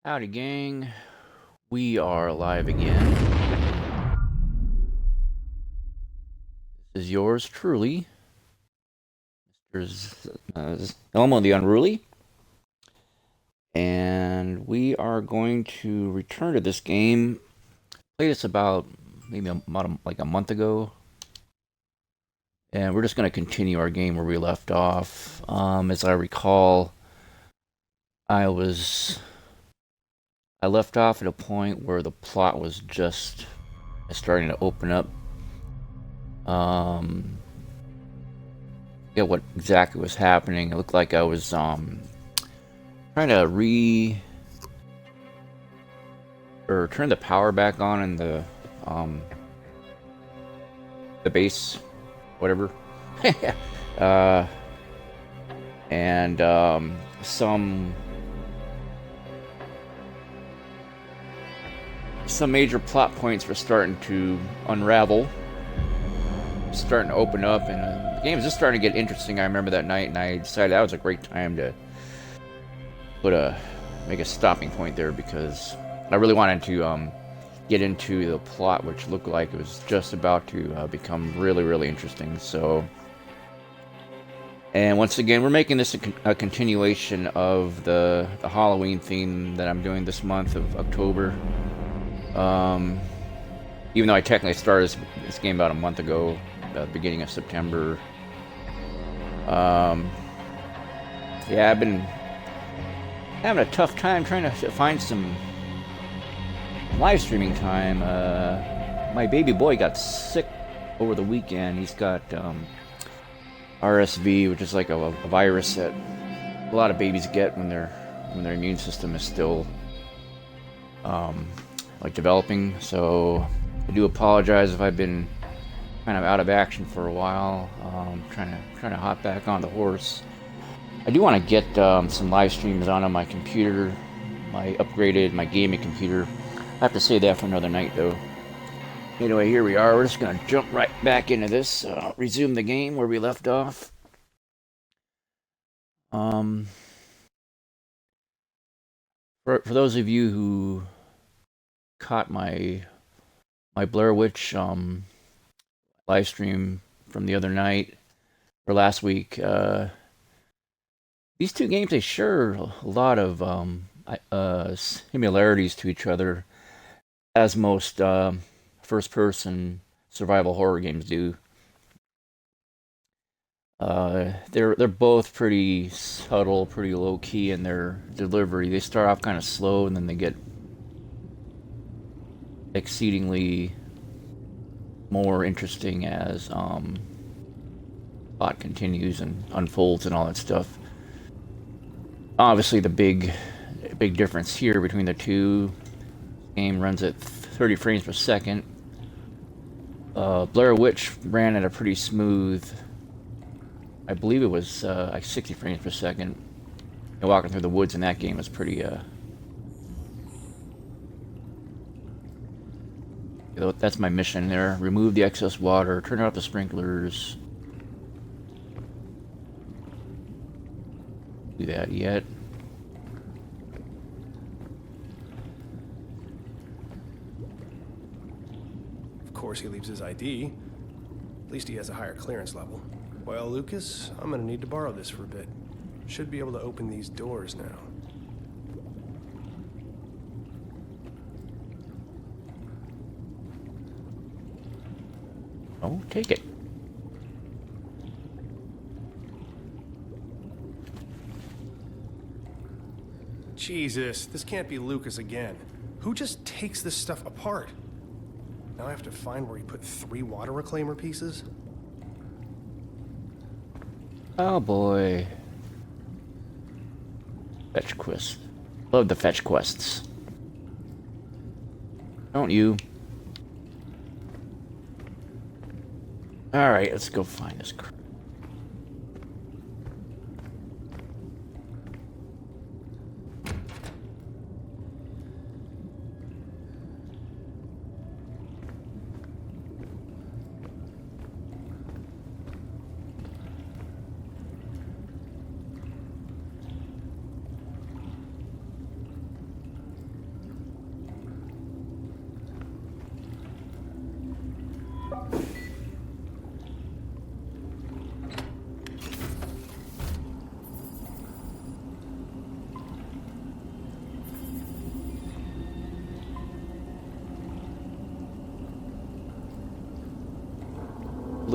Howdy, gang. We are live again. This is yours truly, Mr. Elmo the Unruly. And we are going to return to this game. Played this about maybe like a month ago. And we're just going to continue our game where we left off. As I recall, I left off at a point where the plot was just starting to open up. Yeah, what exactly was happening? It looked like I was trying to turn the power back on in the base, whatever. And some major plot points were starting to unravel, starting to open up, and the game was just starting to get interesting. I remember that night, and I decided that was a great time to make a stopping point there, because I really wanted to get into the plot, which looked like it was just about to become really, really interesting. So, and once again, we're making this a continuation of the Halloween theme that I'm doing this month of October. Even though I technically started this game about a month ago, the beginning of September. Yeah, I've been having a tough time trying to find some live streaming time. My baby boy got sick over the weekend. He's got RSV, which is like a virus that a lot of babies get when their immune system is still like developing. So I do apologize if I've been kind of out of action for a while. Trying to hop back on the horse. I do want to get some live streams on my computer, my gaming computer. I have to save that for another night, though. Anyway, here we are. We're just gonna jump right back into this. Resume the game where we left off. For those of you who caught my Blair Witch live stream from the other night or last week, these two games, they share a lot of similarities to each other, as most first-person survival horror games do. They're both pretty subtle, pretty low-key in their delivery. They start off kind of slow, and then they get exceedingly more interesting as plot continues and unfolds and all that stuff. Obviously, the big difference here between the two, game runs at 30 frames per second. Blair Witch ran at a pretty smooth, I believe it was like 60 frames per second. And walking through the woods in that game was pretty that's my mission there. Remove the excess water, turn off the sprinklers. Do that yet. Of course he leaves his ID. At least he has a higher clearance level. Well, Lucas, I'm gonna need to borrow this for a bit. Should be able to open these doors now. Oh, take it. Jesus, this can't be Lucas again. Who just takes this stuff apart? Now I have to find where he put 3 water reclaimer pieces? Oh boy. Fetch quest. Love the fetch quests. Don't you? Alright, let's go find this crap.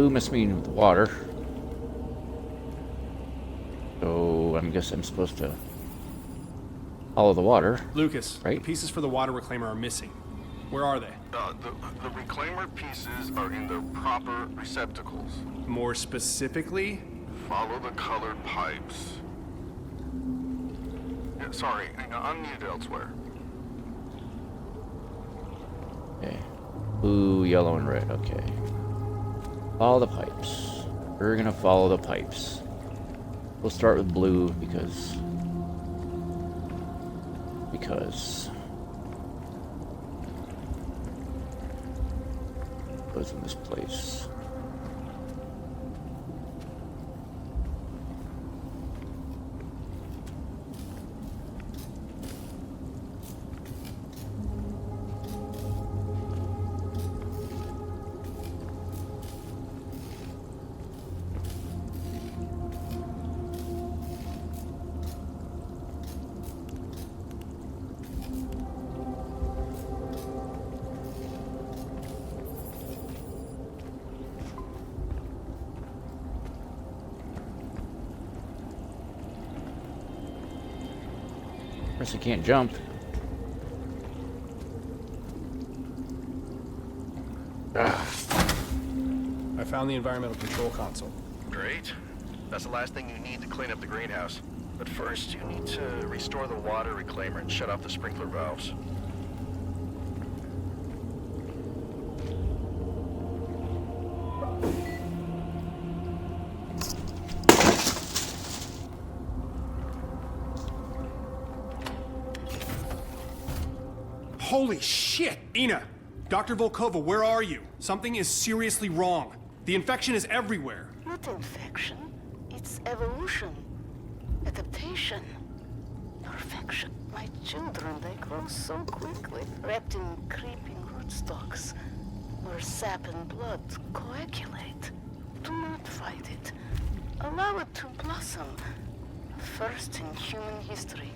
blue must mean water. So I guess I'm supposed to follow the water. Lucas, right? the pieces for the water reclaimer are missing. Where are they? The reclaimer pieces are in their proper receptacles. More specifically? Follow the colored pipes. Yeah, sorry, I'm needed elsewhere. Okay. Blue, yellow, and red. Okay. Follow the pipes. We're gonna follow the pipes. We'll start with blue because goes in this place. Guess I can't jump. I found the environmental control console. Great. That's the last thing you need to clean up the greenhouse. But first, you need to restore the water reclaimer and shut off the sprinkler valves. Holy shit! Ina! Dr. Volkova, where are you? Something is seriously wrong. The infection is everywhere. Not infection. It's evolution. Adaptation. Perfection. My children, they grow so quickly. Wrapped in creeping rootstocks, where sap and blood coagulate. Do not fight it. Allow it to blossom. First in human history,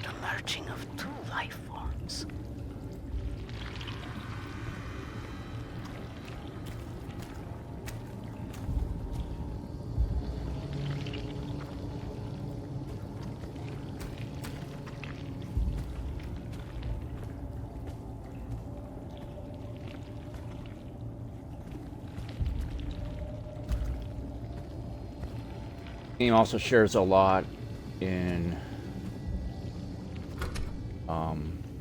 the merging of two life forms. Game also shares a lot in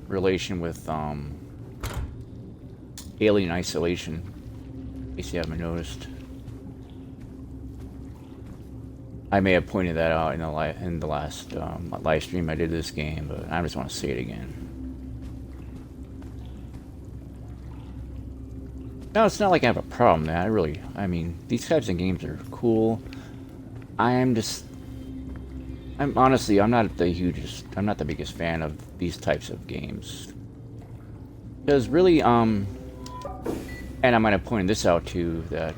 relation with Alien Isolation, in case you haven't noticed. I may have pointed that out in the last live stream I did this game, but I just want to say it again. No, it's not like I have a problem, man. I mean, these types of games are cool. I'm honestly, I'm not the biggest fan of these types of games. Because really, and I might have pointed this out too, that,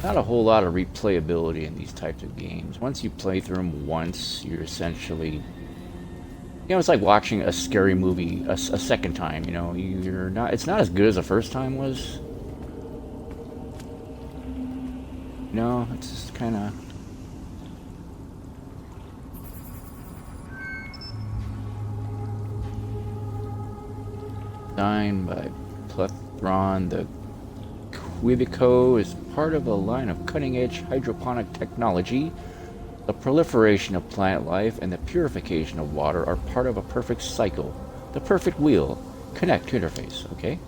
not a whole lot of replayability in these types of games. Once you play through them once, you're essentially, you know, it's like watching a scary movie a second time, you know, it's not as good as the first time was. No, it's just kind of... Designed by Plethron, the Quibico is part of a line of cutting-edge hydroponic technology. The proliferation of plant life and the purification of water are part of a perfect cycle. The perfect wheel. Connect to interface, okay?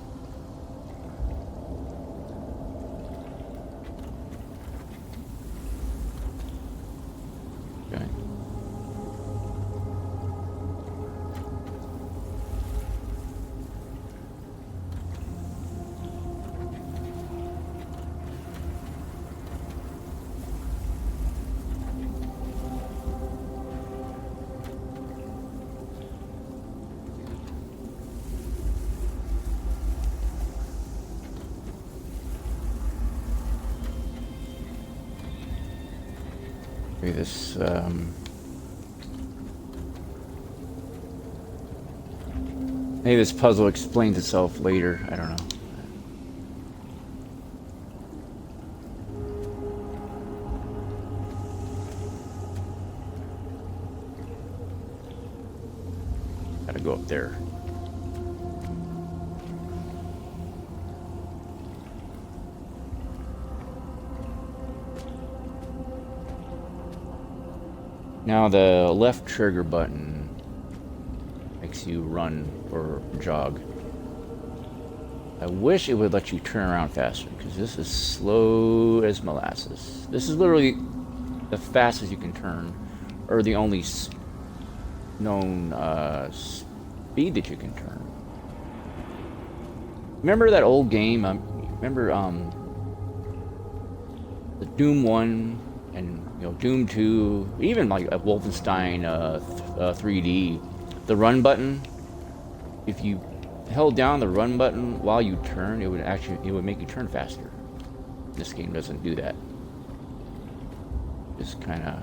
Okay. Maybe this, maybe this puzzle explains itself later. I don't know. to go up there. Now the left trigger button makes you run or jog. I wish it would let you turn around faster, because this is slow as molasses. This is literally the fastest you can turn, or the only known speed that you can turn. Remember that old game? Remember the Doom 1 and Doom 2, even like a Wolfenstein 3D, the run button. If you held down the run button while you turn, it would make you turn faster. This game doesn't do that. Just kind of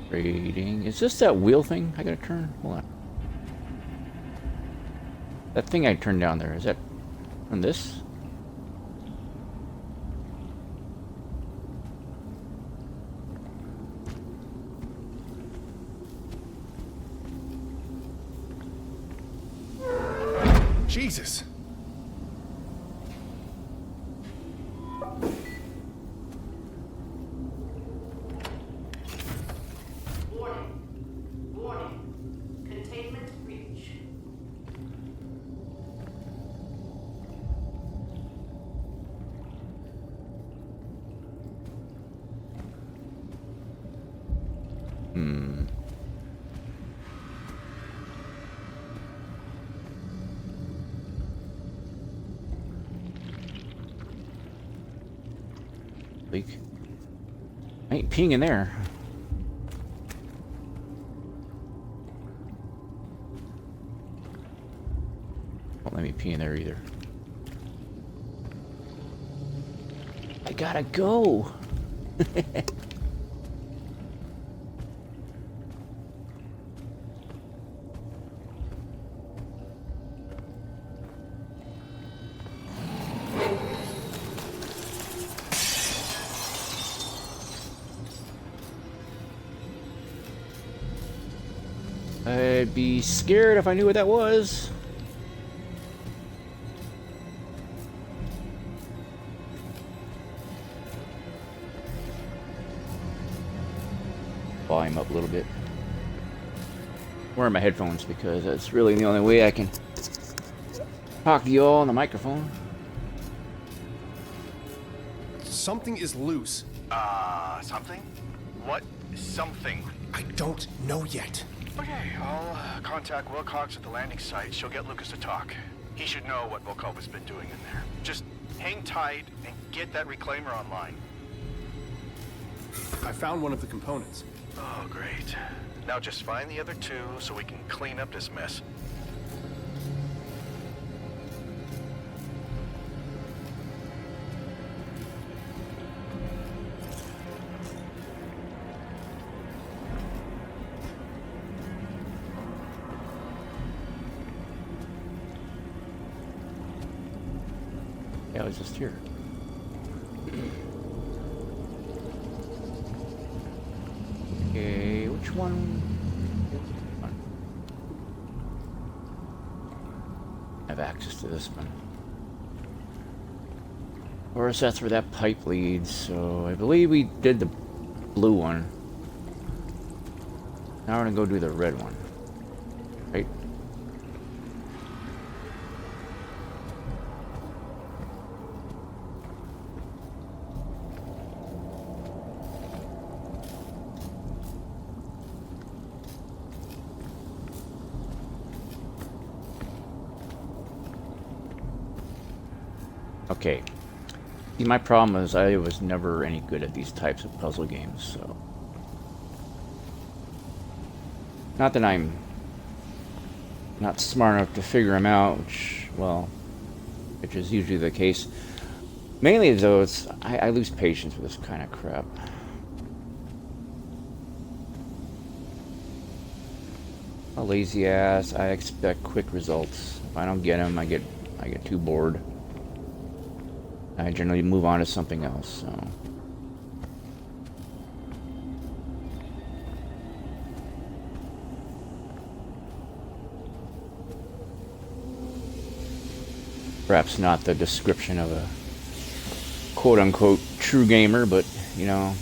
rating. Is this that wheel thing I gotta turn? Hold on. That thing I turned down there, is that on this? Jesus! Warning. Warning. Containment breach. Leak. I ain't peeing in there. Won't let me pee in there either. I gotta go. I'd be scared if I knew what that was. Volume up a little bit. Wearing my headphones because that's really the only way I can talk to you all on the microphone. Something is loose. Something? What something? I don't know yet. Okay, I'll contact Wilcox at the landing site. She'll get Lucas to talk. He should know what Wilcox has been doing in there. Just hang tight and get that reclaimer online. I found one of the components. Oh, great. Now just find the other two so we can clean up this mess. Yeah, I was just here. Okay, which one? I have access to this one. Of course, that's where that pipe leads, so I believe we did the blue one. Now we're gonna go do the red one. Right? Okay. See, my problem is I was never any good at these types of puzzle games, so... Not that I'm not smart enough to figure them out, which is usually the case. Mainly, though, I lose patience with this kind of crap. A lazy ass. I expect quick results. If I don't get them, I get too bored. I generally move on to something else, so... Perhaps not the description of a quote-unquote true gamer, but, you know.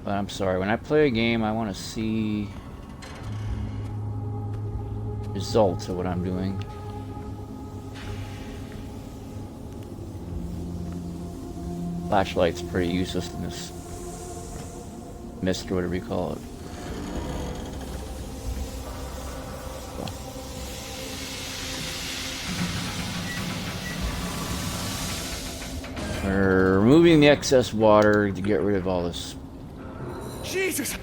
But I'm sorry, when I play a game, I want to see results of what I'm doing. Flashlight's pretty useless in this mist or whatever you call it. We're removing the excess water to get rid of all this Jesus!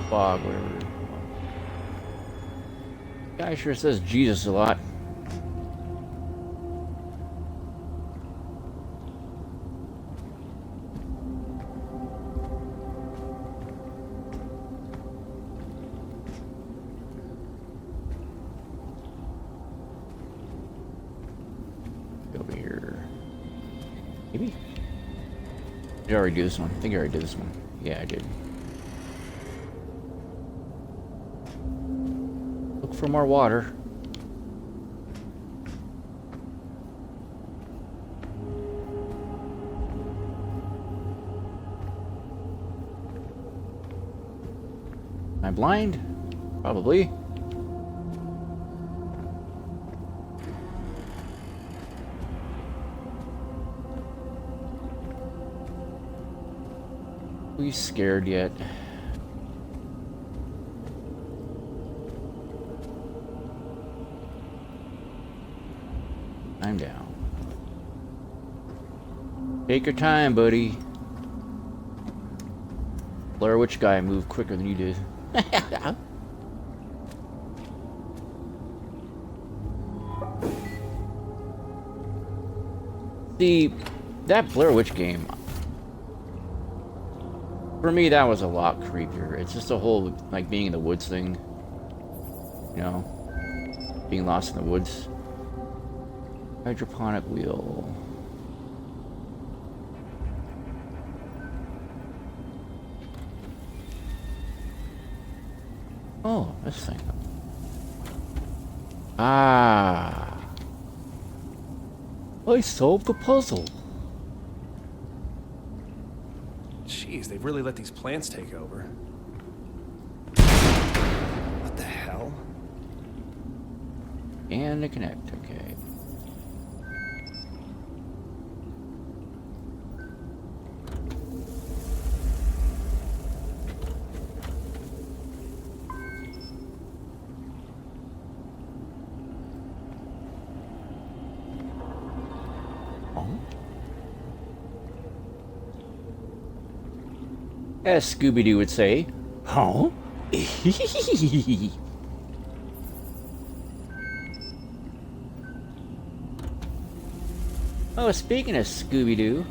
fog, whatever. Guy sure says Jesus a lot. Over here. Maybe? Did I already do this one? I think I already did this one. Yeah, I did. Look for more water. Am I blind? Probably. Are you scared yet? I'm down. Take your time, buddy. Blair Witch guy moved quicker than you did. See, that Blair Witch game, for me, that was a lot creepier. It's just a whole, like, being in the woods thing. You know? Being lost in the woods. Hydroponic wheel. Oh, this thing. Ah. I solved the puzzle. Jeez, they've really let these plants take over. What the hell? And to connect, okay. As Scooby-Doo would say, huh? Oh, speaking of Scooby-Doo,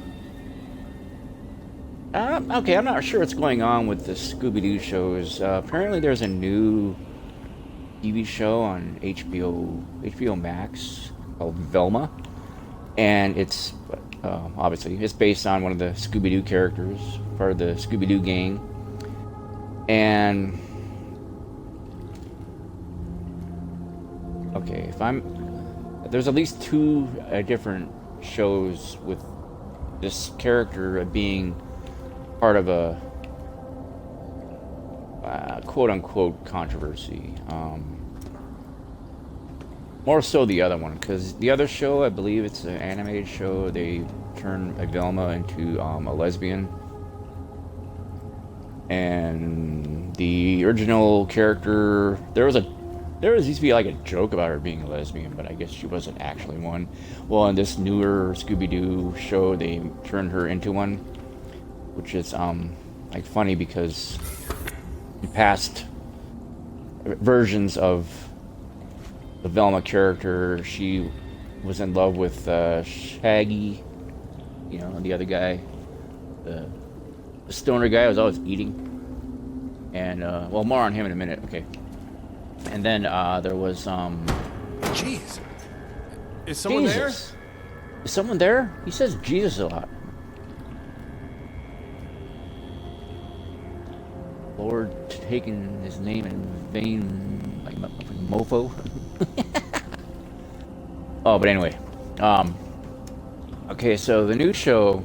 okay, I'm not sure what's going on with the Scooby-Doo shows. Apparently there's a new TV show on HBO Max called Velma, and it's obviously it's based on one of the Scooby-Doo characters, part of the Scooby-Doo gang, and okay, there's at least two different shows with this character being part of a quote-unquote controversy. More so the other one, because the other show, I believe it's an animated show, they turned Velma into a lesbian. And the original character, there used to be like a joke about her being a lesbian, but I guess she wasn't actually one. Well, in this newer Scooby-Doo show, they turned her into one, which is like funny because in past versions of the Velma character, she was in love with Shaggy, you know, the other guy, the stoner guy who was always eating. And well, more on him in a minute. Okay. And then there was Jeez. Is someone Jesus. Is someone there? He says Jesus a lot. Lord taking his name in vain, like mofo. Oh, but anyway, okay, so the new show,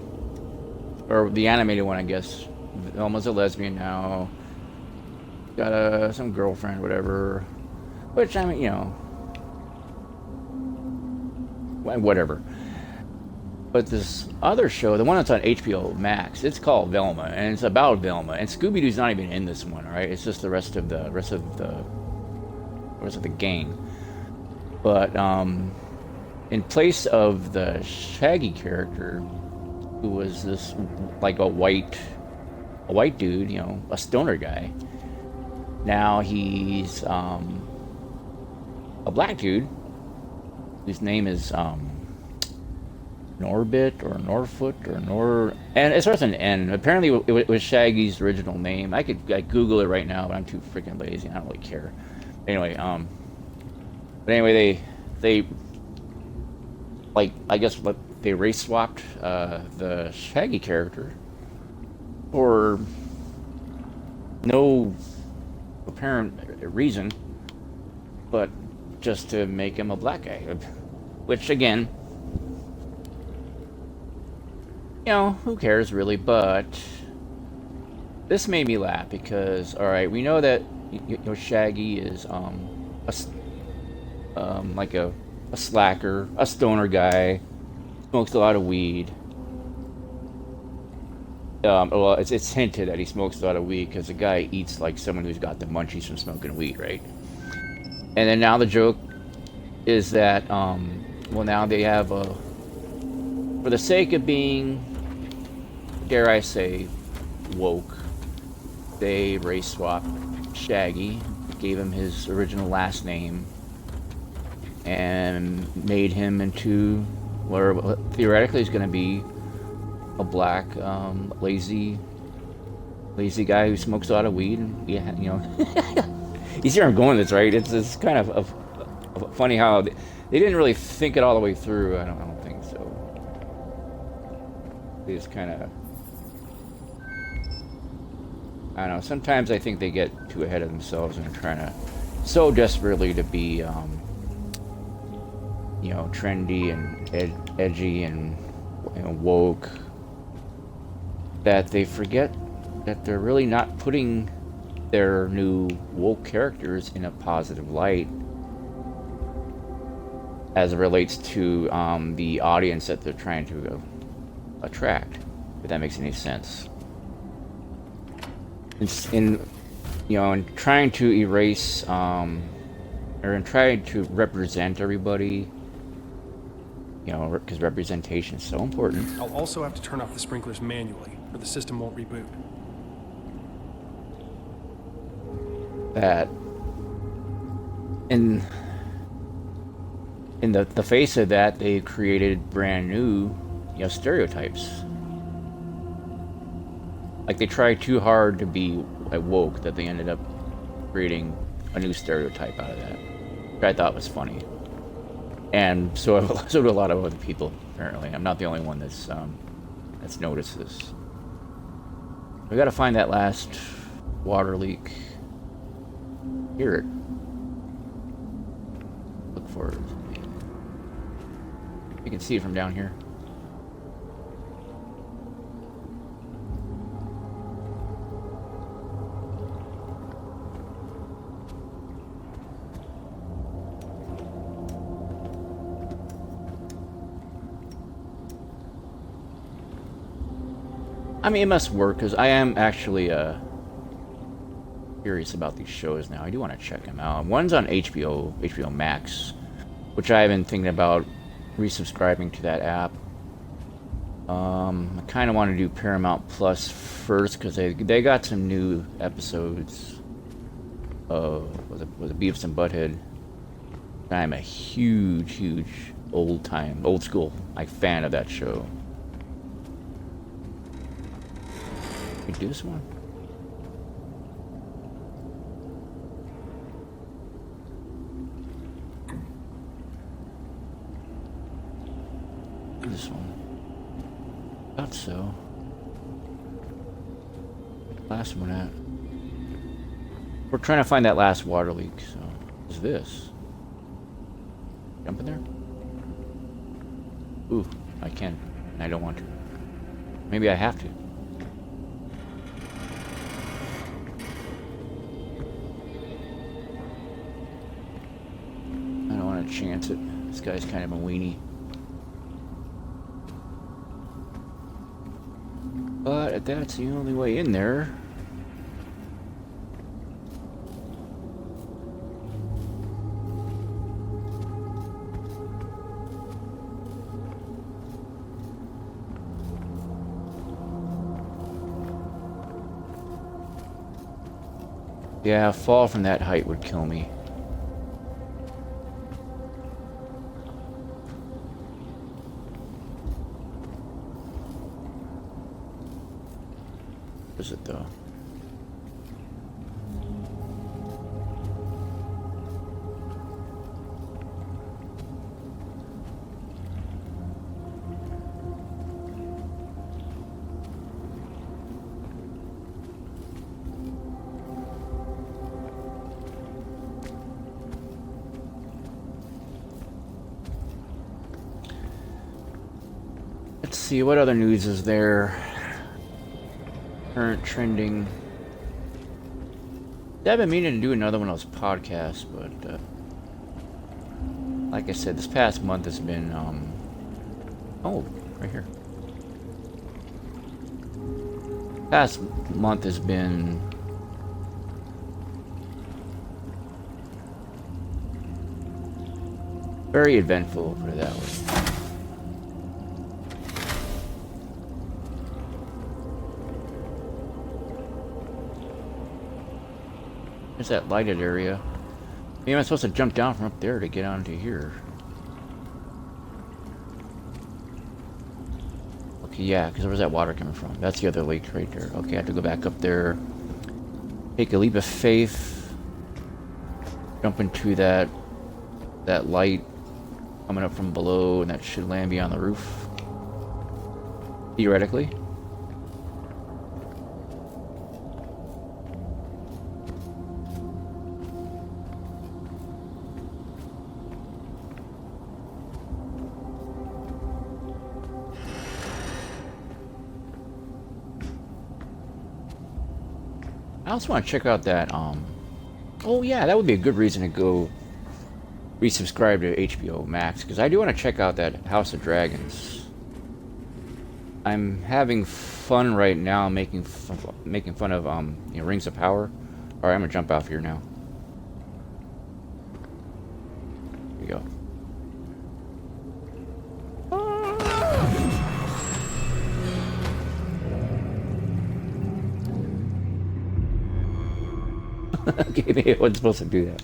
or the animated one, I guess. Velma's a lesbian now. Got some girlfriend, whatever. Which, I mean, you know, whatever. But this other show, the one that's on HBO Max, it's called Velma, and it's about Velma. And Scooby-Doo's not even in this one, right? It's just the rest of the gang. But in place of the Shaggy character, who was this like a white dude, you know, a stoner guy. Now he's a black dude whose name is Norbit or Norfoot or and it starts with an N. Apparently it was Shaggy's original name. I could Google it right now, but I'm too freaking lazy. I don't really care. Anyway, they like, I guess they race swapped the Shaggy character for no apparent reason, but just to make him a black guy, which again, you know, who cares really? But this made me laugh because, all right, we know that you know Shaggy is like a slacker, a stoner guy, smokes a lot of weed. Well, it's hinted that he smokes a lot of weed because the guy eats like someone who's got the munchies from smoking weed, right? And then now the joke is that, well, now they have for the sake of being, dare I say, woke, they race swapped Shaggy, gave him his original last name, and made him into, where theoretically he's going to be a black, lazy guy who smokes a lot of weed. And, yeah, you know, you see where I'm going with this, right? It's kind of funny how they didn't really think it all the way through. I don't think so. They just kind of, I don't know. Sometimes I think they get too ahead of themselves and are trying to so desperately to be, you know, trendy and edgy and, you know, woke, that they forget that they're really not putting their new woke characters in a positive light as it relates to the audience that they're trying to attract, if that makes any sense. In trying to erase or in trying to represent everybody, you know, because representation is so important. I'll also have to turn off the sprinklers manually, or the system won't reboot. That in the face of that, they created brand new, you know, stereotypes. Like they tried too hard to be like woke that they ended up creating a new stereotype out of that, which I thought was funny. And so do a lot of other people, apparently. I'm not the only one that's noticed this. We gotta find that last water leak. Hear it. Look for it. You can see it from down here. I mean, it must work, because I am actually curious about these shows now. I do want to check them out. One's on HBO Max, which I have been thinking about resubscribing to that app. I kind of want to do Paramount Plus first, because they got some new episodes of was it Beavis and Butthead. I'm a huge old school fan of that show. We do this one. this one. Thought so. Last one at. We're trying to find that last water leak, so. What's this? Jump in there? Ooh, I can. And I don't want to. Maybe I have to. I don't want to chance it. This guy's kind of a weenie. But that's the only way in there. Yeah, a fall from that height would kill me. What is it though? Let's see, what other news is there? Current trending. I've been meaning to do another one of those podcasts, but like I said, this past month has been oh, right here. Past month has been very eventful, put it that way. There's that lighted area. Maybe I'm supposed to jump down from up there to get onto here. Okay, yeah, because where's that water coming from? That's the other lake right there. Okay, I have to go back up there. Take a leap of faith. Jump into that light coming up from below, and that should land me on the roof. Theoretically. I also want to check out that, oh yeah, that would be a good reason to go resubscribe to HBO Max, because I do want to check out that House of Dragons. I'm having fun right now making fun of, you know, Rings of Power. Alright, I'm gonna jump off here now. Here we go. Okay, maybe I wasn't supposed to do that.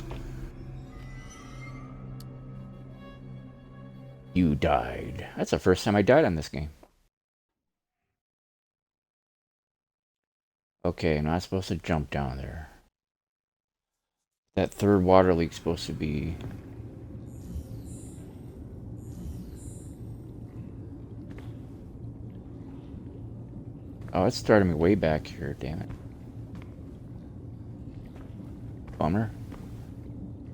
You died. That's the first time I died on this game. Okay, I'm not supposed to jump down there. That third water leak's supposed to be... Oh, it's starting me way back here, damn it. Bummer.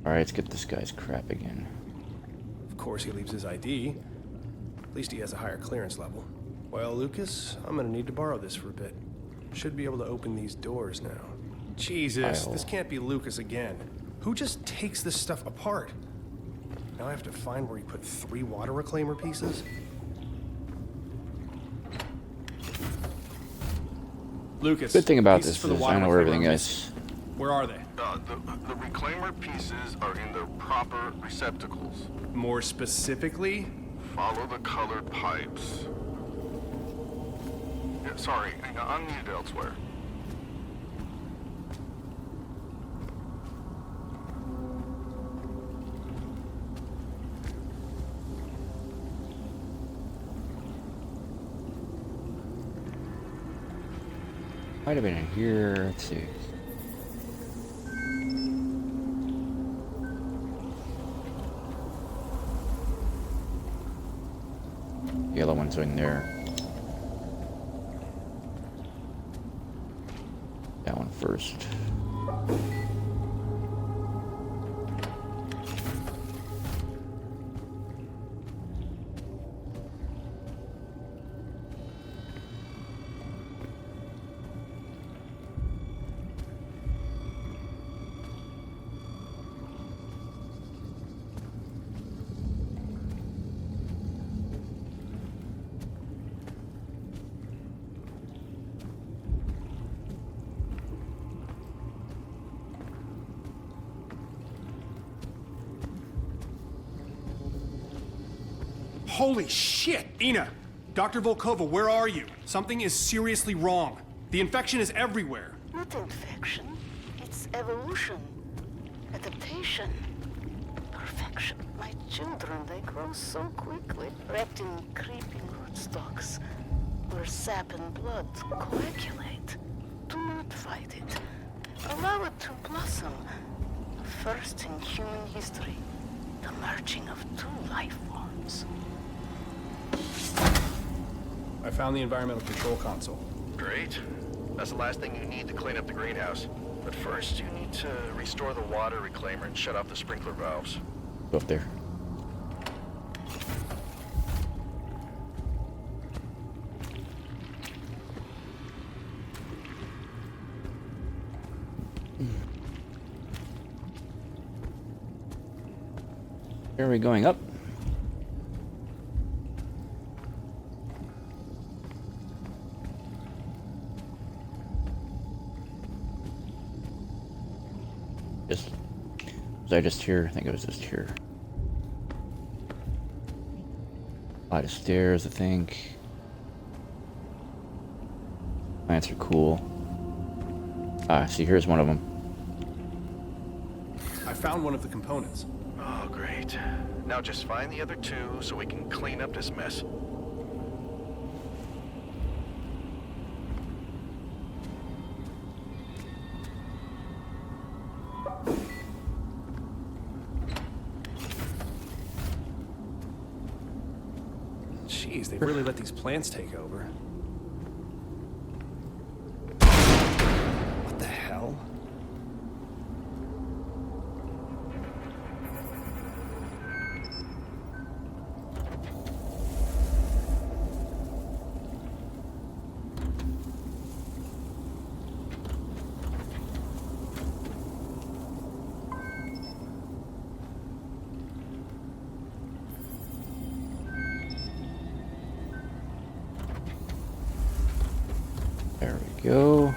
Alright, let's get this guy's crap again. Of course he leaves his ID. At least he has a higher clearance level. Well, Lucas, I'm gonna need to borrow this for a bit. Should be able to open these doors now. Jesus, this can't be Lucas again. Who just takes this stuff apart? Now I have to find where he put 3 water reclaimer pieces. Lucas, Good thing about pieces this for the is I water know where reclaimer everything are is. missing. Where are they? The reclaimer pieces are in their proper receptacles. More specifically? Follow the colored pipes. Yeah, sorry, I'm needed elsewhere. Might have been in here. Let's see. Yellow ones are in there. That one first. Holy shit! Ina! Dr. Volkova, where are you? Something is seriously wrong. The infection is everywhere. Not infection. It's evolution. Adaptation. Perfection. My children, they grow so quickly. Wrapped in creeping rootstocks, where sap and blood coagulate. Do not fight it. Allow it to blossom. First in human history, the merging of two life forms. I found the environmental control console. Great. That's the last thing you need to clean up the greenhouse. But first, you need to restore the water reclaimer and shut off the sprinkler valves. Go up there. Where are we going up? Was I just here? I think it was just here. A lot of stairs, I think. Plants are cool. Ah, see, here's one of them. I found one of the components. Oh, great. Now just find the other two so we can clean up this mess. Jeez, they really let these plants take over. What the hell? There we go.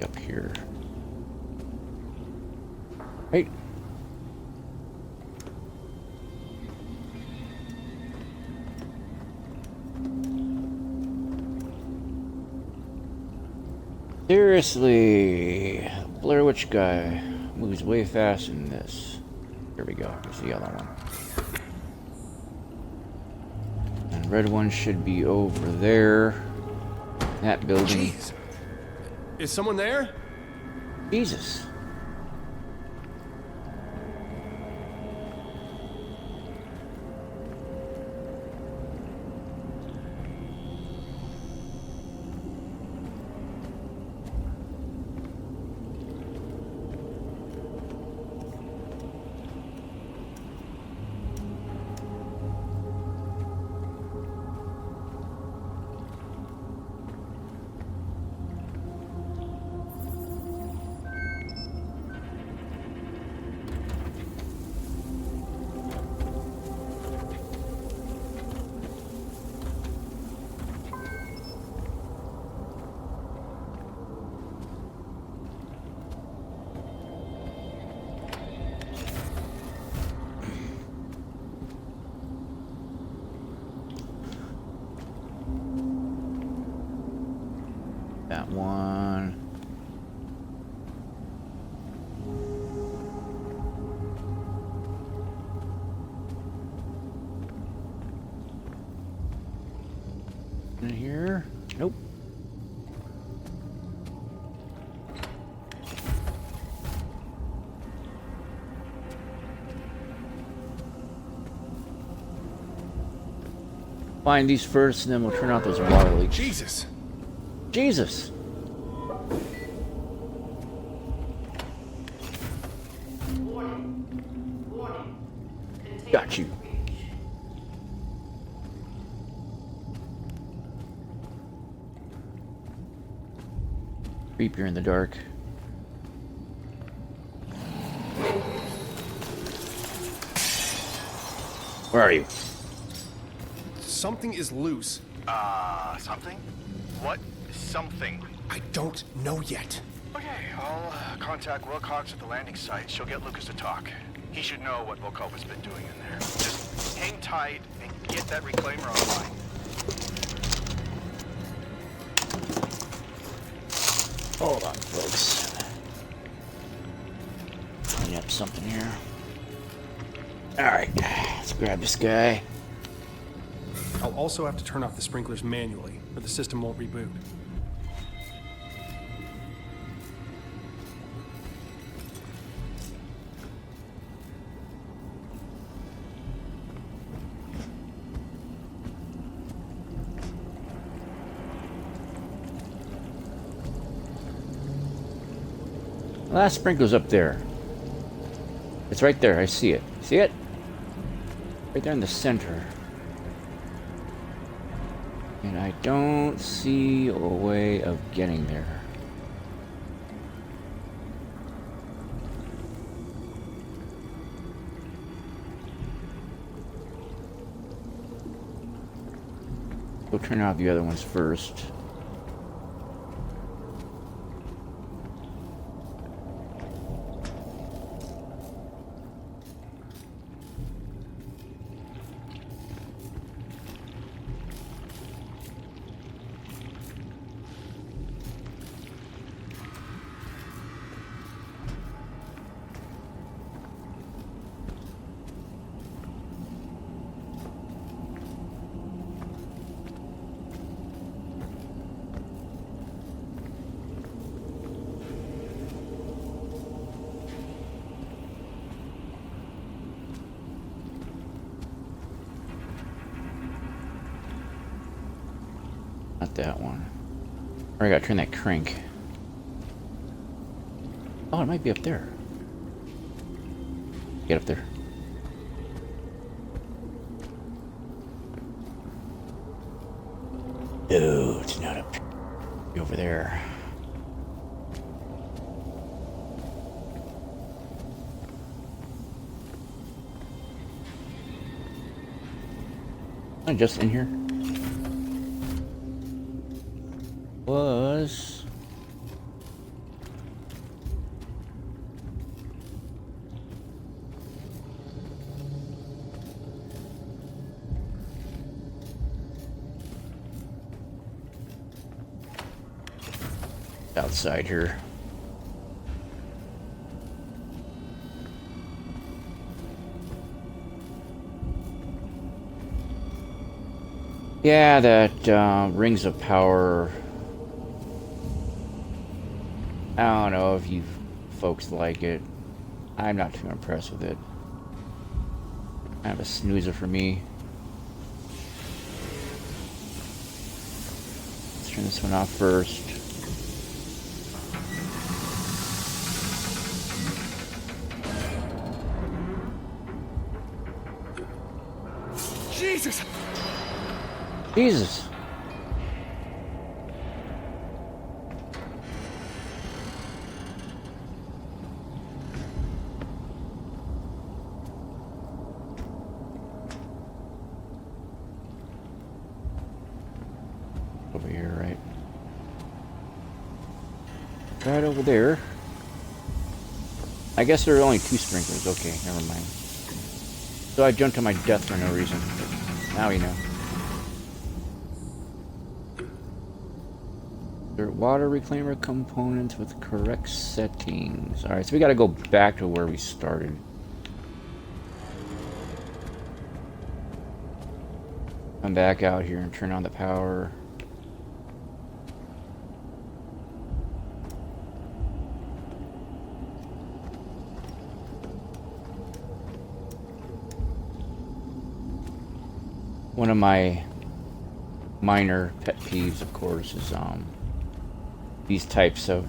Up here. Right. Seriously, Blair Witch guy moves way fast in this. Here we go. Here's the other one. And red one should be over there. That building. Jeez. Is someone there? Jesus. That one. In here? Nope. find these first, and then we'll turn out those water leaks. Jesus! Jesus! Got you. Creepier in the dark. Where are you? Something is loose. Something? What something? I don't know yet. Okay, I'll contact Wilcox at the landing site. She'll get Lucas to talk. He should know what Wilcox has been doing in there. Just hang tight and get that reclaimer online. Hold on, folks. Clean up something here. Alright, let's grab this guy. I'll also have to turn off the sprinklers manually, or the system won't reboot. The last sprinkler's up there. It's right there, I see it. See it? Right there in the center. And I don't see a way of getting there. We'll turn off the other ones first. Not that one. Or I gotta turn that crank. Oh, it might be up there. Get up there. No, it's not up over there. I'm just in here. Was outside here. Yeah, that rings of power. I don't know if you folks like it. I'm not too impressed with it. Kind of a snoozer for me. Let's turn this one off first. Jesus! Jesus! Over here, right? Right over there. I guess there are only 2 sprinklers. Okay, never mind. So I jumped to my death for no reason. Now we know. There are water reclaimer components with correct settings. Alright, so we gotta go back to where we started. Come back out here and turn on the power. One of my minor pet peeves, of course, is these types of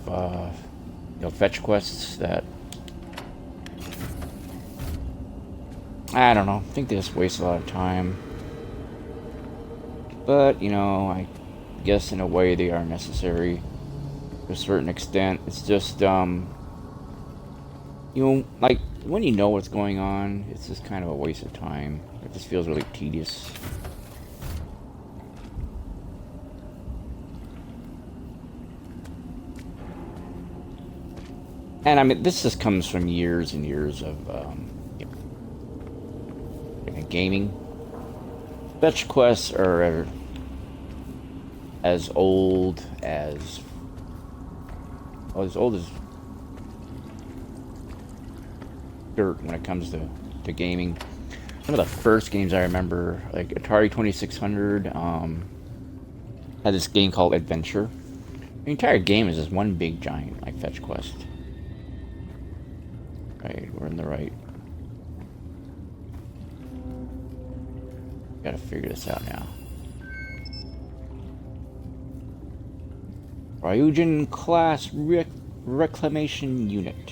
fetch quests that I don't know. I think they just waste a lot of time. But I guess in a way they are necessary to a certain extent. It's just like when you know what's going on, it's just kind of a waste of time. It just feels really tedious. And I mean, this just comes from years and years of gaming. Fetch quests are as old as dirt when it comes to gaming. Some of the first games I remember, like Atari 2600, had this game called Adventure. The entire game is just one big giant like fetch quest. Right, we're in the right. Gotta figure this out now. Ryujin class reclamation unit.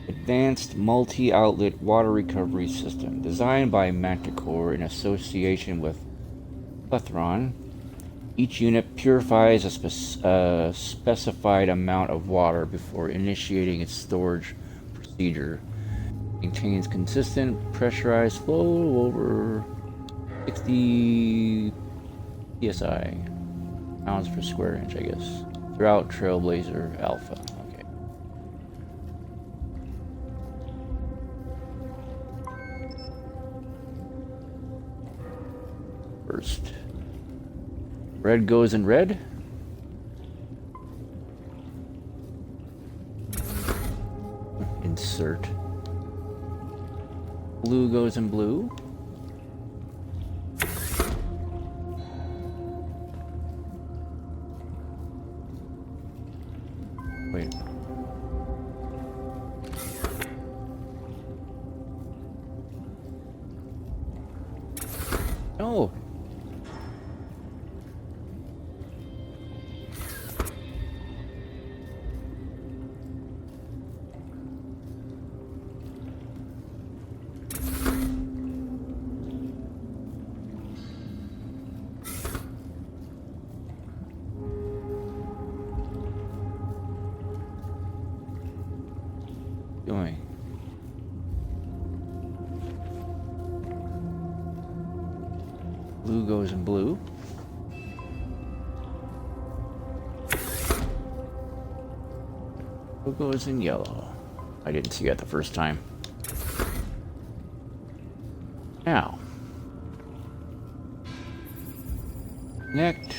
Advanced multi-outlet water recovery system. Designed by Manticore in association with Plethron. Each unit purifies a specified amount of water before initiating its storage procedure. Maintains consistent pressurized flow over 60 psi, pounds per square inch, I guess, throughout Trailblazer Alpha. Okay. First, red goes in red. Insert. Blue goes in blue. Wait. No. Doing. Blue goes in blue. Blue goes in yellow. I didn't see that the first time. Now. Connect.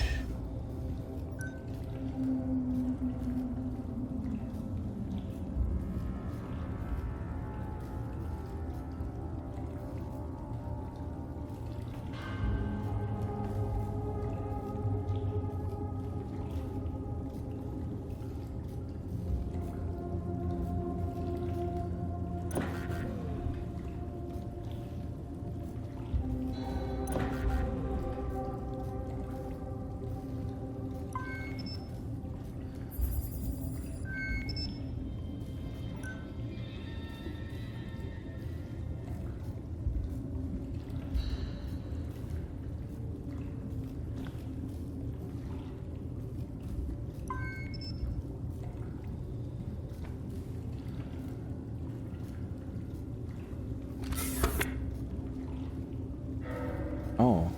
Oh.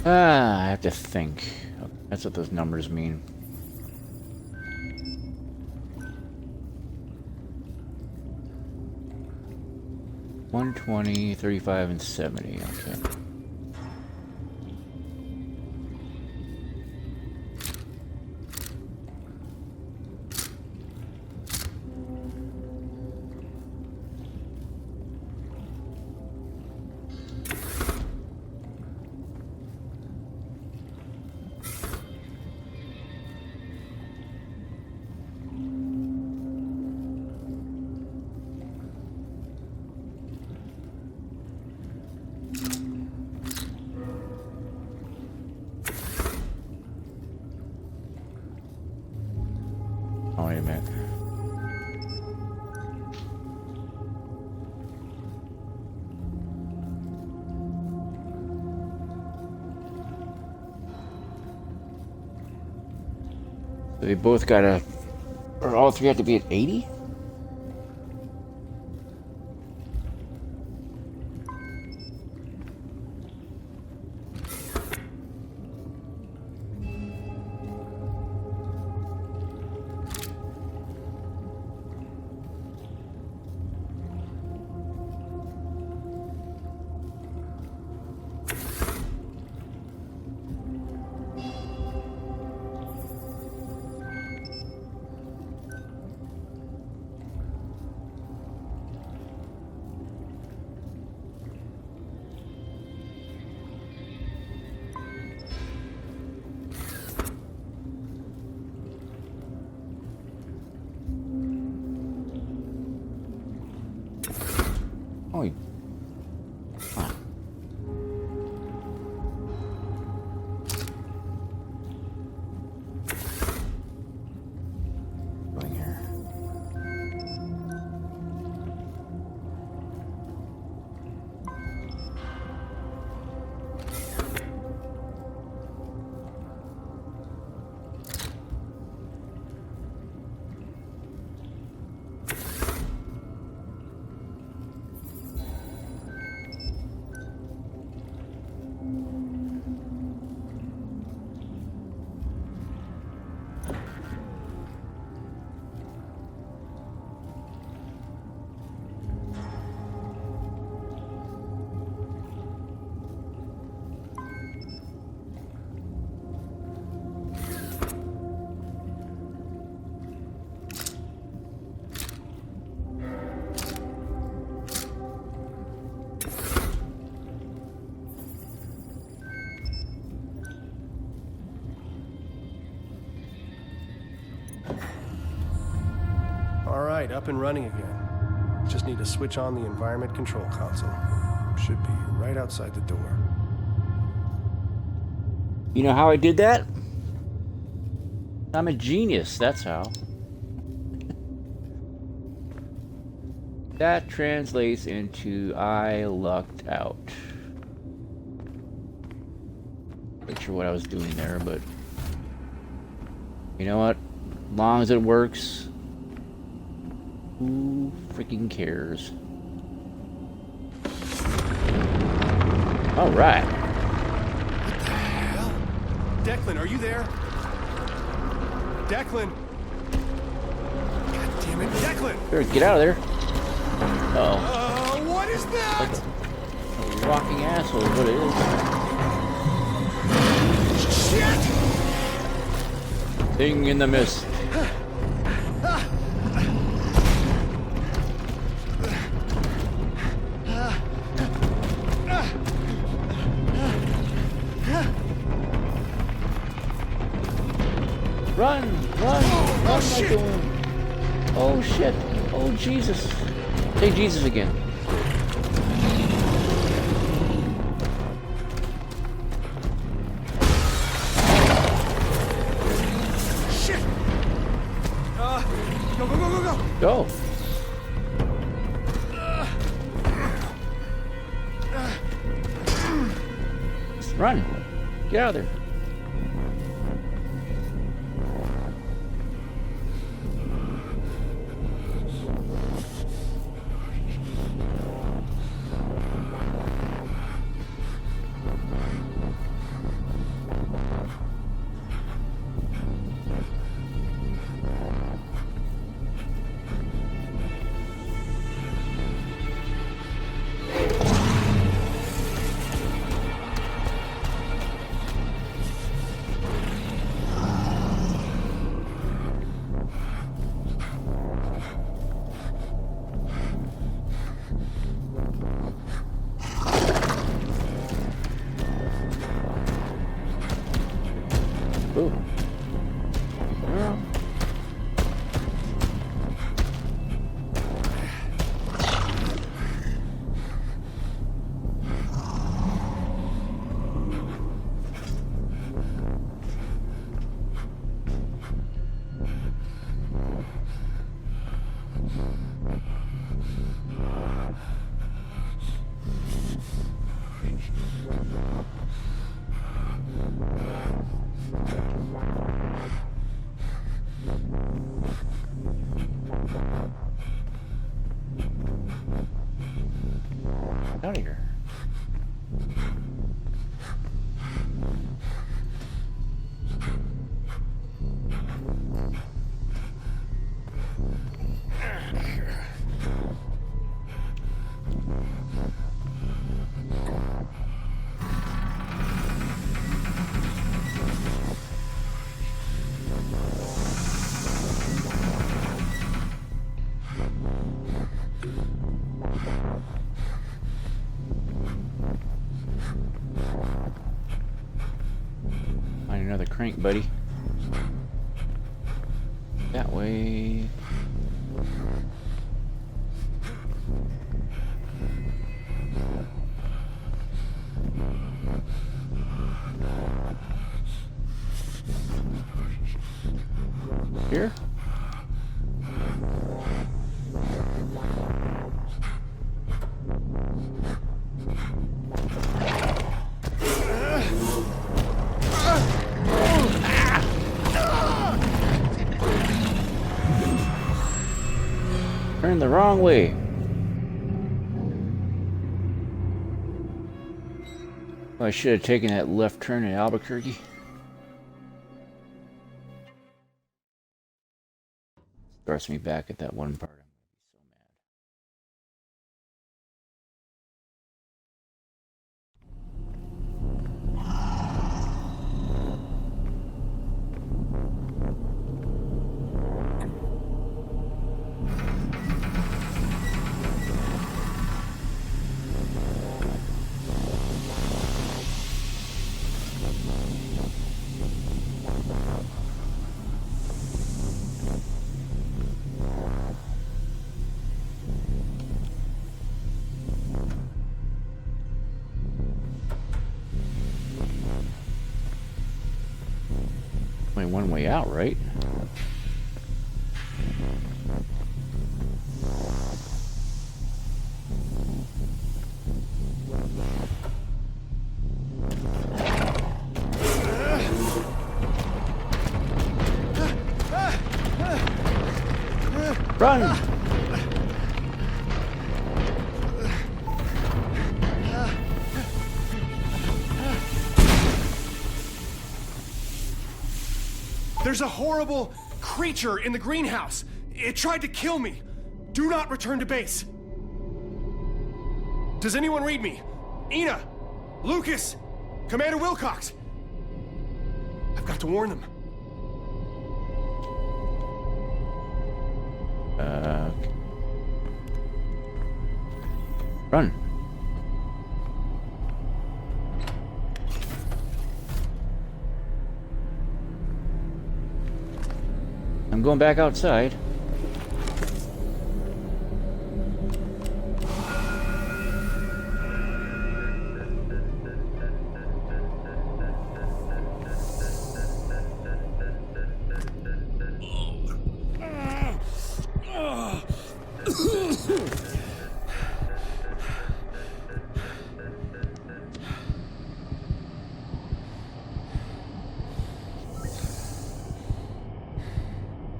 I have to think. That's what those numbers mean. $120, $35, and $70. Okay. They both gotta, or all three have to be at 80? Oh, huh. Going here. All right, up and running again. Just need to switch on the environment control console. Should be right outside the door. You know how I did that? I'm a genius, that's how. That translates into I lucked out. Not sure what I was doing there, but you know what? As long as it works, who freaking cares? All right. What the hell? Declan, are you there? Declan! God damn it, Declan! Better get out of there. Uh-oh. What is that? A rocking asshole is what it is. Shit! Thing in the mist. Run! Run! Run, shit. Michael! Oh shit! Oh Jesus! Say Jesus again. Shit! Go, go, go, go, go! Go! Run! Get out of there! Find another crank, buddy. That way. Here? Turn the wrong way. Well, I should have taken that left turn at Albuquerque. Starts me back at that one part. I'm gonna be so mad. Only one way out, right? Run! There's a horrible creature in the greenhouse. It tried to kill me. Do not return to base. Does anyone read me? Ina! Lucas! Commander Wilcox! I've got to warn them. Run. I'm going back outside.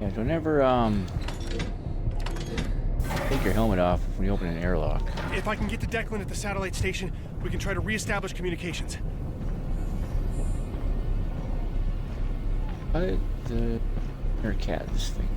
Yeah, don't ever take your helmet off when you open an airlock. If I can get to Declan at the satellite station, we can try to reestablish communications. How did the inner cat this thing?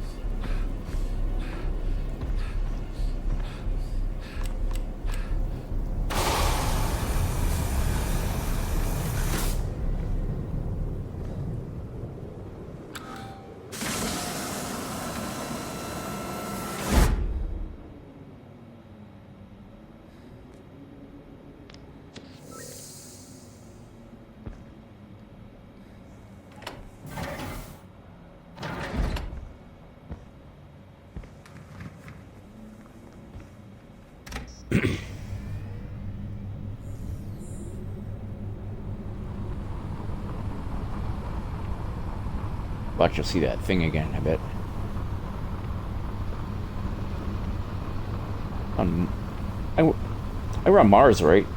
Watch, you'll see that thing again, I bet. We're on Mars, right?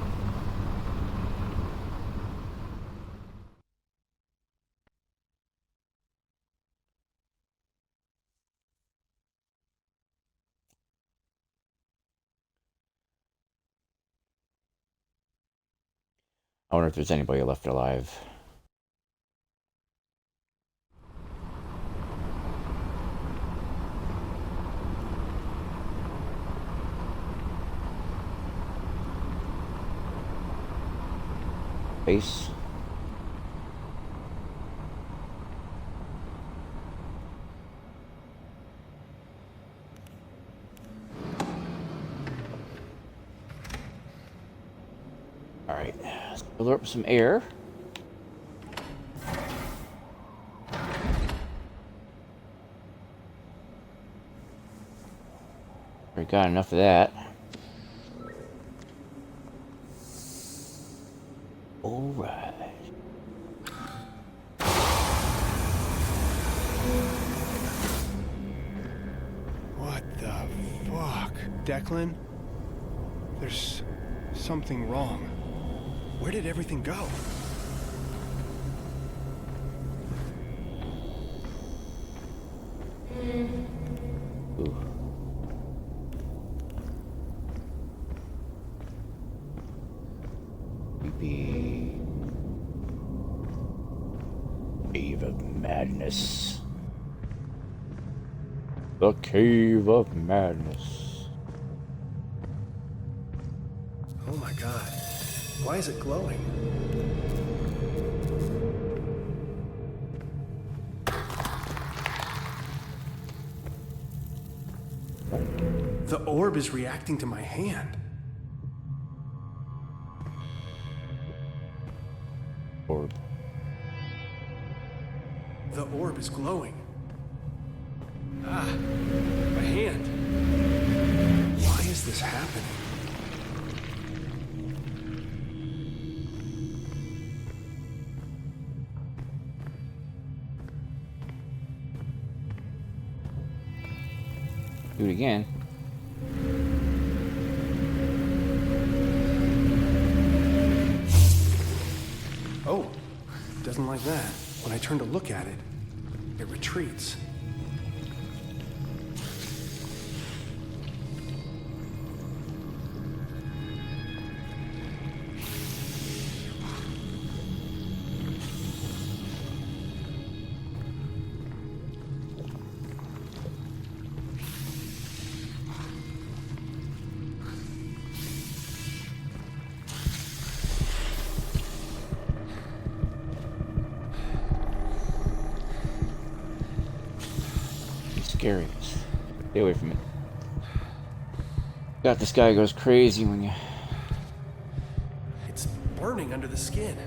I wonder if there's anybody left alive. Base. All right, let's fill up some air. Already got enough of that. All right. What the fuck? Declan? There's something wrong. Where did everything go? Ooh. Creepy. Cave of Madness. The Cave of Madness. Oh my god. Why is it glowing? The orb is reacting to my hand. Orb. The orb is glowing. Ah, my hand. Why is this happening? Do it again. Oh, doesn't like that. When I turn to look at it, it retreats. Scary. Stay away from it. God, this guy goes crazy when you... It's burning under the skin.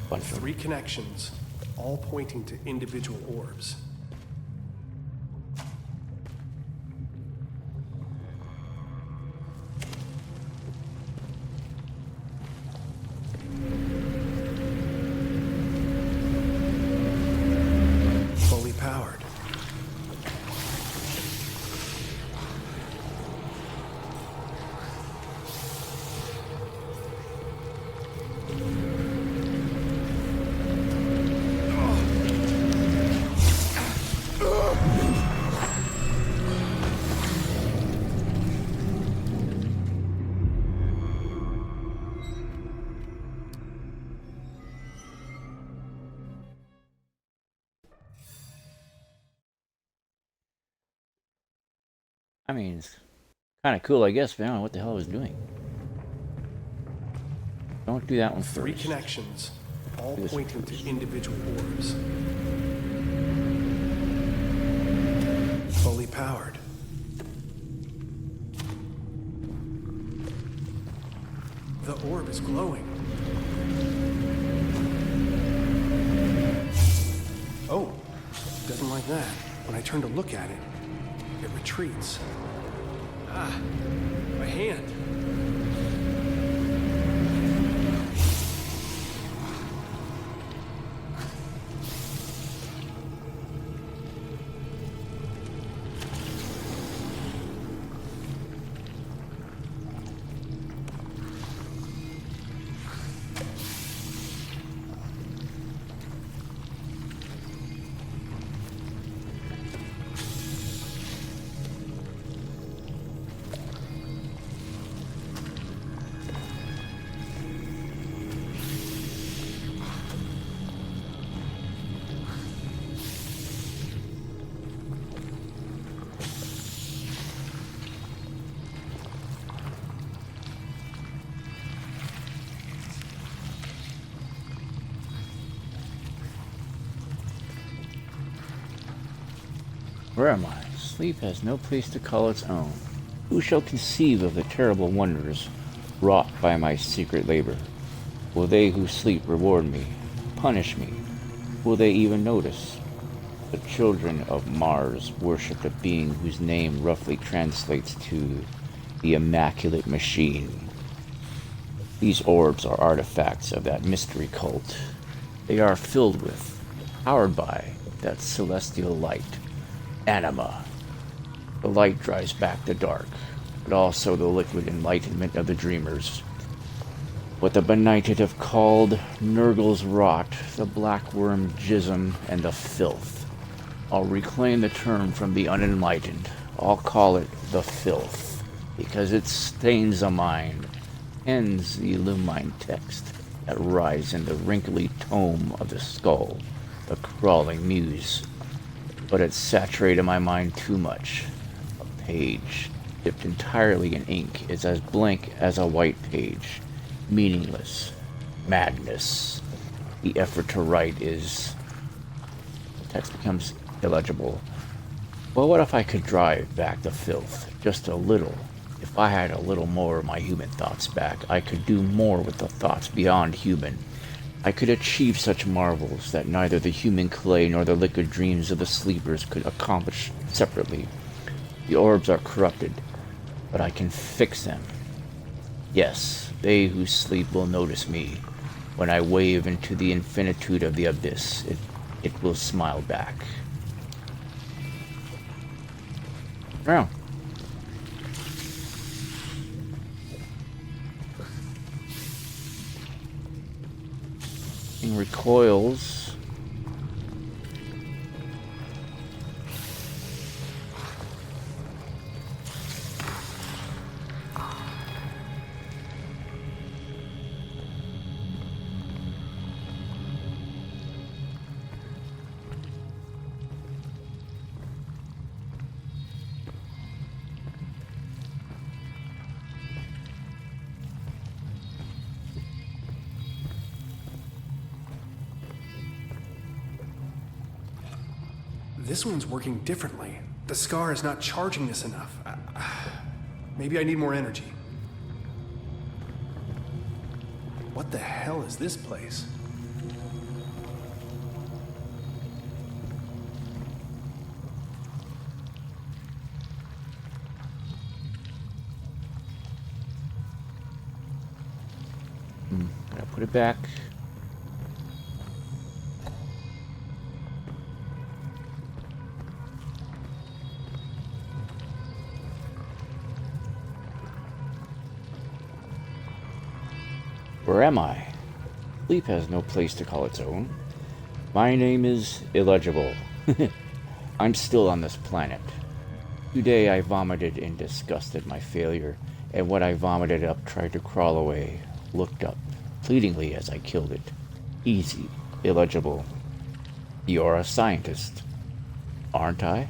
Bunch of 3 connections, all pointing to individual orbs. Fully powered. I mean, it's kind of cool, I guess, but I don't know what the hell I was doing. Don't do that one first. 3 connections, all This pointing to individual orbs. Fully powered. The orb is glowing. Oh, doesn't like that. When I turn to look at it, it retreats. Ah, my hand. Where am I? Sleep has no place to call its own. Who shall conceive of the terrible wonders wrought by my secret labor? Will they who sleep reward me, punish me? Will they even notice? The children of Mars worship a being whose name roughly translates to the Immaculate Machine. These orbs are artifacts of that mystery cult. They are filled with, powered by, that celestial light. Anima. The light drives back the dark, but also the liquid enlightenment of the dreamers. What the benighted have called Nurgle's rot, the black worm jism, and the filth. I'll reclaim the term from the unenlightened. I'll call it the filth, because it stains the mind, ends the illumine text that rise in the wrinkly tome of the skull, the crawling muse. But it saturated my mind too much. A page dipped entirely in ink is as blank as a white page. Meaningless. Madness. The effort to write is... The text becomes illegible. Well, what if I could drive back the filth? Just a little. If I had a little more of my human thoughts back, I could do more with the thoughts beyond human. I could achieve such marvels that neither the human clay nor the liquid dreams of the sleepers could accomplish separately. The orbs are corrupted, but I can fix them. Yes, they who sleep will notice me. When I wave into the infinitude of the abyss, it will smile back. Wow. Recoils. This one's working differently. The scar is not charging this enough. Maybe I need more energy. What the hell is this place? Gotta put it back. Where am I? Sleep has no place to call its own. My name is illegible. I'm still on this planet. Today I vomited in disgust at my failure, and when I vomited up, tried to crawl away, looked up, pleadingly as I killed it. Easy, illegible. You're a scientist, aren't I?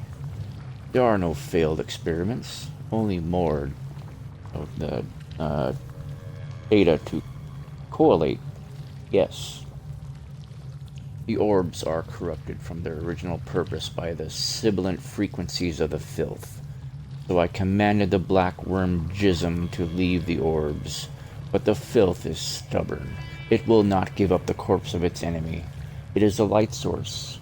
There are no failed experiments, only more of the data to correlate. Yes. The orbs are corrupted from their original purpose by the sibilant frequencies of the filth. So I commanded the black worm jism to leave the orbs, but the filth is stubborn. It will not give up the corpse of its enemy. It is a light source.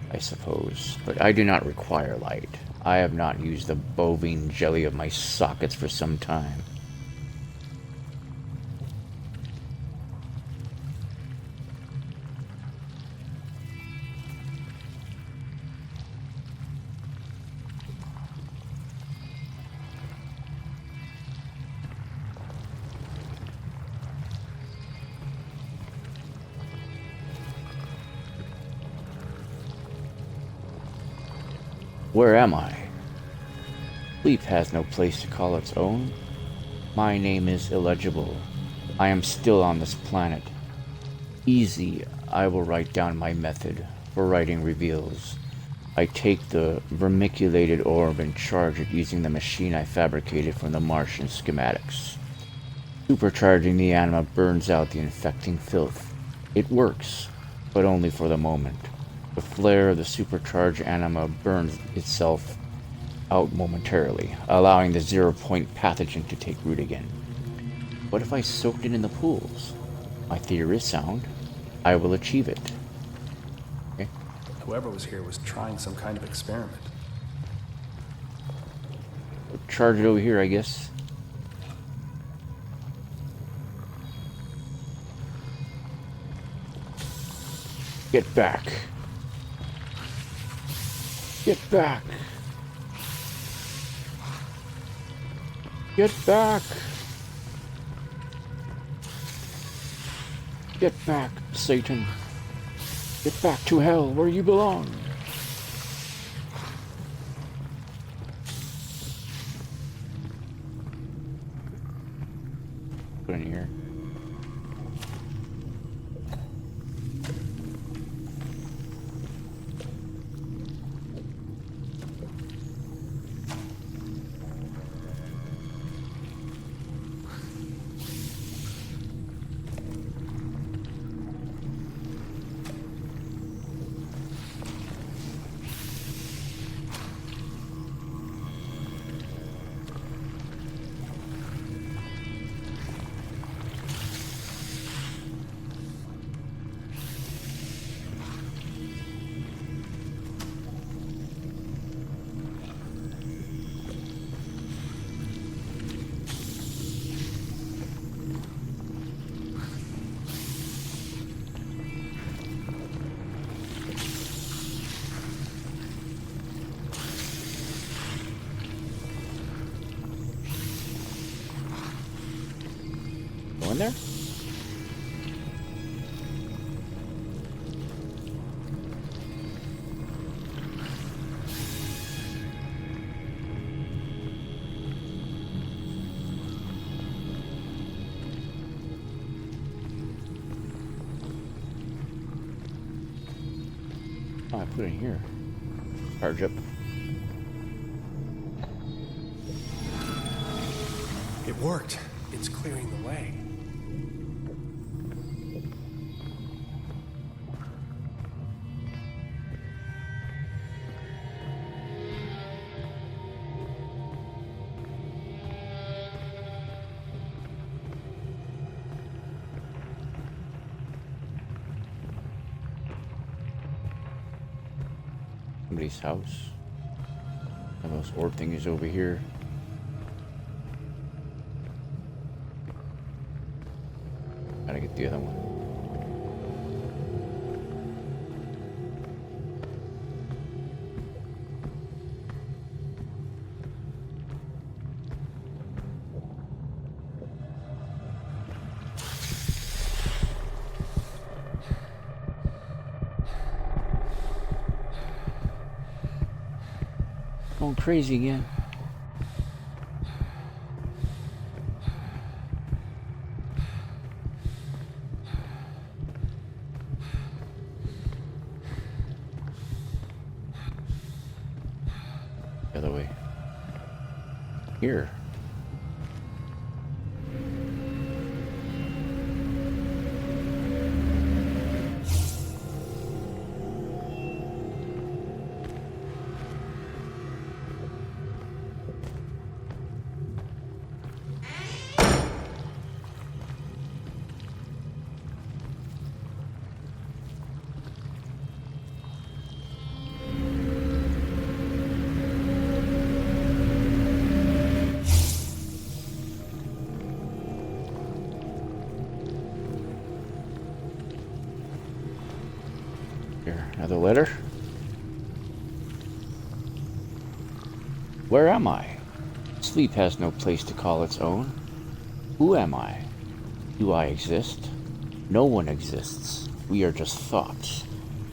I suppose, but I do not require light. I have not used the bovine jelly of my sockets for some time. Where am I? Sleep has no place to call its own. My name is illegible. I am still on this planet. Easy, I will write down my method, for writing reveals. I take the vermiculated orb and charge it using the machine I fabricated from the Martian schematics. Supercharging the anima burns out the infecting filth. It works, but only for the moment. The flare of the supercharged anima burns itself out momentarily, allowing the zero-point pathogen to take root again. What if I soaked it in the pools? My theory is sound. I will achieve it. Okay. Whoever was here was trying some kind of experiment. Charge it over here, I guess. Get back. Get back. Get back. Get back, Satan. Get back to hell where you belong. Put it in here. Go in there? Oh, I put it in here. Charge up. It worked. It's clearing the way. Somebody's house. And those orb thingies over here. Gotta get the other one. Going crazy again. The other way. Here. letter. Where am I? Sleep has no place to call its own. Who am I? Do I exist? No one exists. We are just thoughts.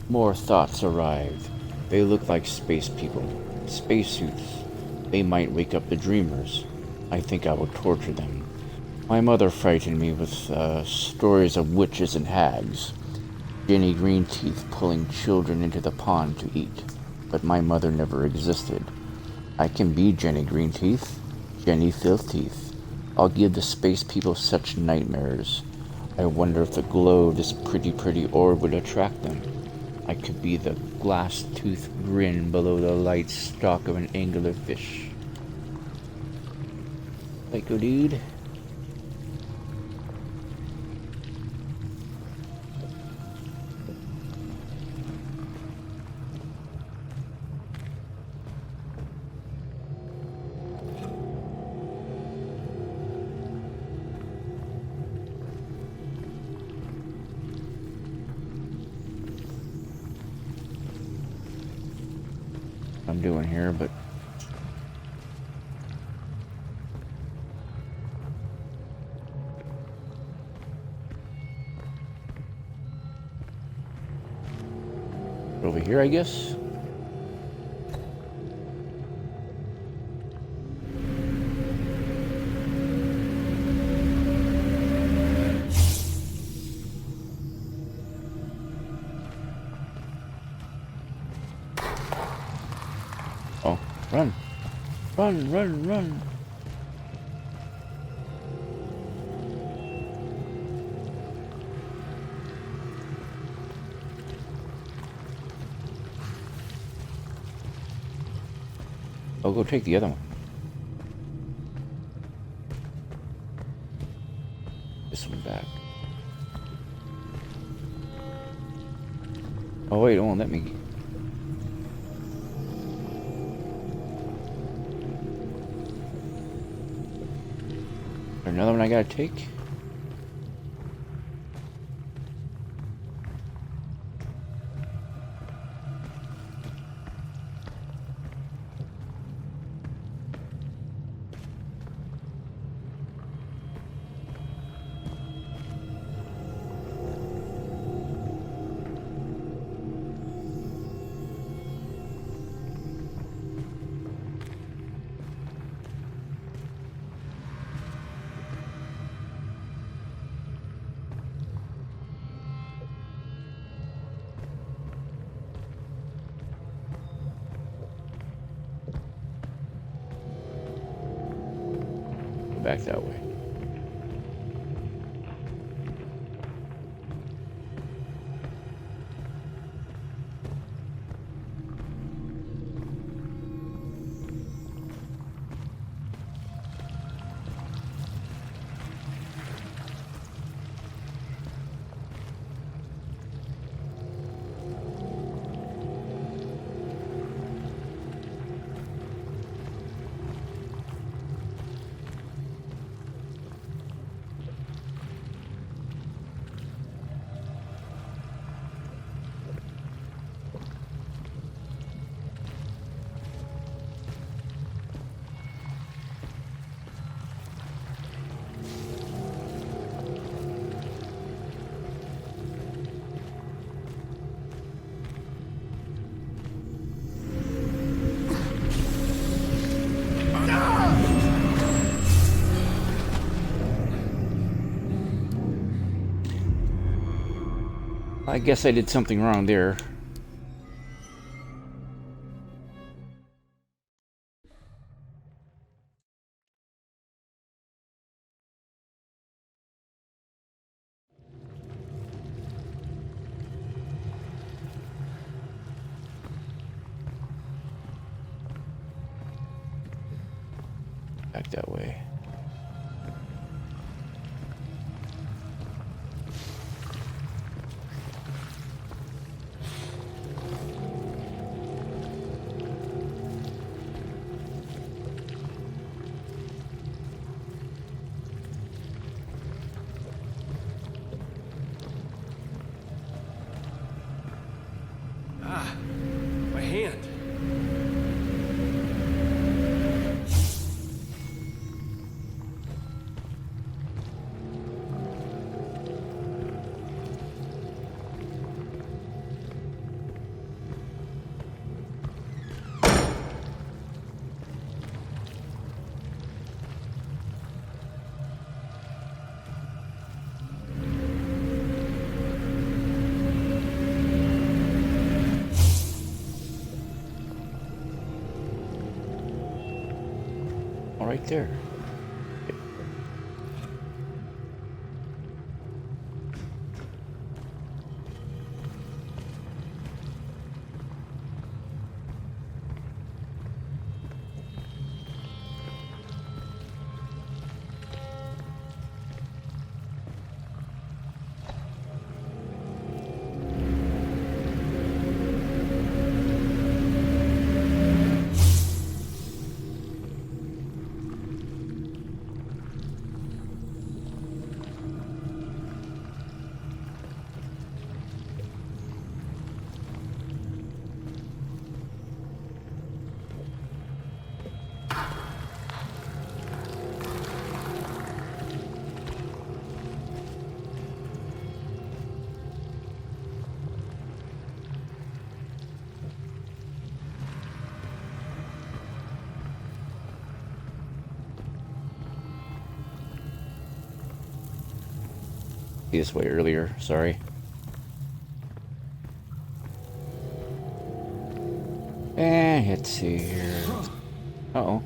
More thoughts arrive. They look like space people. Spacesuits. They might wake up the dreamers. I think I will torture them. My mother frightened me with stories of witches and hags. Jenny Greenteeth pulling children into the pond to eat. But my mother never existed. I can be Jenny Greenteeth. Jenny Filthteeth. I'll give the space people such nightmares. I wonder if the glow of this pretty orb would attract them. I could be the glass-toothed grin below the light stalk of an anglerfish. Psycho dude. I'm doing here, but over here, I guess. Oh, run. Run. I'll go take the other one. This one back. Oh wait, it won't let me. Is there another one I gotta take? Back that way. I guess I did something wrong there. Back that way. Ah, All right there. This way earlier, sorry. And let's see here. Uh-oh.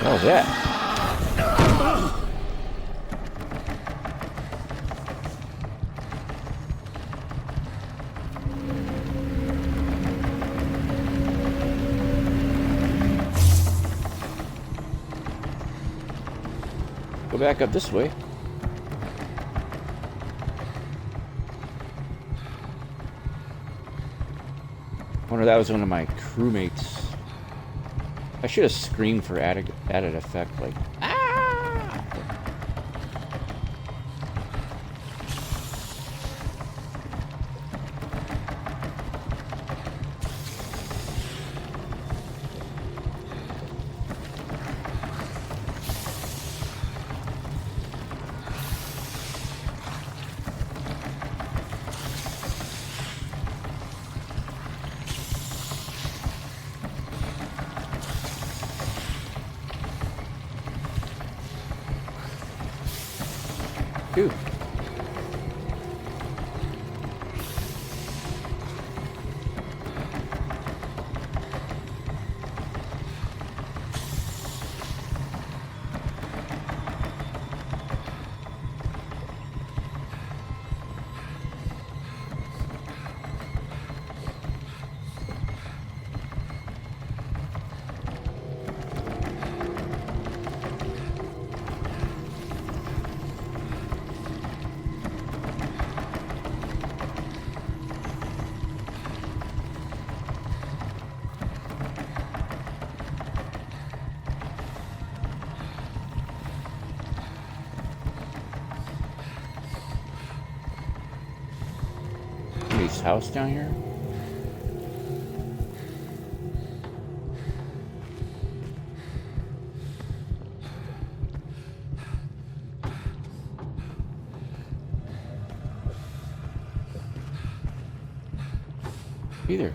What was that? Go back up this way. Wonder that was one of my crewmates. I should have screamed for added effect, like, ah! Phew. Somebody's house down here? Either.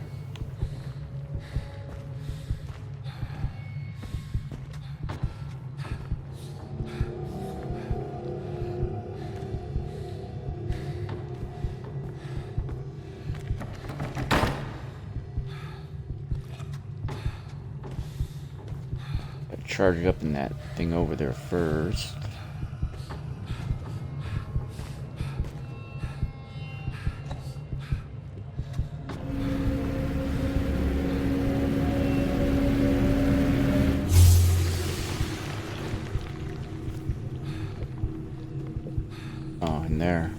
Charge it up in that thing over there first. Oh, in there.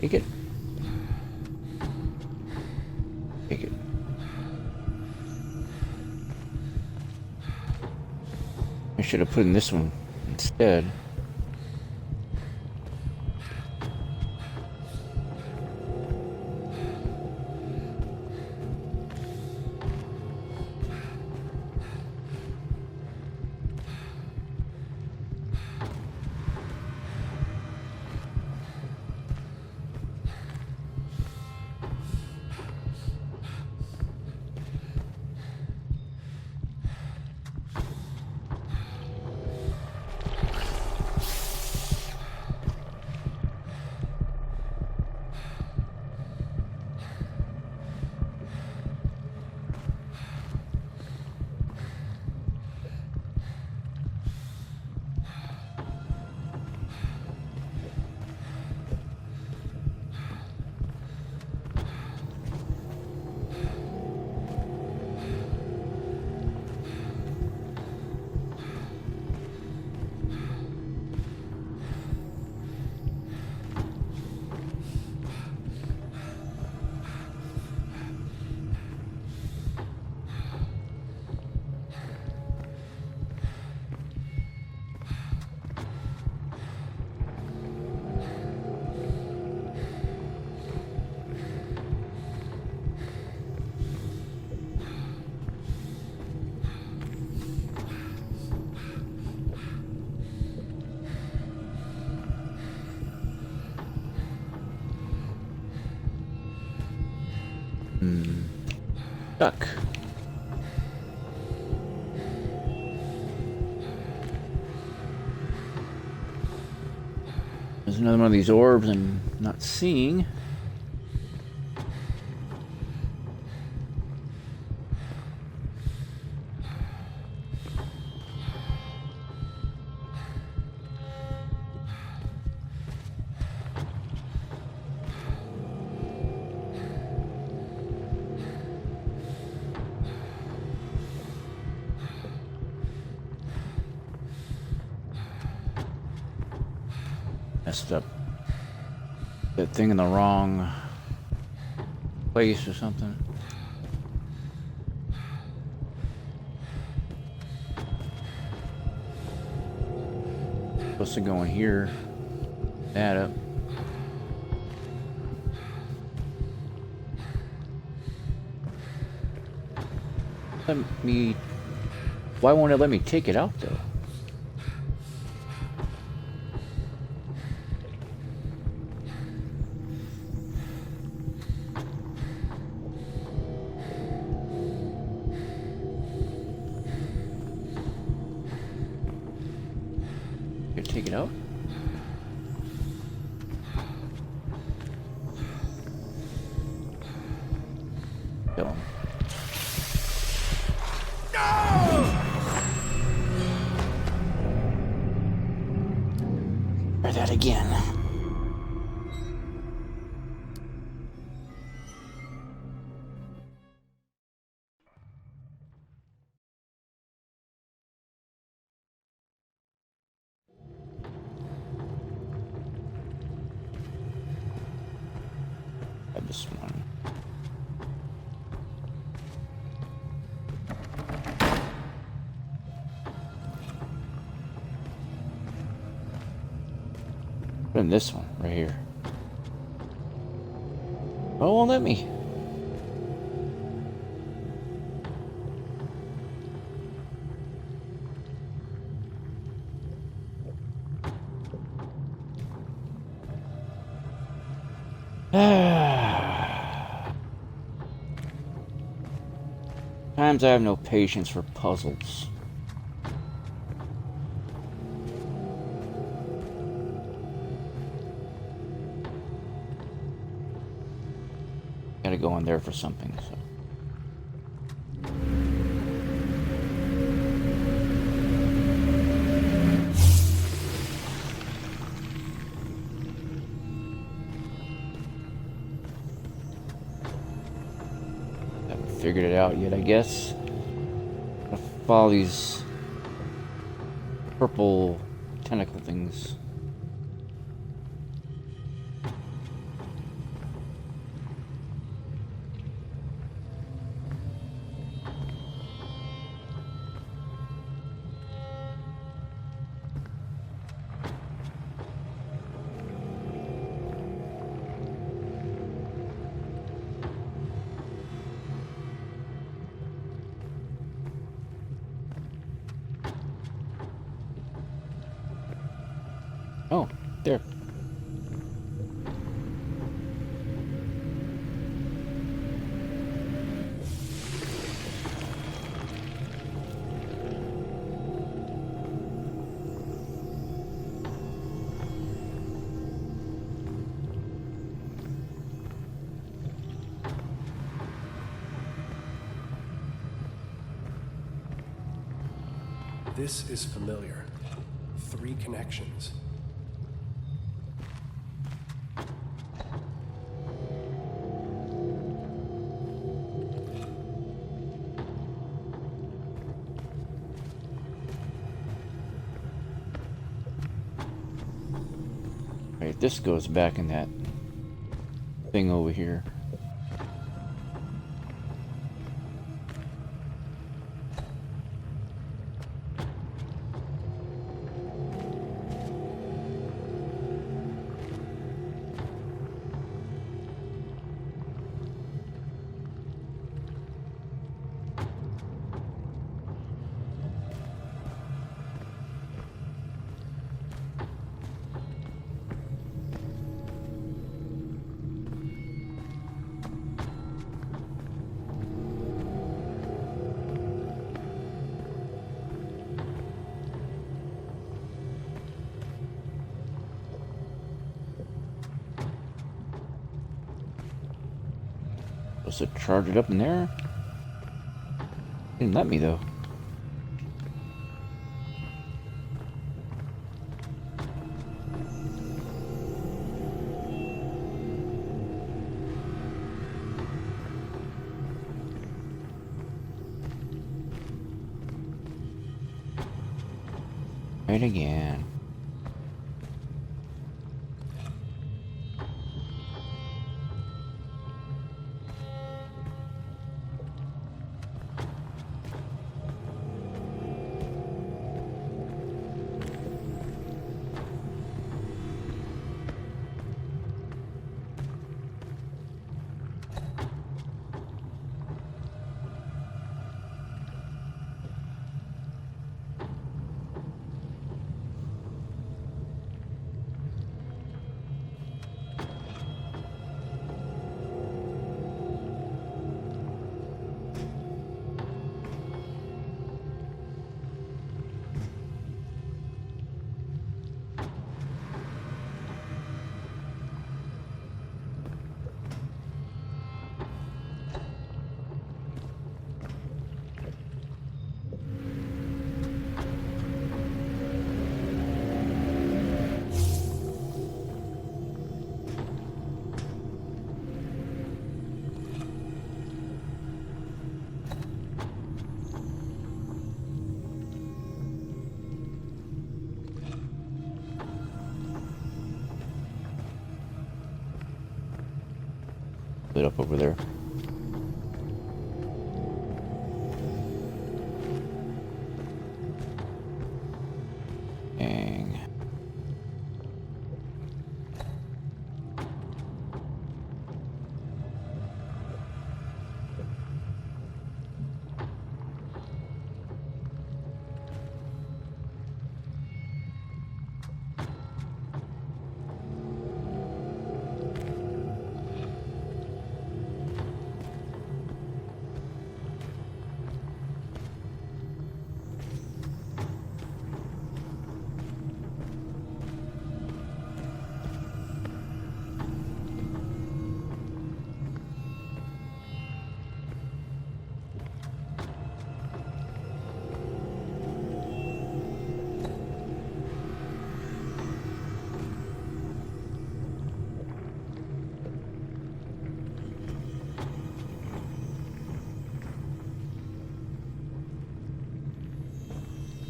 Take it. Take it. I should have put in this one instead. Duck. There's another one of these orbs I'm not seeing. Messed up that thing in the wrong place or something. Supposed to go in here. That up. Let me. Why won't it let me take it out though? Take it out. Kill him. Try that again. This one. Put in this one right here. Oh, won't let me. Times I have no patience for puzzles. Gotta go in there for something, so. Figured it out yet, I guess. I'll follow these purple tentacle things. Oh, there. This is familiar. 3 connections. Right, this goes back in that thing over here. Supposed to charge it up in there? Didn't let me though. Right again. Lit up over there. Dang.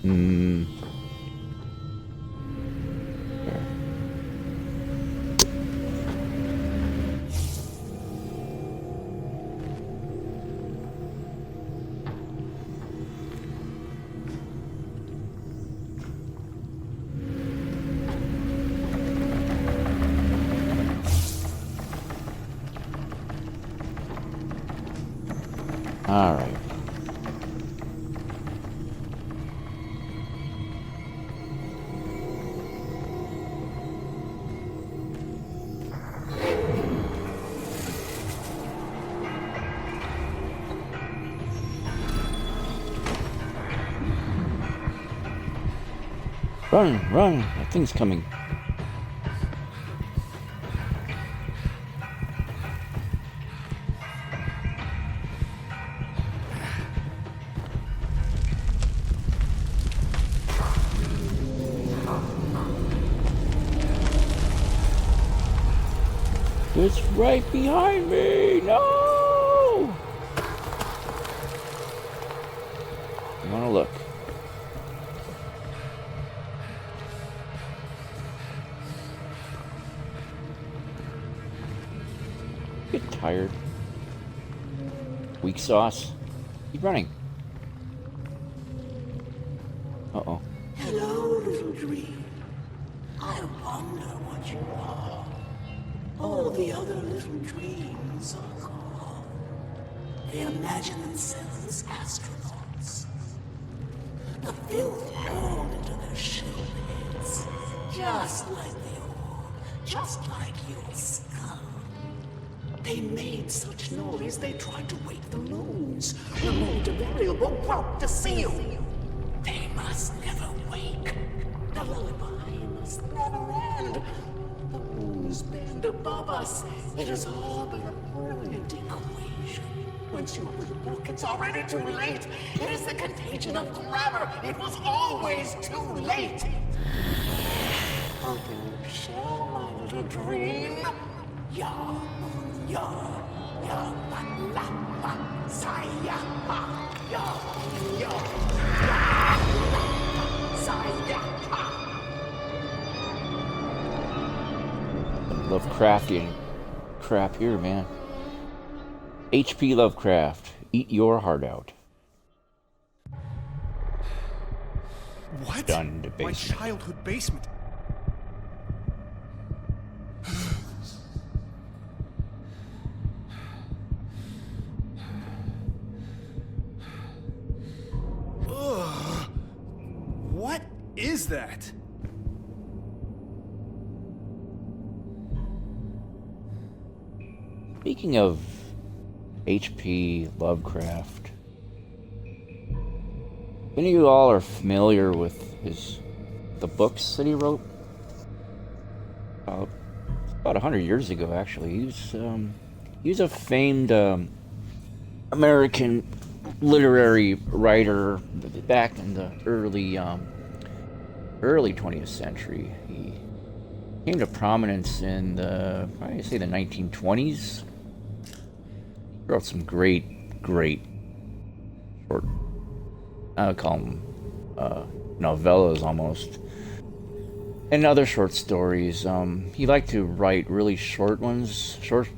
Hmm. There. All right. Run, run! That thing's coming. It's right behind me! No! I wanna look. Get tired. Weak sauce. Keep running. Uh-oh. Hello, little dream. I wonder what you are. All the other little dreams are gone. They imagine themselves astronauts. The filth poured into their shell heads, just like the ore, just like your skull. They made such noise they tried to wake the moons, removed a variable, broke the seal. They must never wake. The lullaby must never end. The moons bend above us. It is all but a brilliant equation. Once you open the book, it's already too late. It is the contagion of grammar. It was always too late. Open your shell, my little dream. Ya, ya, ya, la, la, saya, ha, ya, ya, ya, la, saya, ha. Lovecraftian crap here, man. H.P. Lovecraft, eat your heart out. What? Done to My basement. childhood basement. Ugh. What is that? Speaking of H.P. Lovecraft, any of you all are familiar with the books that he wrote? About 100 years ago, actually. He was a famed American literary writer back in the early 20th century. He came to prominence in the 1920s. Wrote some great short, I would call them novellas almost, and other short stories. He liked to write really short ones, short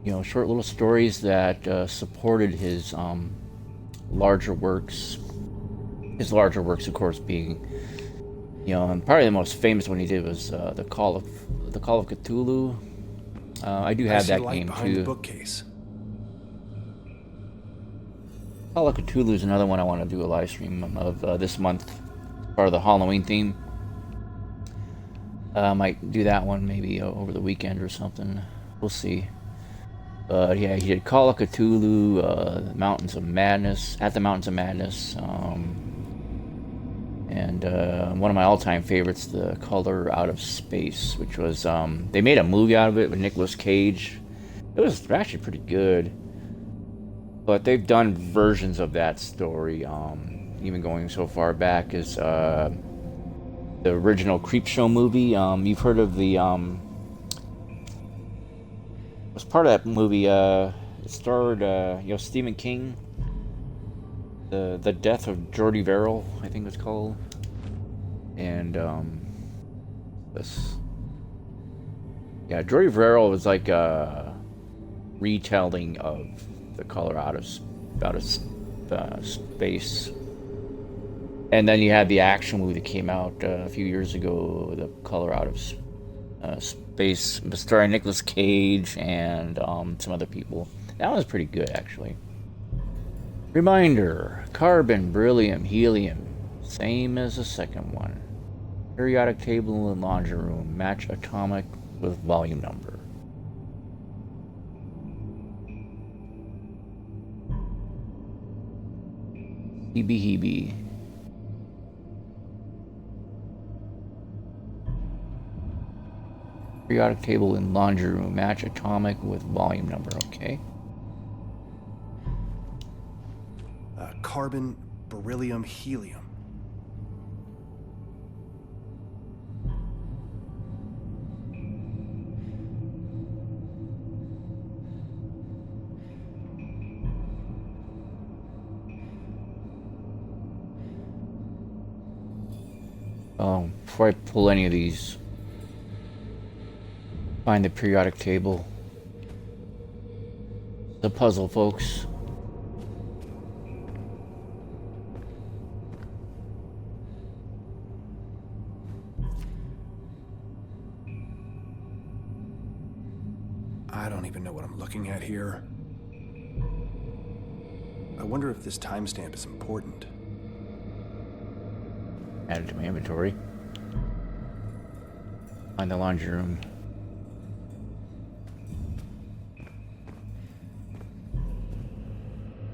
little stories that supported his larger works. His larger works, of course, being, and probably the most famous one he did was the Call of Cthulhu. I do have that game behind too. the bookcase. Call of Cthulhu is another one I want to do a live stream of this month, part of the Halloween theme. Might do that one maybe over the weekend or something. We'll see. But yeah, he did Call of Cthulhu, at the Mountains of Madness, and one of my all-time favorites, The Color Out of Space, which was they made a movie out of it with Nicolas Cage. It was actually pretty good. But they've done versions of that story, even going so far back as the original Creepshow movie. You've heard of the was part of that movie. It starred Stephen King. The Death of Jordy Verrill, I think it's called, and Jordy Verrill was like a retelling of The Color Out of Space. And then you had the action movie that came out a few years ago, The Color Out of Space, starring Nicolas Cage and some other people. That was pretty good, actually. Reminder: carbon, beryllium, helium, same as the second one. Periodic table in laundry room, match atomic with volume number. Heebie heebie. Periodic table in laundry room. Match atomic with volume number. Okay. Carbon, beryllium, helium. Before I pull any of these, find the periodic table. The puzzle, folks. I don't even know what I'm looking at here. I wonder if this timestamp is important. Add it to my inventory. Find the laundry room.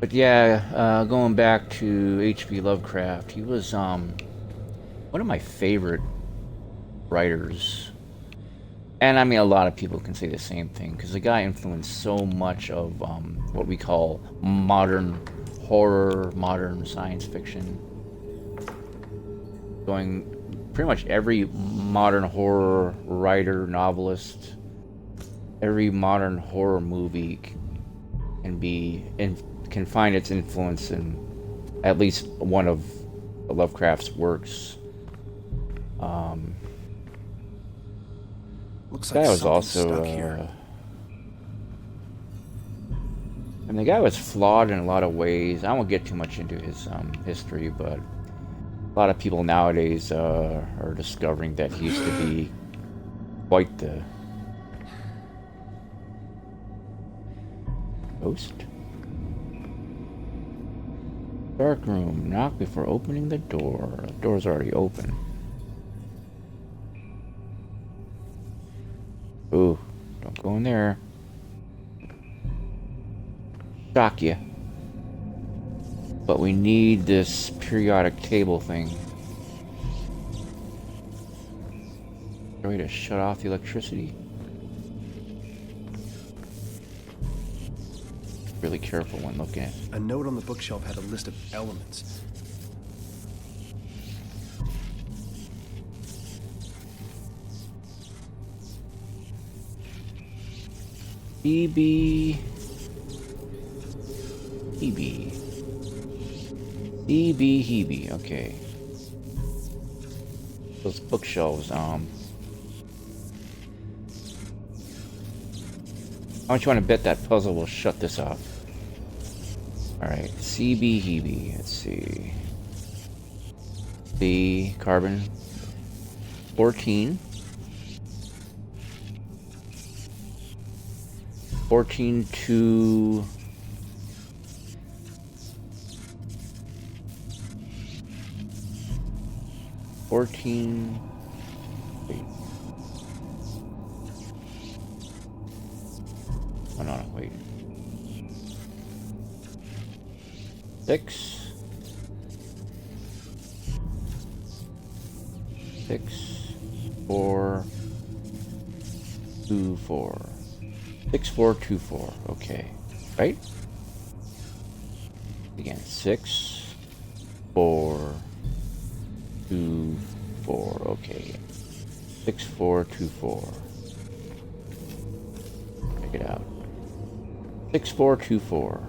But yeah, going back to H.P. Lovecraft, he was one of my favorite writers. And I mean, a lot of people can say the same thing, because the guy influenced so much of what we call modern horror, modern science fiction. Going pretty much every modern horror writer, novelist, every modern horror movie can find its influence in at least one of Lovecraft's works. Looks The guy like was something's also, stuck here. and the guy was flawed in a lot of ways. I won't get too much into his history, but a lot of people nowadays are discovering that he used to be quite the ghost. Dark room. Knock before opening the door. The door's already open. Ooh, don't go in there. Shock you. But we need this periodic table thing. A way to shut off the electricity. Really careful when looking at it. A note on the bookshelf had a list of elements. EB. Hebe. EB Hebe, okay. Those bookshelves, how much you want to bet that puzzle will shut this off? Alright, CB Hebe, let's see. The carbon 14. 14 to 14. Wait. Oh no, wait. 6. 6, 4, 2, 4. 6, 4, 2, 4. Okay. Right? Again. 6, 4, 2, 4. Okay. 6, 4, 2, 4. Check it out. 6, 4, 2, 4.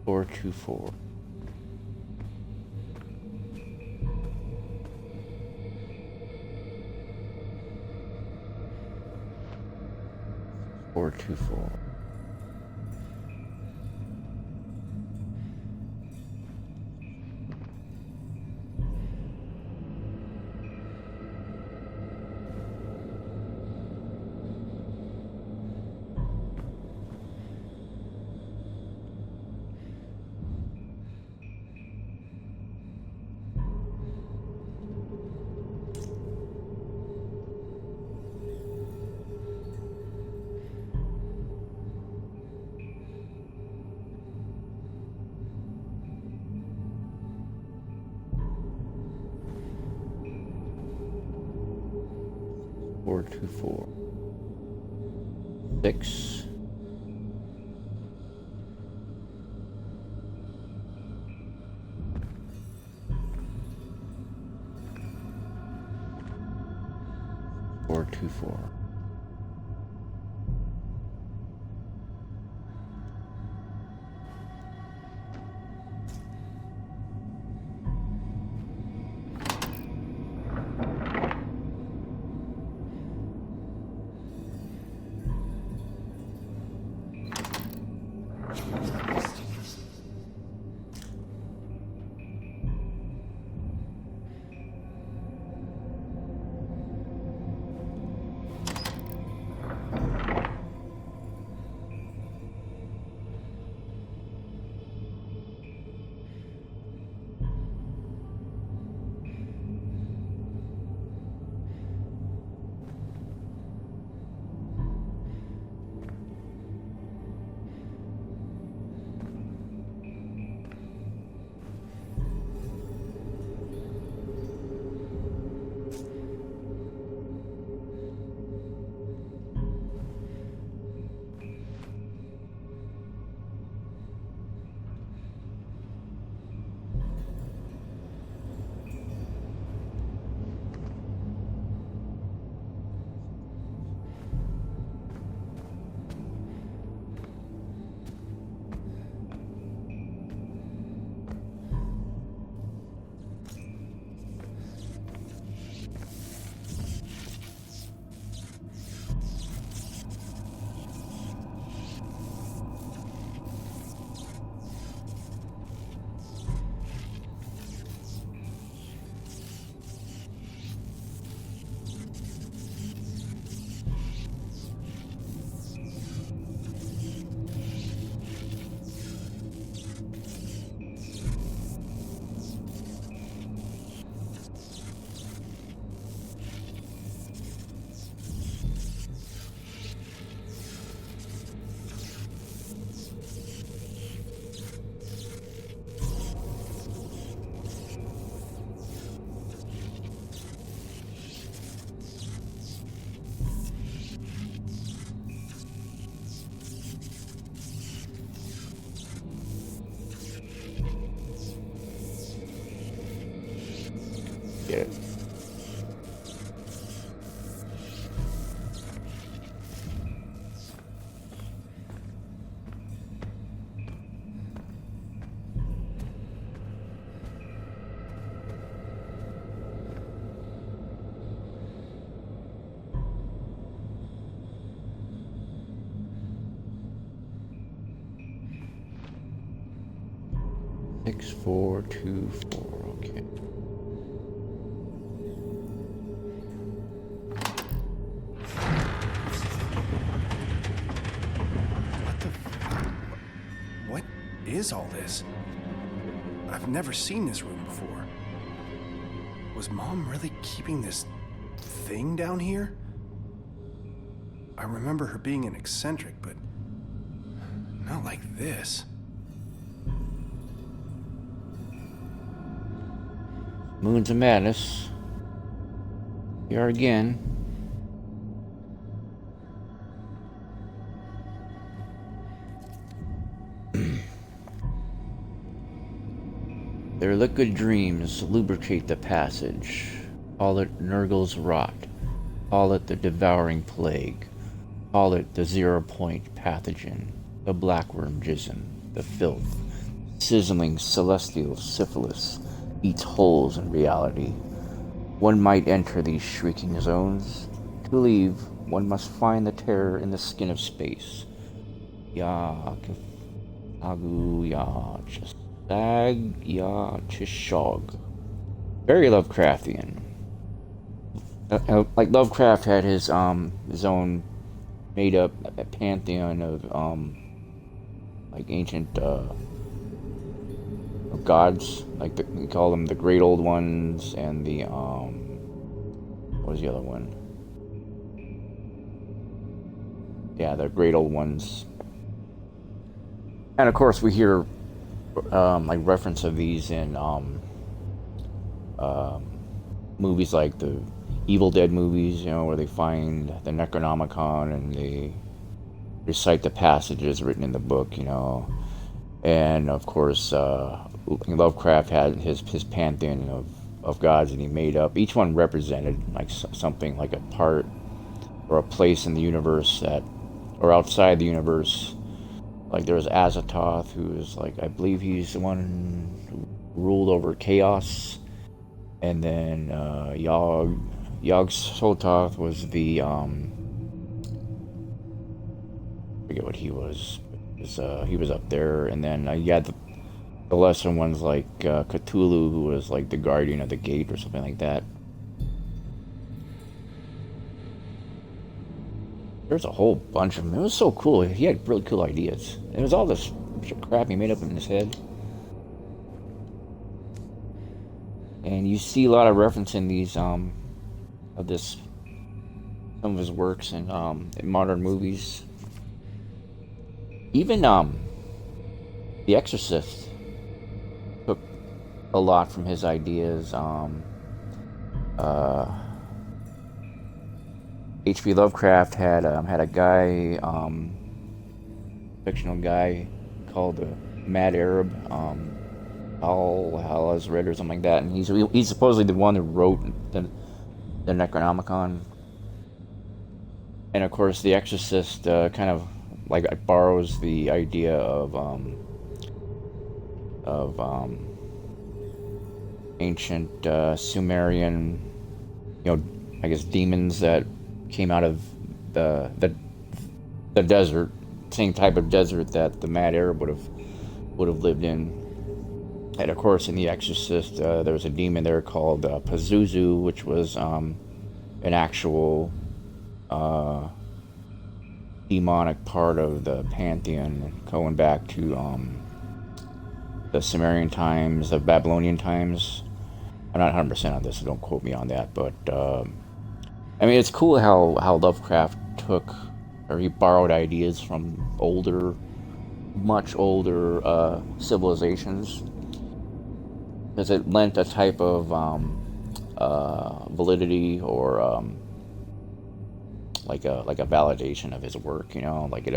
4, 2, 4. 4, 2, 4. 6424. 6. Or 24. Get it. Six, 4, 2, 4. Okay. What is all this? I've never seen this room before. Was Mom really keeping this thing down here? I remember her being an eccentric, but not like this. Moons of Madness. Here again. Their liquid dreams lubricate the passage. Call it Nurgle's rot. Call it the devouring plague. Call it the 0-point pathogen. The blackworm jism. The filth. Sizzling celestial syphilis eats holes in reality. One might enter these shrieking zones. To leave, one must find the terror in the skin of space. Ya Agu Ya Chastag Ya Chishog. Very Lovecraftian. Like Lovecraft had his own made up pantheon of like ancient gods, like we call them the Great Old Ones, and the what was the other one? Yeah, the Great Old Ones. And of course, we hear like reference of these in movies like the Evil Dead movies, you know, where they find the Necronomicon and they recite the passages written in the book, you know. And of course, Lovecraft had his pantheon of gods that he made up. Each one represented like something, like a part or a place in the universe that, or outside the universe. Like there was Azathoth, who is like, I believe he's the one who ruled over chaos. And then Yog-Sothoth was the I forget what he was. He was up there. And then you had the lesser ones like Cthulhu, who was like the guardian of the gate or something like that. There's a whole bunch of them. It was so cool. He had really cool ideas. It was all this crap he made up in his head. And you see a lot of reference in these some of his works in modern movies. Even The Exorcist took a lot from his ideas. H.P. Lovecraft had a guy, fictional guy called the Mad Arab, Al-Hazred or something like that, and he's supposedly the one that wrote the Necronomicon. And of course, The Exorcist kind of like borrows the idea of ancient Sumerian, you know, I guess demons that came out of the desert, same type of desert that the Mad Arab would have lived in. And of course, in The Exorcist, there was a demon there called Pazuzu, which was an actual demonic part of the pantheon, going back to the Sumerian times, the Babylonian times. I'm not 100% on this, so don't quote me on that. But I mean, it's cool how Lovecraft he borrowed ideas from much older civilizations, because it lent a type of validity or like a validation of his work, you know, like it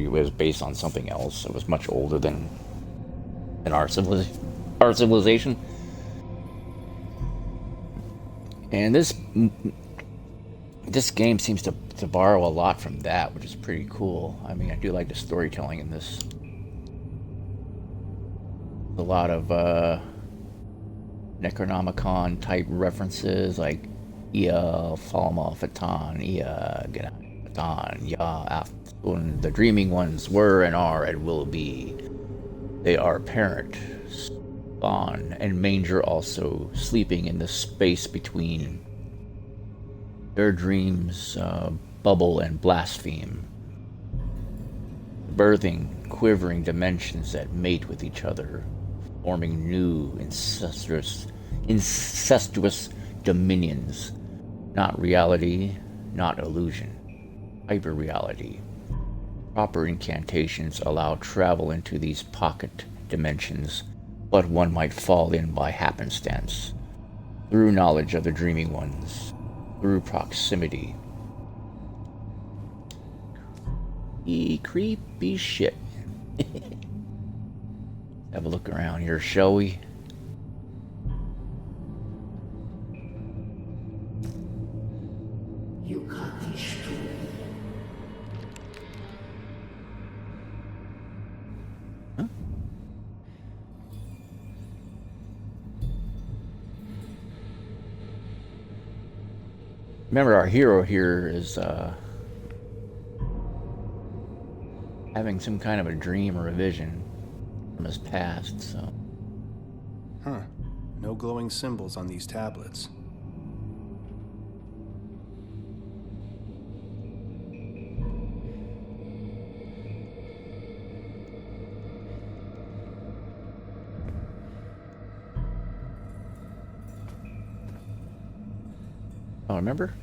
was based on something else. It was much older than our civilization. And this game seems to borrow a lot from that, which is pretty cool. I mean, I do like the storytelling in this. A lot of Necronomicon type references, like Ia Falma Fatan, Ia Fatan, Ya Aftun. The dreaming ones were and are and will be. They are parent, spawn, and manger also, sleeping in the space between. Their dreams bubble and blaspheme, birthing quivering dimensions that mate with each other, forming new incestuous dominions. Not reality, not illusion. Hyper-reality. Proper incantations allow travel into these pocket dimensions, but one might fall in by happenstance, through knowledge of the dreaming ones, through proximity. Creepy shit. Have a look around here, shall we? You got these stories. Huh? Remember, our hero here is having some kind of a dream or a vision from his past, so. Huh. No glowing symbols on these tablets. Oh, remember?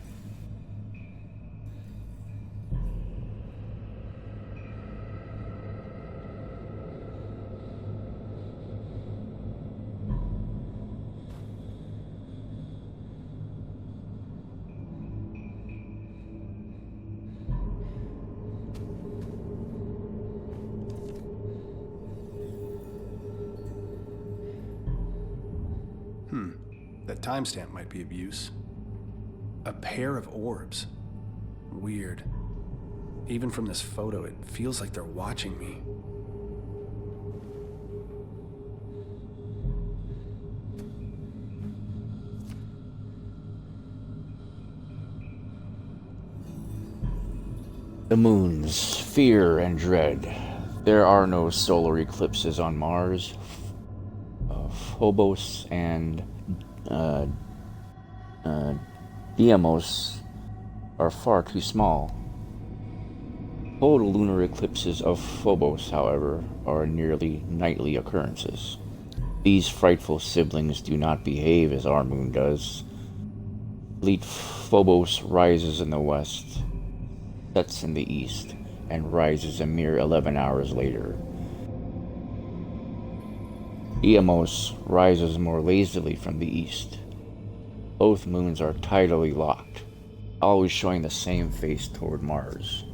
timestamp might be of use. A pair of orbs. Weird. Even from this photo, it feels like they're watching me. The moons, fear and dread. There are no solar eclipses on Mars. Phobos and Deimos are far too small. Total lunar eclipses of Phobos, however, are nearly nightly occurrences. These frightful siblings do not behave as our moon does. Fleet Phobos rises in the west, sets in the east, and rises a mere 11 hours later. Deimos rises more lazily from the east. Both moons are tidally locked, always showing the same face toward Mars.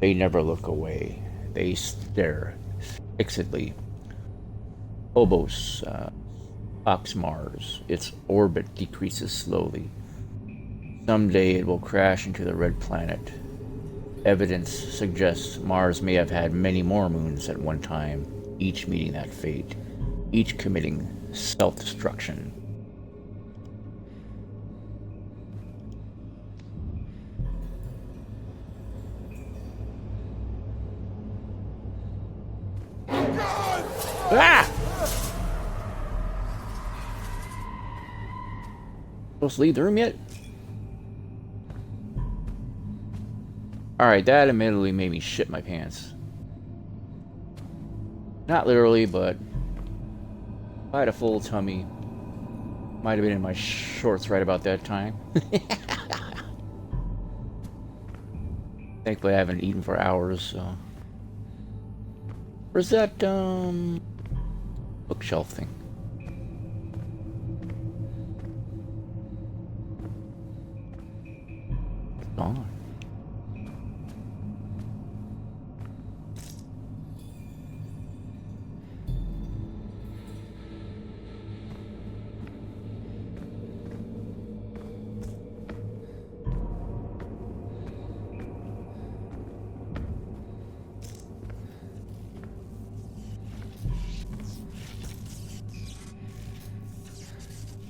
They never look away. They stare fixedly. Phobos stalks Mars. Its orbit decreases slowly. Someday it will crash into the red planet. Evidence suggests Mars may have had many more moons at one time, each meeting that fate, each committing self-destruction. Ah! Supposed to leave the room yet? Alright, that admittedly made me shit my pants. Not literally, but if I had a full tummy, might have been in my shorts right about that time. Thankfully I haven't eaten for hours, so. Where's that, bookshelf thing? It's gone.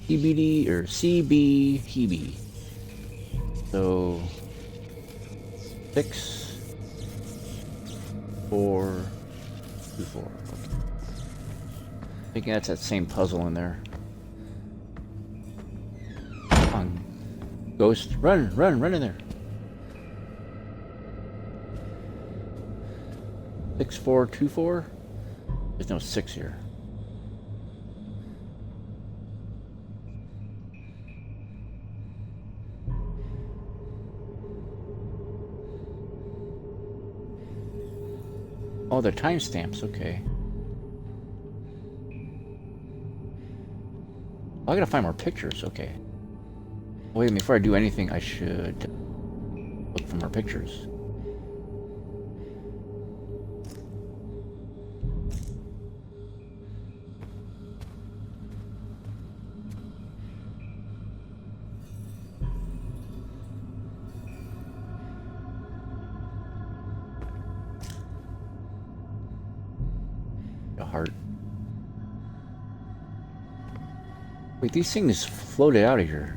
CBD or CB Hebe. So 6 4 2 4. Okay. Thinking that's that same puzzle in there. Come on, ghost, run in there. 6 4 2 4. There's no 6 here. Oh, they're timestamps, okay. Oh, I gotta find more pictures, okay. Wait, before I do anything, I should look for more pictures. Heart. Wait, these things floated out of here.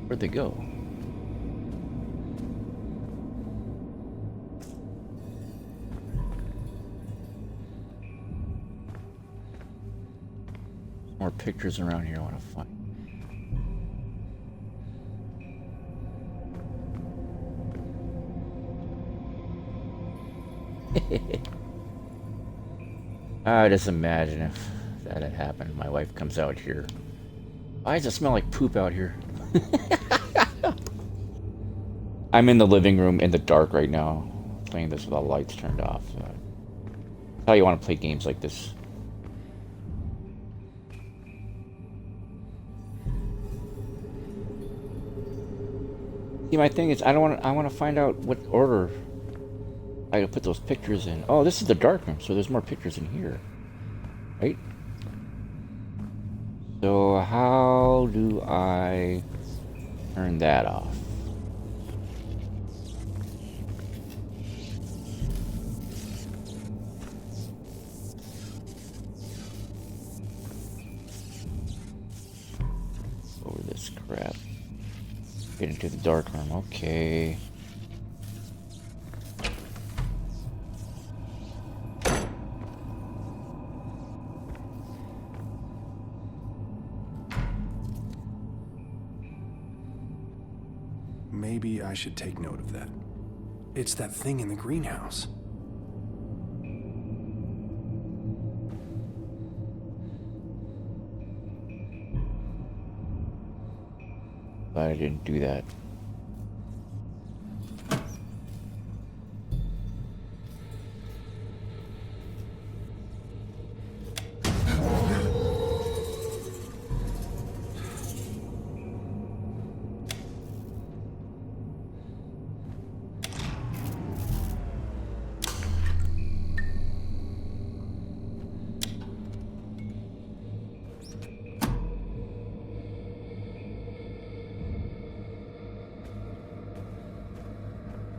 Where'd they go? More pictures around here I want to find. I just imagine if that had happened. My wife comes out here. Why does it smell like poop out here? I'm in the living room in the dark right now, playing this with all the lights turned off. That's how you want to play games like this. See, my thing is, I want to find out what order I could put those pictures in. Oh, this is the dark room, so there's more pictures in here. Right? So how do I turn that off? Over this crap. Get into the dark room. Okay. Maybe I should take note of that. It's that thing in the greenhouse. Glad I didn't do that.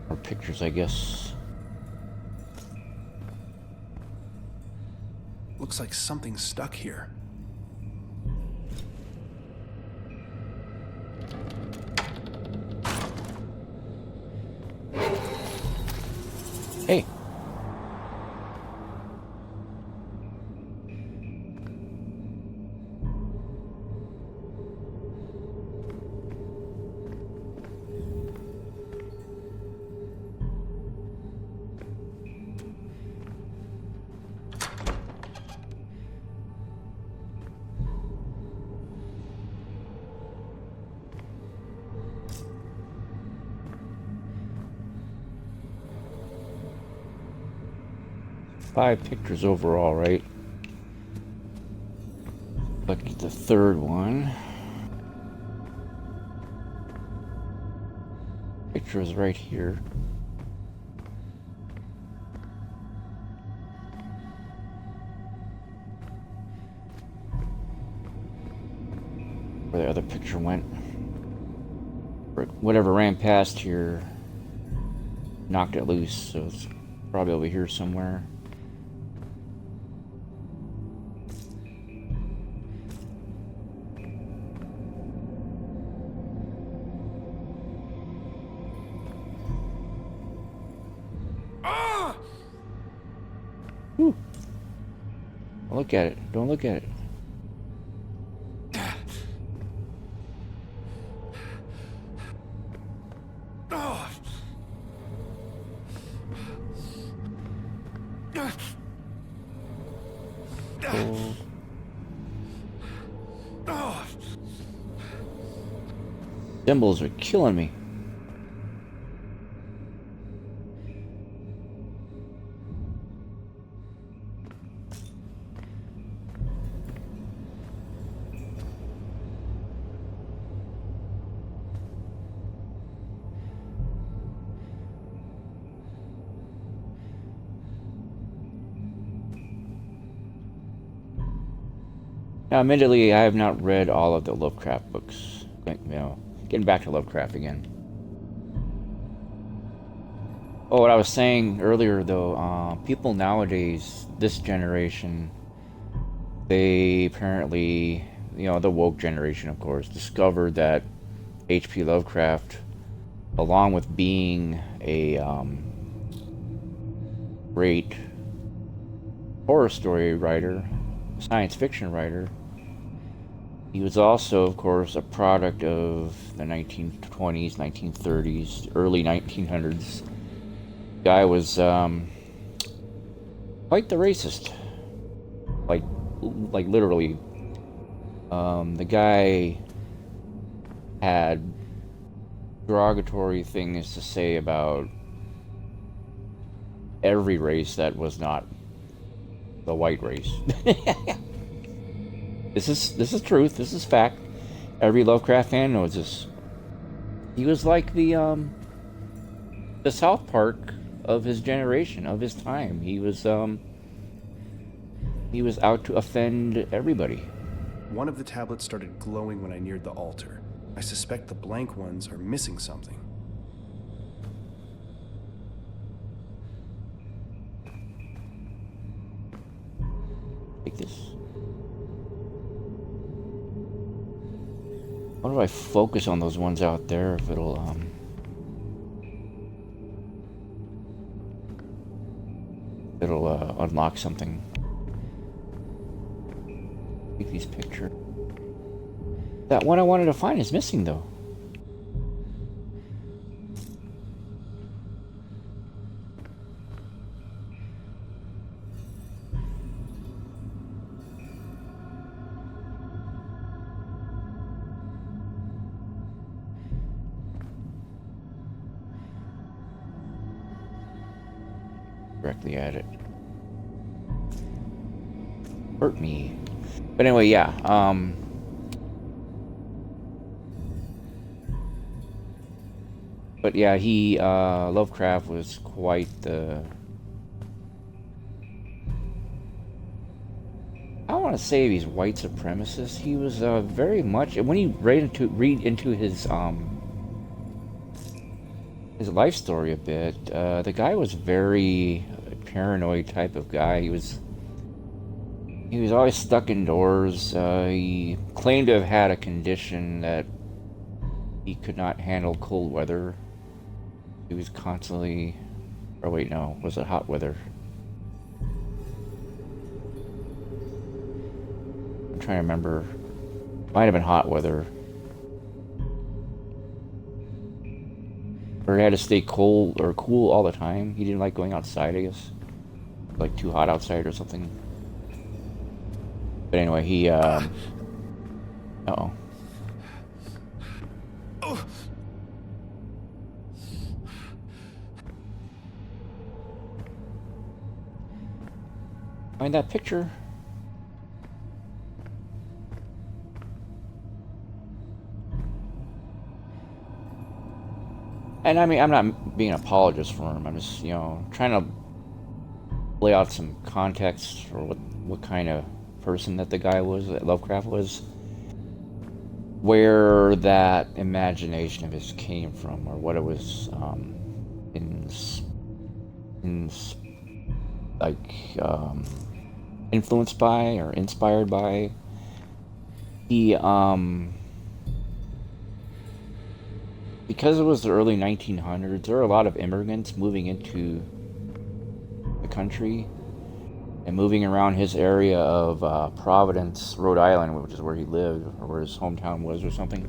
More pictures, I guess. Looks like something's stuck here. Hey. Five pictures overall, right? Look at the third one. Picture is right here. Where the other picture went. Whatever ran past here knocked it loose, so it's probably over here somewhere. Whew. Don't look at it. Don't look at it. Symbols are killing me. Now, admittedly, I have not read all of the Lovecraft books. Getting back to Lovecraft again. Oh, what I was saying earlier, though, people nowadays, this generation, they apparently, the woke generation, of course, discovered that H.P. Lovecraft, along with being a great horror story writer, science fiction writer, he was also, of course, a product of the 1920s, 1930s, early 1900s. Guy was quite the racist, like literally. The guy had derogatory things to say about every race that was not the white race. This is truth. This is fact. Every Lovecraft fan knows this. He was like the South Park of his generation, of his time. He was out to offend everybody. One of the tablets started glowing when I neared the altar. I suspect the blank ones are missing something. Take this. How do I focus on those ones out there if it'll unlock something? Take these pictures. That one I wanted to find is missing though. Directly at it. Hurt me. But anyway, yeah, but yeah, he, Lovecraft was quite the, I don't want to say he's white supremacist. He was, very much, when you read into his life story a bit, the guy was very paranoid type of guy. He was always stuck indoors. He claimed to have had a condition that he could not handle cold weather. He was constantly... Or wait, no. Was it hot weather? I'm trying to remember. Might have been hot weather. Or he had to stay cold or cool all the time. He didn't like going outside, I guess. Like too hot outside or something. But anyway, he, uh-oh. Find that picture. And I mean, I'm not being an apologist for him. I'm just, you know, trying to lay out some context for what kind of person that the guy was, that Lovecraft was, where that imagination of his came from, or what it was influenced by or inspired by. He because it was the early 1900s, there were a lot of immigrants moving into the country and moving around his area of Providence, Rhode Island, which is where he lived, or where his hometown was or something.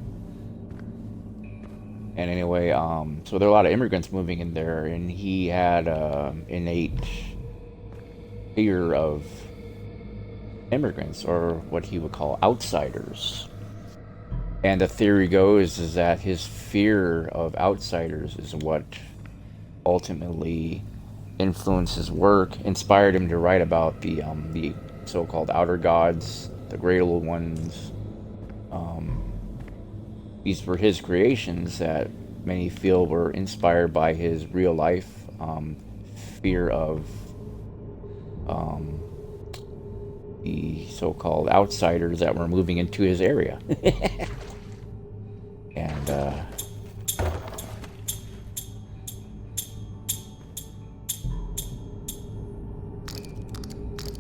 And anyway, so there were a lot of immigrants moving in there, and he had innate fear of immigrants, or what he would call outsiders. And the theory goes is that his fear of outsiders is what ultimately influenced his work, inspired him to write about the so-called outer gods, the great old ones. These were his creations that many feel were inspired by his real life fear of the so-called outsiders that were moving into his area. And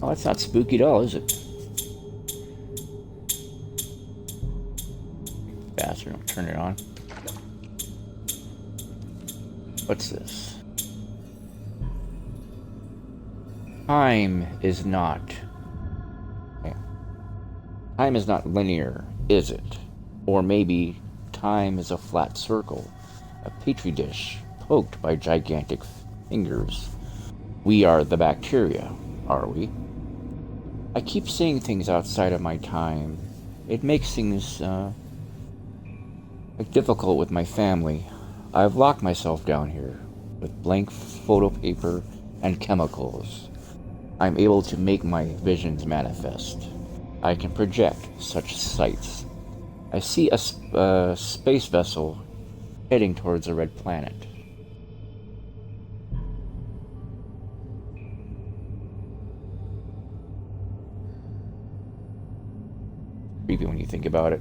oh, that's not spooky at all, is it? Bastard, I'll turn it on. What's this? Time is not... Time is not linear, is it? Or maybe time is a flat circle, a petri dish poked by gigantic fingers. We are the bacteria, are we? I keep seeing things outside of my time. It makes things difficult with my family. I've locked myself down here with blank photo paper and chemicals. I'm able to make my visions manifest. I can project such sights. I see a space vessel heading towards a red planet. creepy when you think about it.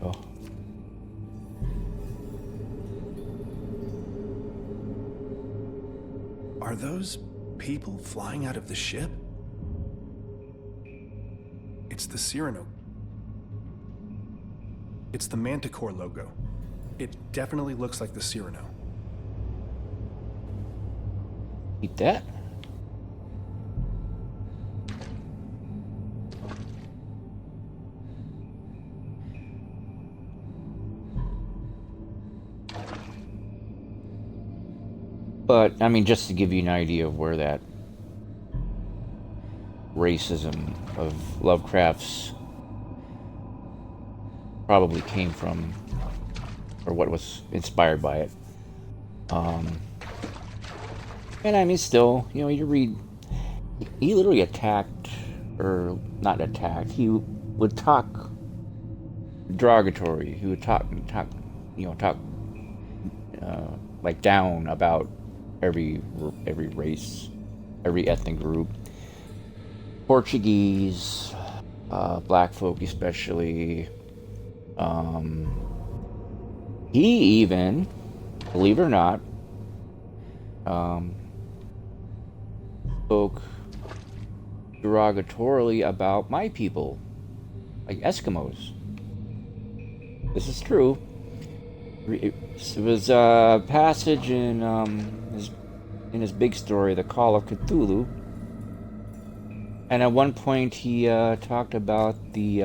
Oh. Are those people flying out of the ship? It's the Cyrano. It's the Manticore logo. It definitely looks like the Cyrano. Eat that. But, I mean, just to give you an idea of where that racism of Lovecraft's probably came from, or what was inspired by it. And I mean, still, you know, you read, he literally attacked, or not attacked, he would talk derogatory, he would talk, like down about every race, every ethnic group. Portuguese, black folk especially. He even, believe it or not, spoke derogatorily about my people, like Eskimos. This is true. It was a passage in his big story, The Call of Cthulhu. And at one point he talked about the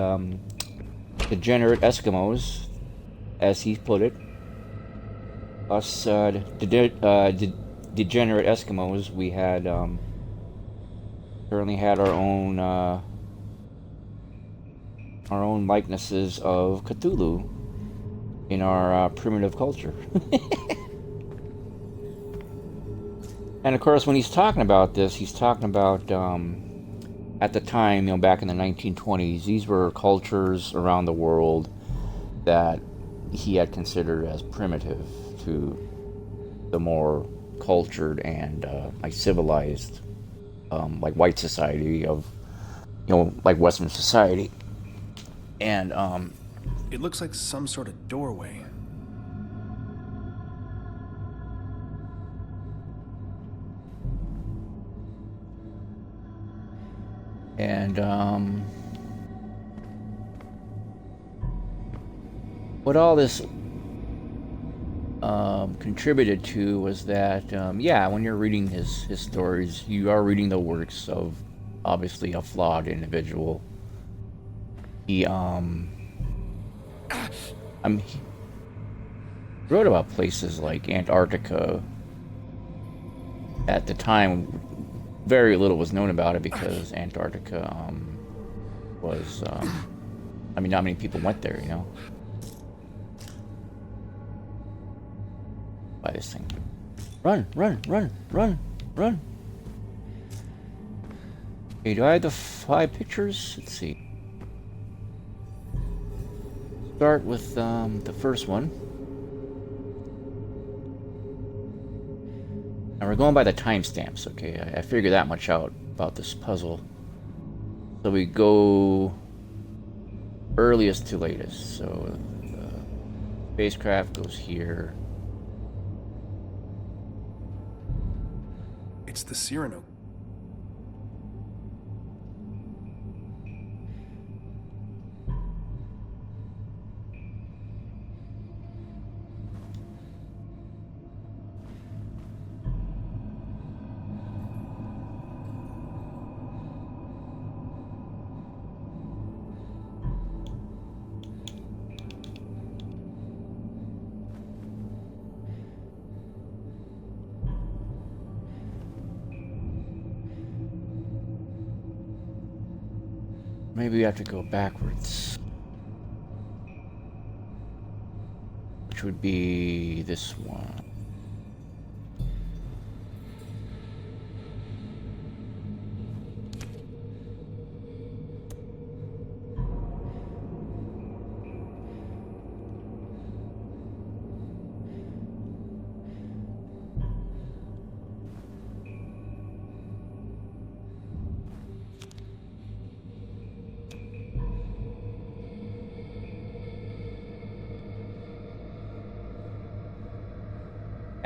degenerate Eskimos, as he put it. Us degenerate Eskimos, we had certainly had our own likenesses of Cthulhu in our primitive culture. And of course, when he's talking about this, he's talking about at the time, you know, back in the 1920s, these were cultures around the world that he had considered as primitive to the more cultured and like civilized, like white society of, you know, like Western society. And It looks like some sort of doorway. And what all this contributed to was that, yeah, when you're reading his stories, you are reading the works of obviously a flawed individual. He he wrote about places like Antarctica. At the time, very little was known about it because Antarctica was, I mean, not many people went there, you know. By this thing. Run, run, run, run, run. Okay, do I have the 5 pictures? Let's see. Start with the first one. And we're going by the timestamps, okay? I figured that much out about this puzzle. So we go earliest to latest. So the spacecraft goes here. It's the Cyrano. Maybe we have to go backwards. Which would be this one.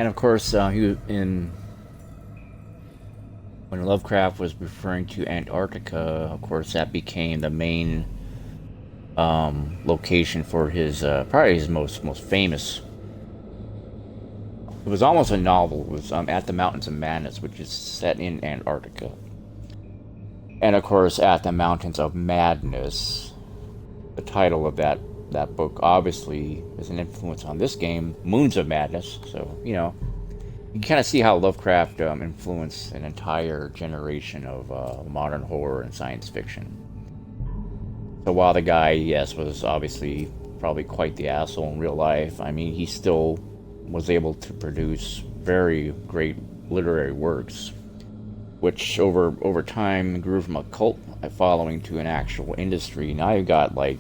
And of course, when Lovecraft was referring to Antarctica, of course, that became the main location for his probably his most famous. It was almost a novel. It was At the Mountains of Madness, which is set in Antarctica. And of course, At the Mountains of Madness, the title of that book obviously is an influence on this game, Moons of Madness. So, you know, you can kind of see how Lovecraft influenced an entire generation of modern horror and science fiction. So while the guy, yes, was obviously probably quite the asshole in real life, I mean, he still was able to produce very great literary works, which over time grew from a cult following to an actual industry. Now you've got like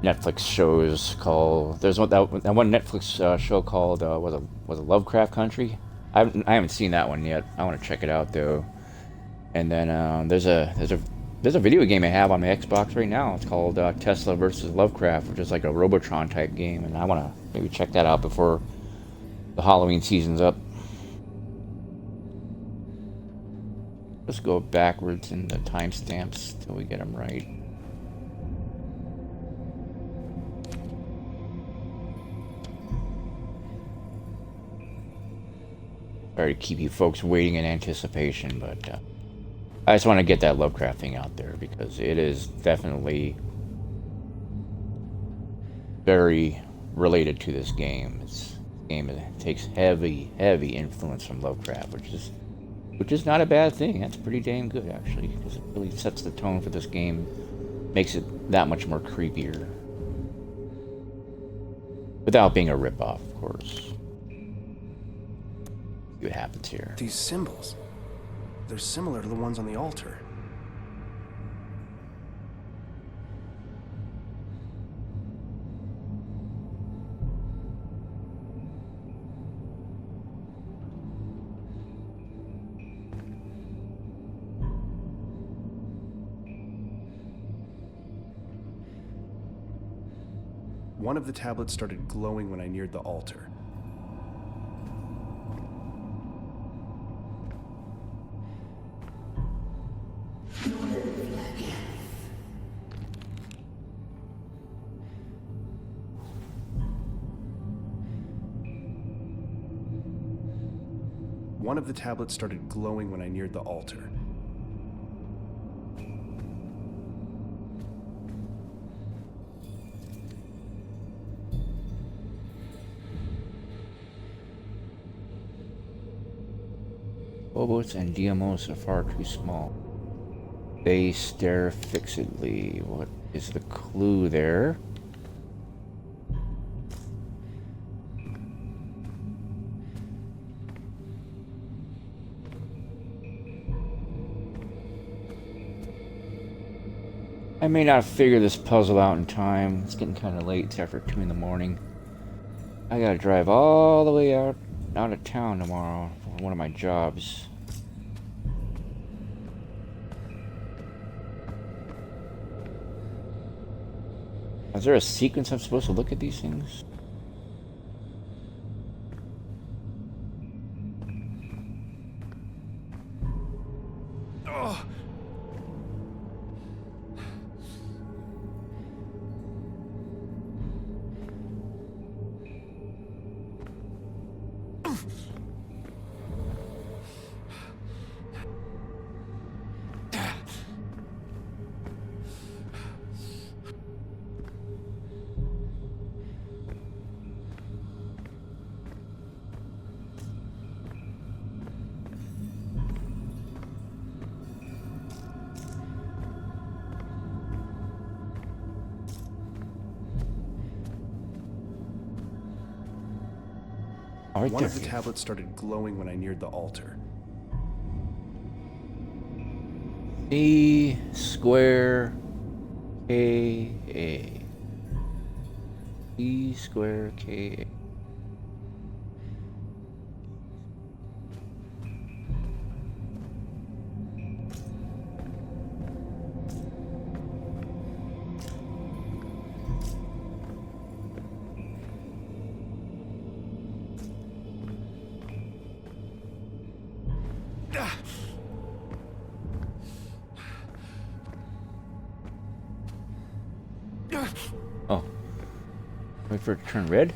Netflix shows called. There's that one Netflix show called was it Lovecraft Country? I haven't seen that one yet. I want to check it out though. And then there's a video game I have on my Xbox right now. It's called Tesla versus Lovecraft, which is like a Robotron type game, and I want to maybe check that out before the Halloween season's up. Let's go backwards in the timestamps till we get them right. Sorry to keep you folks waiting in anticipation, but I just want to get that Lovecraft thing out there because it is definitely very related to this game. This game takes heavy influence from Lovecraft, which is not a bad thing. That's pretty damn good actually, because it really sets the tone for this game, makes it that much more creepier, without being a ripoff, of course. See what happens here. These symbols, they're similar to the ones on the altar. One of the tablets started glowing when I neared the altar. One of the tablets started glowing when I neared the altar. Robots and DMOs are far too small. They stare fixedly. What is the clue there? I may not figure this puzzle out in time. It's getting kind of late. It's after 2 in the morning. I gotta drive all the way out of town tomorrow for one of my jobs. Is there a sequence I'm supposed to look at these things? Right, one of the tablets started glowing when I neared the altar. E square K-A. E square K-A. Oh. Wait for it to turn red?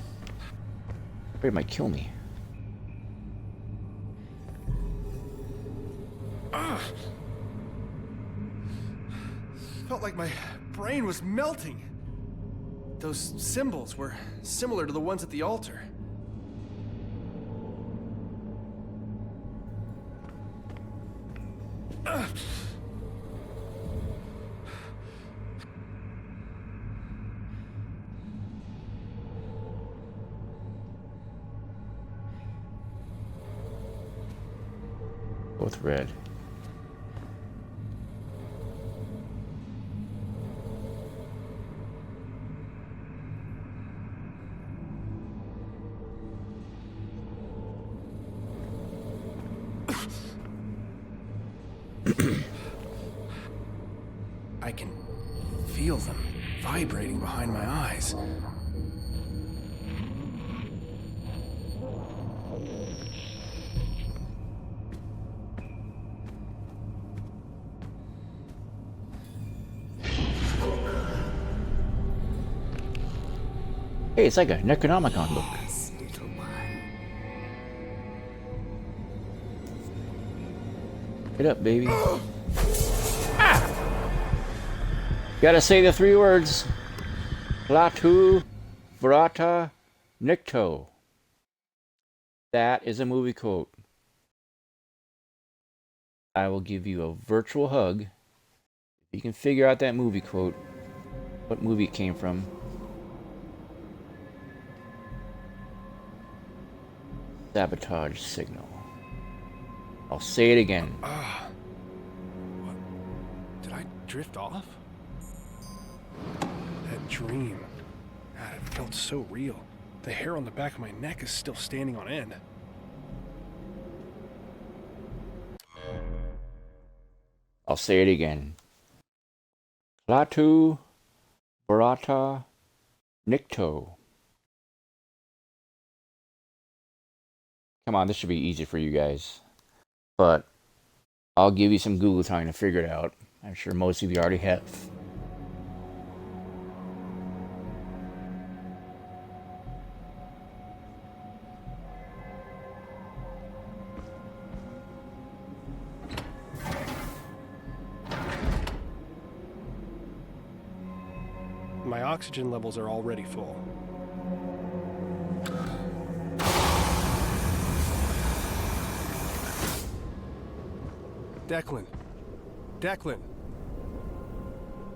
Afraid it might kill me. Felt like my brain was melting. Those symbols were similar to the ones at the altar. Both red. I can feel them vibrating behind my eyes. Hey, it's like a Necronomicon book. Yes, little one. Get up, baby. Ah! Gotta say the 3 words. Platu Vrata Nikto. That is a movie quote. I will give you a virtual hug if you can figure out that movie quote. What movie it came from. Sabotage signal. I'll say it again. What? Did I drift off? That dream. God, it felt so real. The hair on the back of my neck is still standing on end. I'll say it again. Platu Barata Nikto. Come on, this should be easy for you guys. But I'll give you some Google time to figure it out. I'm sure most of you already have. My oxygen levels are already full. Declan. Declan.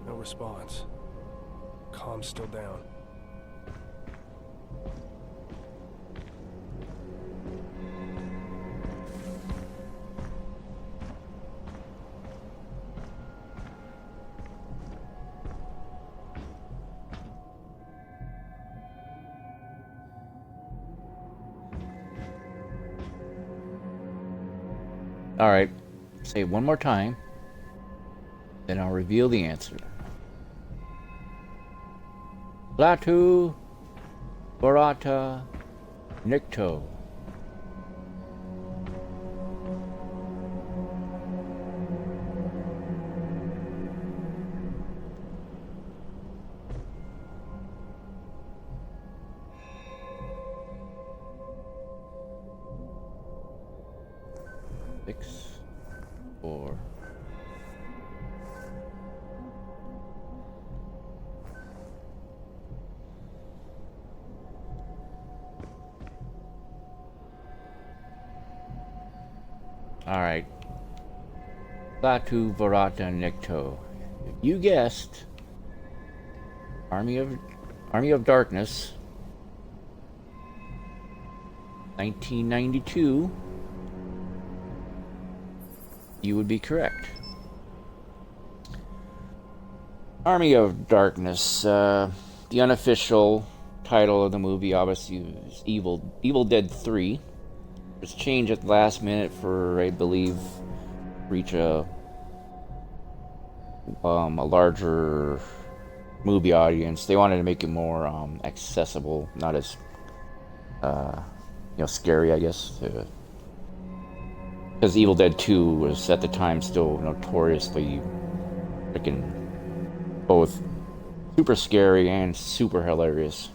No response. Comm's still down. All right. Say it one more time, then I'll reveal the answer. Platu Barata Nikto. Six. 4. All right. Platu Varata Nikto. You guessed. Army of Darkness. 1992. You would be correct. Army of Darkness. The unofficial title of the movie obviously is Evil Dead 3. It was changed at the last minute for, I believe, reach a larger movie audience. They wanted to make it more accessible, not as scary, I guess, to because Evil Dead 2 was at the time still notoriously freaking both super scary and super hilarious.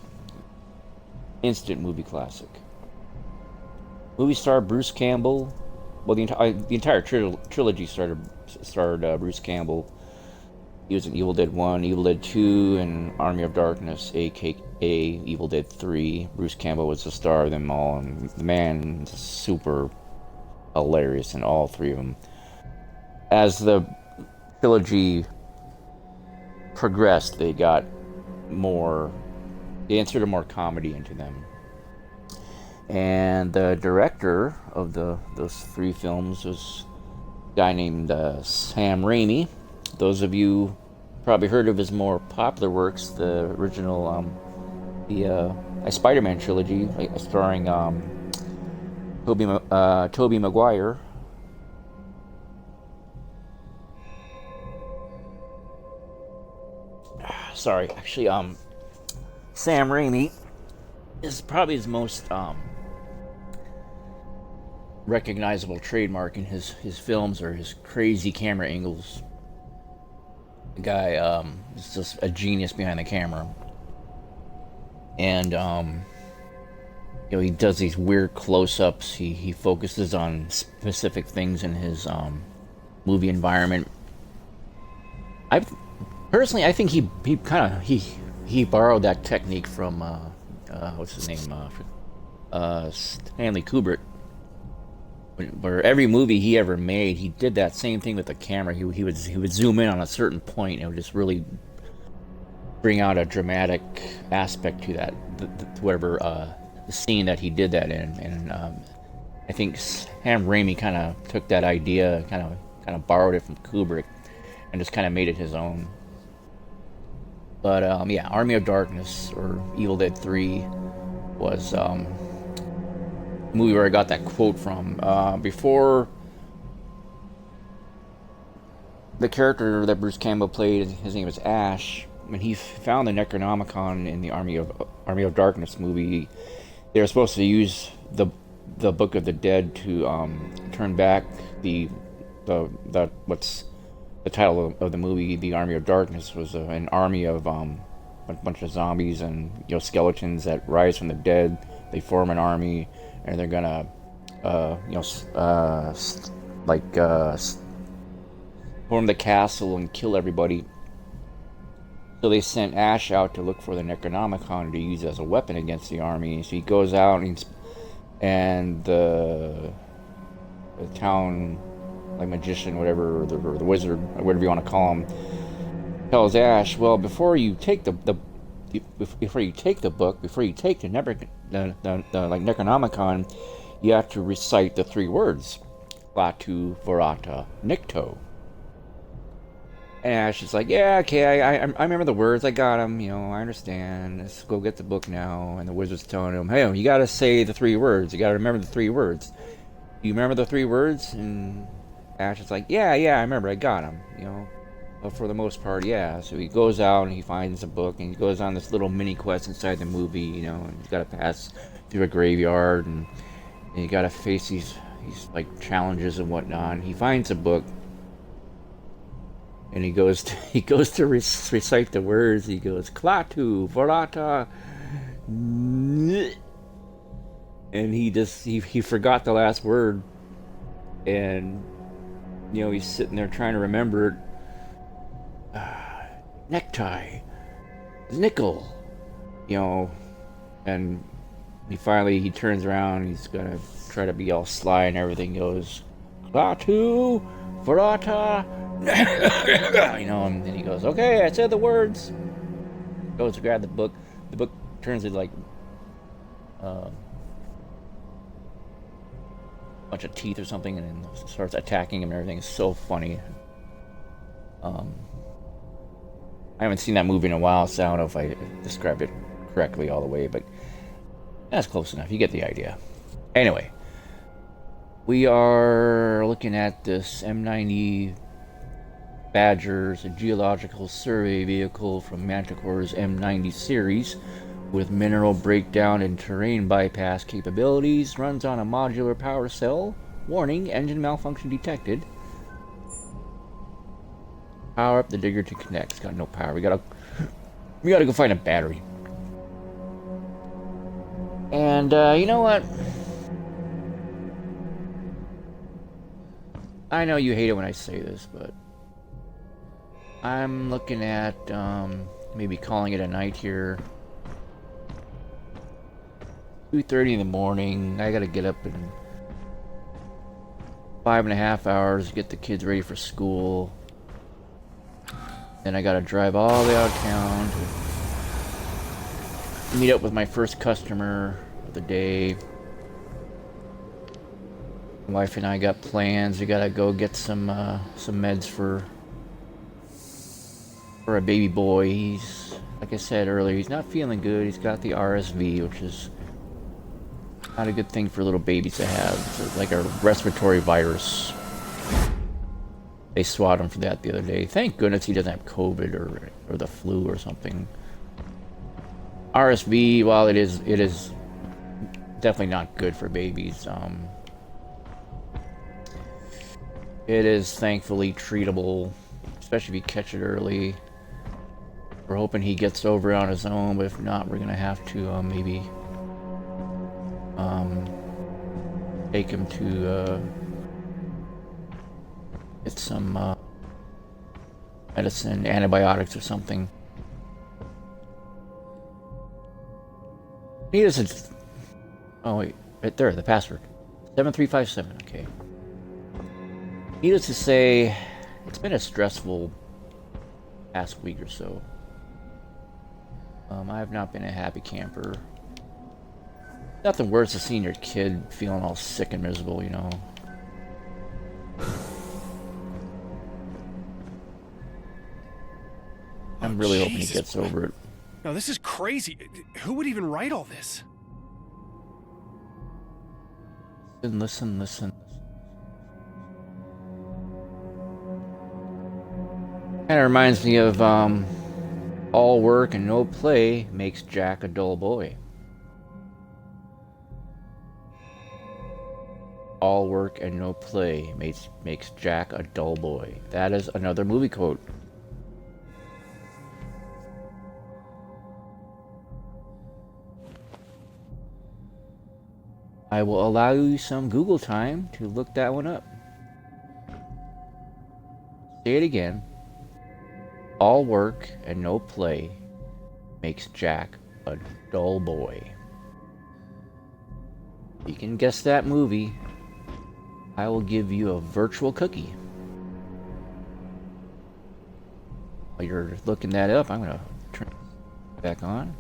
Instant movie classic. Movie star Bruce Campbell. Well, the entire trilogy starred Bruce Campbell. He was in Evil Dead 1, Evil Dead 2, and Army of Darkness, aka Evil Dead 3. Bruce Campbell was the star of them all, and the man is super hilarious in all three of them. As the trilogy progressed, they inserted more comedy into them. And the director of those three films was a guy named Sam Raimi. Those of you probably heard of his more popular works, the original, Spider-Man trilogy, starring Tobey Maguire. Sorry, actually, Sam Raimi is probably his most recognizable trademark in his films are his crazy camera angles. The guy is just a genius behind the camera. And he does these weird close-ups. He focuses on specific things in his movie environment. I think he borrowed that technique from what's his name? Stanley Kubrick. Where every movie he ever made, he did that same thing with the camera. He would zoom in on a certain point, and it would just really bring out a dramatic aspect to that, whatever the scene that he did that in. And I think Sam Raimi kind of took that idea, kind of borrowed it from Kubrick, and just kind of made it his own. But Army of Darkness or Evil Dead 3 was movie where I got that quote from. Before the character that Bruce Campbell played, his name is Ash. When he found the Necronomicon in the Army of Darkness movie, they were supposed to use the Book of the Dead to turn back the what's the title of the movie. The Army of Darkness was an army of a bunch of zombies and skeletons that rise from the dead. They form an army. And they're gonna, form the castle and kill everybody. So they sent Ash out to look for the Necronomicon to use as a weapon against the army. So he goes out and the town, magician, whatever, or the wizard, or whatever you want to call him, tells Ash, well, before you take the book, before you take the Necronomicon, you have to recite the three words, Klaatu Barada Nikto. And Ash is like, yeah, okay, I remember the words, I got them, I understand, let's go get the book now. And the wizard's telling him, hey, you gotta say the three words, you gotta remember the three words. Do you remember the three words? And Ash is like, yeah, I remember, I got them, But for the most part, yeah. So he goes out and he finds a book and he goes on this little mini quest inside the movie, and he's got to pass through a graveyard and you got to face these challenges and whatnot. And he finds a book and he goes to recite the words. He goes Klaatu Barada, and he forgot the last word, and he's sitting there trying to remember it. Necktie, nickel, and he turns around, he's gonna try to be all sly and everything, goes, Klaatu Barada, and then he goes, okay, I said the words, goes to grab the book turns into a bunch of teeth or something, and then starts attacking him and everything. It's so funny. I haven't seen that movie in a while, so I don't know if I described it correctly all the way, but that's close enough. You get the idea. Anyway, we are looking at this M90 Badgers, a geological survey vehicle from Manticore's M90 series with mineral breakdown and terrain bypass capabilities. Runs on a modular power cell, Warning, engine malfunction detected. Power up the digger to connect. It's got no power. We gotta go find a battery. And you know what? I know you hate it when I say this, but I'm looking at maybe calling it a night here. 2:30 in the morning. I gotta get up in 5.5 hours, get the kids ready for school. Then I gotta drive all the way out of town to meet up with my first customer of the day. My wife and I got plans. We gotta go get some meds for a baby boy. He's, like I said earlier, he's not feeling good. He's got the RSV, which is not a good thing for little babies to have. It's like a respiratory virus. They swatted him for that the other day. Thank goodness he doesn't have COVID or the flu or something. RSV, while it is definitely not good for babies. It is thankfully treatable, especially if you catch it early. We're hoping he gets over it on his own, but if not, we're gonna have to maybe take him to get some medicine, antibiotics or something. He doesn't. Oh wait, right there, the password, 7357. Okay. Needless to say, it's been a stressful past week or so. I have not been a happy camper. Nothing worse than seeing your kid feeling all sick and miserable, you know. I'm really hoping he gets over it. No, this is crazy. Who would even write all this? Listen. Kind of reminds me of all work and no play makes Jack a dull boy. All work and no play makes Jack a dull boy. That is another movie quote. I will allow you some Google time to look that one up. Say it again. All work and no play makes Jack a dull boy. You can guess that movie. I will give you a virtual cookie. While you're looking that up, I'm gonna turn it back on.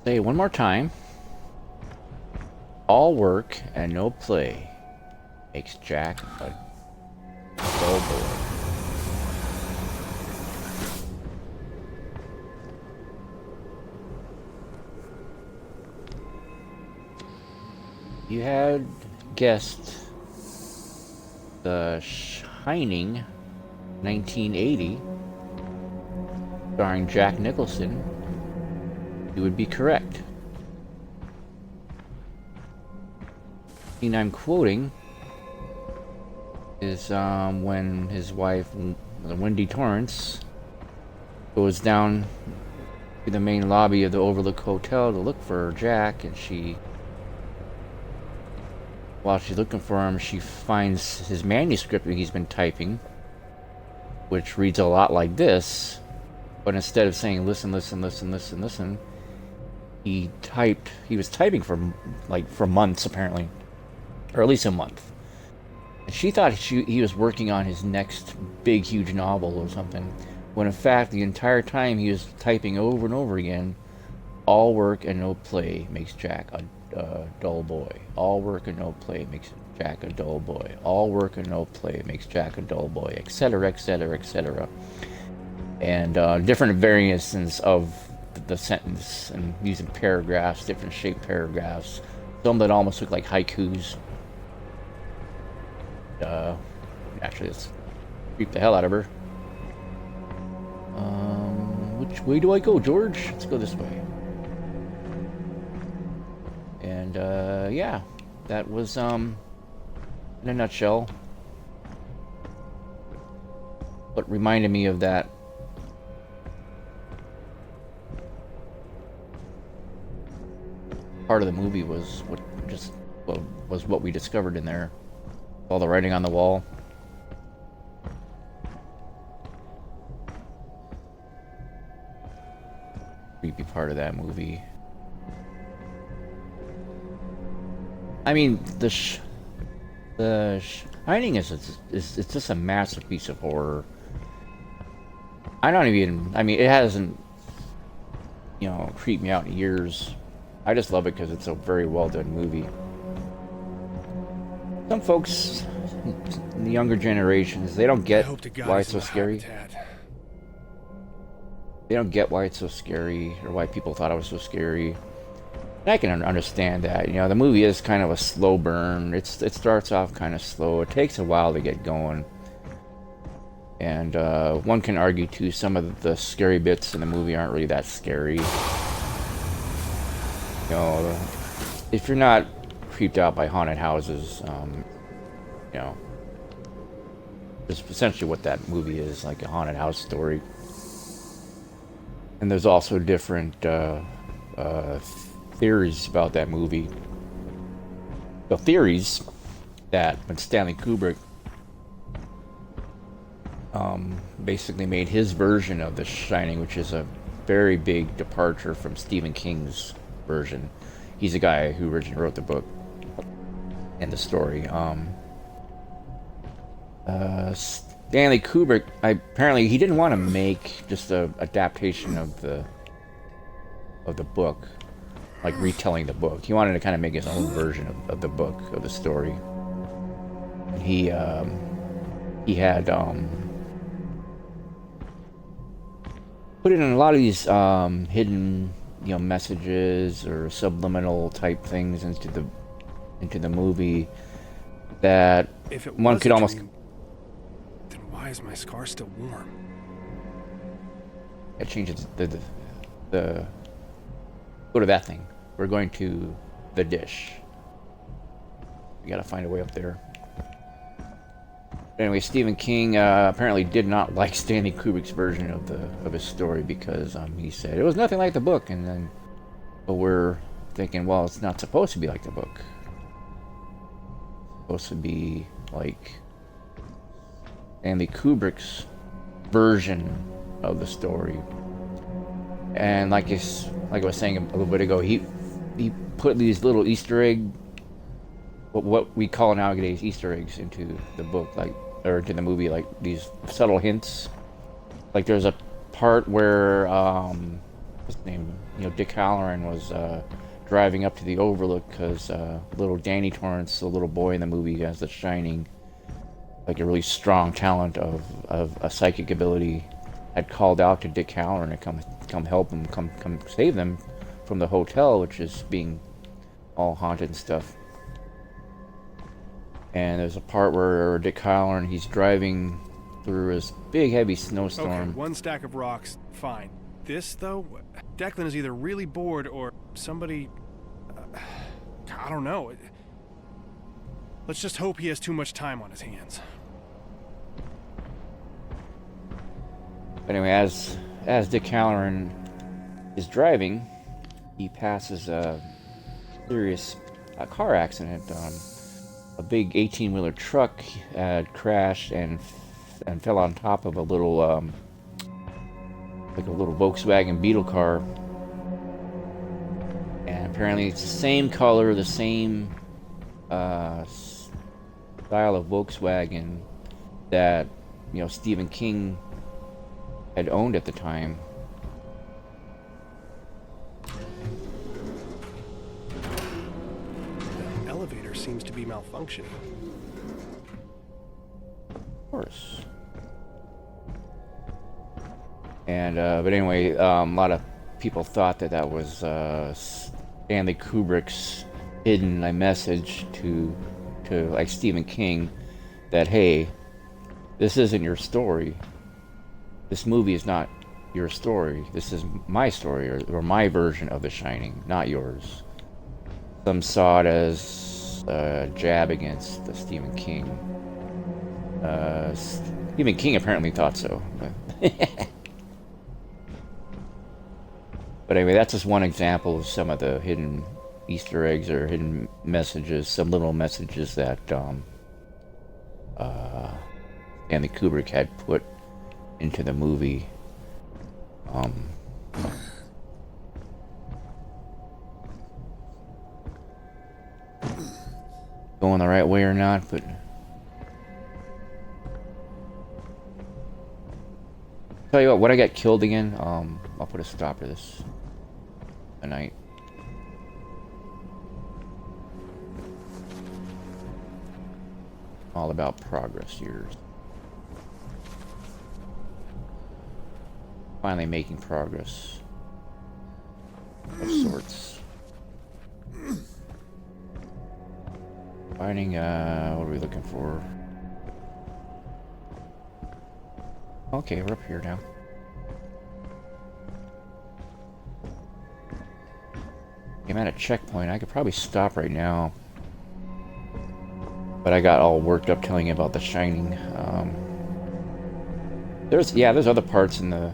Say it one more time. All work and no play makes Jack a dull boy. You had guessed The Shining, 1980, starring Jack Nicholson. You would be correct. The scene I'm quoting is when his wife, Wendy Torrance, goes down to the main lobby of the Overlook Hotel to look for Jack, and while she's looking for him, she finds his manuscript that he's been typing, which reads a lot like this, but instead of saying listen, he was typing for months apparently, or at least a month. And she thought he was working on his next big huge novel or something, when in fact the entire time he was typing over and over again, all work and no play makes Jack a dull boy. All work and no play makes Jack a dull boy. All work and no play makes Jack a dull boy, etc., etc., etc. And different variations of the sentence, and using paragraphs, different shaped paragraphs, some that almost look like haikus. Actually, let's creep the hell out of her. Which way do I go, George? Let's go this way. And yeah, that was in a nutshell what reminded me of that. Part of the movie was what we discovered in there. All the writing on the wall. Creepy part of that movie. I mean, the Shining is just a massive piece of horror. I mean, it hasn't, creeped me out in years. I just love it because it's a very well done movie. Some folks in the younger generations, they don't get why it's so scary. They don't get why it's so scary, or why people thought it was so scary. And I can understand that. The movie is kind of a slow burn. It starts off kind of slow. It takes a while to get going. And one can argue too, some of the scary bits in the movie aren't really that scary. If you're not creeped out by haunted houses, it's essentially what that movie is, like a haunted house story. And there's also different theories about that movie. The theories that when Stanley Kubrick basically made his version of The Shining, which is a very big departure from Stephen King's version. He's the guy who originally wrote the book and the story. Stanley Kubrick, apparently he didn't want to make just a adaptation of the book, like retelling the book. He wanted to kind of make his own version of the book, of the story. And he had put in a lot of these hidden messages or subliminal type things into the movie that If it one was could a almost dream, then why is my scar still warm? it changes the go to that thing. We're going to the dish. We gotta find a way up there. Anyway, Stephen King apparently did not like Stanley Kubrick's version of his story because he said it was nothing like the book, and then we're thinking, well, it's not supposed to be like the book. It's supposed to be like Stanley Kubrick's version of the story. And like I was saying a little bit ago, he put these little Easter egg, what we call nowadays Easter eggs, into the book, or into the movie, like these subtle hints. Like there's a part where what's his name, Dick Halloran was driving up to the Overlook because little Danny Torrance, the little boy in the movie, has the Shining, like a really strong talent of a psychic ability, had called out to Dick Halloran to come help him, come save them from the hotel, which is being all haunted and stuff. And there's a part where Dick Halloran, he's driving through this big heavy snowstorm. Okay, one stack of rocks, fine. This though, Declan is either really bored or somebody, I don't know. Let's just hope he has too much time on his hands. Anyway, as Dick Halloran is driving, he passes a serious car accident. A big 18-wheeler truck had crashed and fell on top of a little like a little Volkswagen Beetle car. apparently it's the same color, the same style of Volkswagen that, you know, Stephen King had owned at the time. The elevator seems to be malfunctioning. Of course. And but anyway, a lot of people thought that that was Stanley Kubrick's hidden a message to like Stephen King, that hey, this isn't your story. This movie is not your story. This is my story, or my version of The Shining, not yours. Some saw it as a jab against Stephen King. Stephen King apparently thought so. But anyway, that's just one example of some of the hidden Easter eggs or hidden messages, some little messages that Stanley Kubrick had put into the movie. Going the right way or not, but tell you what, when I get killed again, I'll put a stop to this tonight. All about progress years. Finally making progress of sorts. Finding, what are we looking for? Okay, we're up here now. I'm at a checkpoint. I could probably stop right now. But I got all worked up telling you about The Shining. There's other parts in the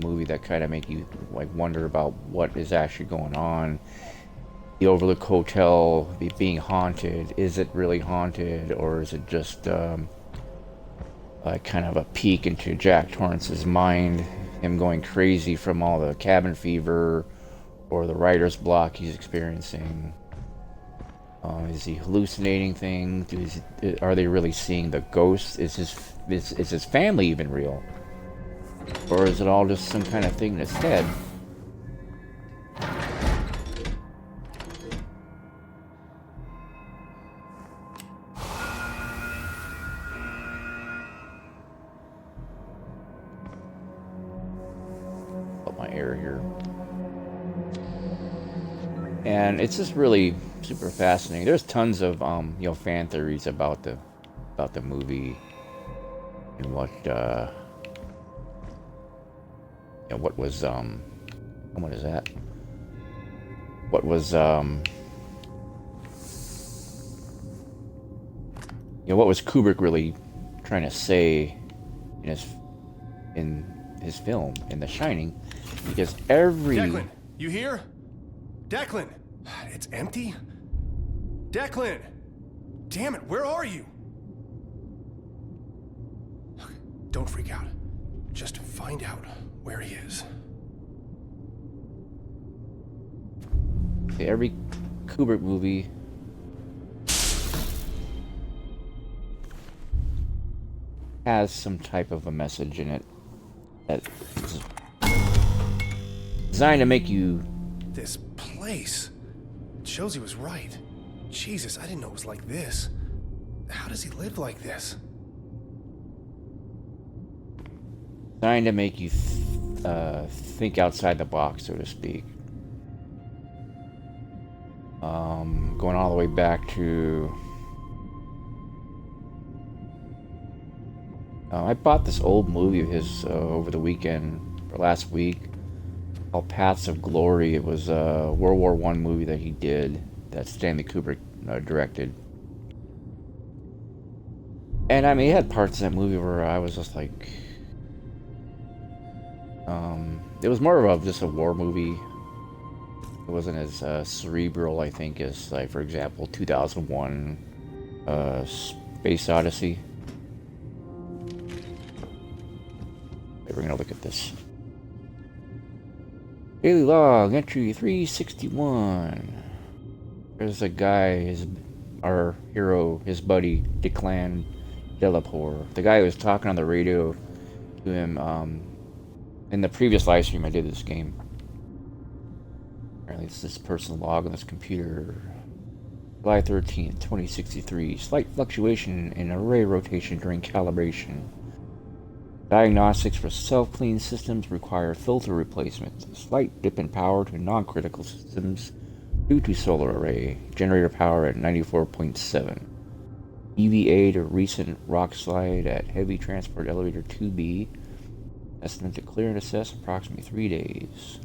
movie that kind of make you like wonder about what is actually going on. The Overlook Hotel being haunted. Is it really haunted, or is it just kind of a peek into Jack Torrance's mind, him going crazy from all the cabin fever or the writer's block he's experiencing? Is he hallucinating things? Are they really seeing the ghosts? Is his family even real? Or is it all just some kind of thing in his head? Up my air here. And it's just really super fascinating. There's tons of fan theories about the movie and what what was what is that? What was what was Kubrick really trying to say in his film, in The Shining? Because Declan, you here? Declan, it's empty? Declan! Damn it, where are you? Don't freak out. Just find out where he is. Every Kubrick movie has some type of a message in it that is designed to make you... This place. It shows he was right. Jesus, I didn't know it was like this. How does he live like this? Designed to make you think outside the box, so to speak. Going all the way back to... I bought this old movie of his over the weekend, or last week, called Paths of Glory. It was a World War I movie that he did, that Stanley Kubrick directed. And I mean, he had parts of that movie where I was just like... it was more of just a war movie. It wasn't as cerebral, I think, as, like, for example, 2001 Space Odyssey. Okay, we're gonna look at this. Daily log, entry 361. There's a guy, our hero, his buddy, Declan Delapore. The guy who was talking on the radio to him in the previous live stream I did this game. Apparently it's this personal log on this computer. July 13th, 2063. Slight fluctuation in array rotation during calibration. Diagnostics for self-clean systems require filter replacement. A slight dip in power to non-critical systems due to solar array. Generator power at 94.7. EVA to recent rock slide at heavy transport elevator 2B. Estimate to clear and assess approximately 3 days.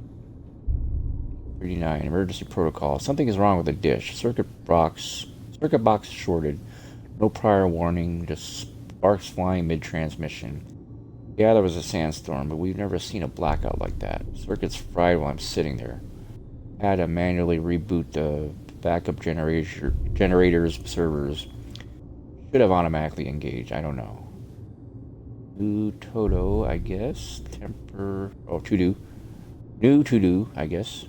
39. Emergency protocol. Something is wrong with the dish. Circuit box shorted. No prior warning. Just sparks flying mid-transmission. Yeah, there was a sandstorm, but we've never seen a blackout like that. Circuit's fried while I'm sitting there. Had to manually reboot the backup generators servers. Should have automatically engaged. I don't know. New Toto, I guess. New to do, I guess.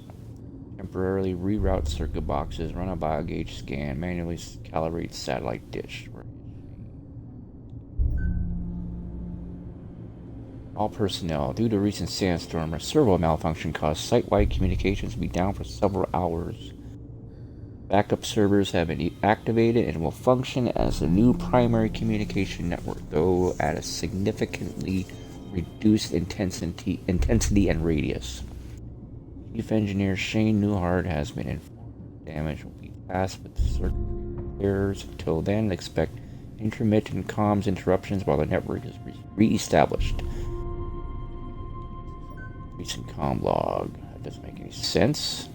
Temporarily reroute circuit boxes. Run a biogauge scan. Manually calibrate satellite dish. All personnel, due to recent sandstorm or servo malfunction caused site-wide communications to be down for several hours. Backup servers have been activated and will function as a new primary communication network, though at a significantly reduced intensity and radius. Chief Engineer Shane Newhart has been informed damage will be passed with circuit errors. Until then, expect intermittent comms interruptions while the network is re-established. Recent comm log. That doesn't make any sense.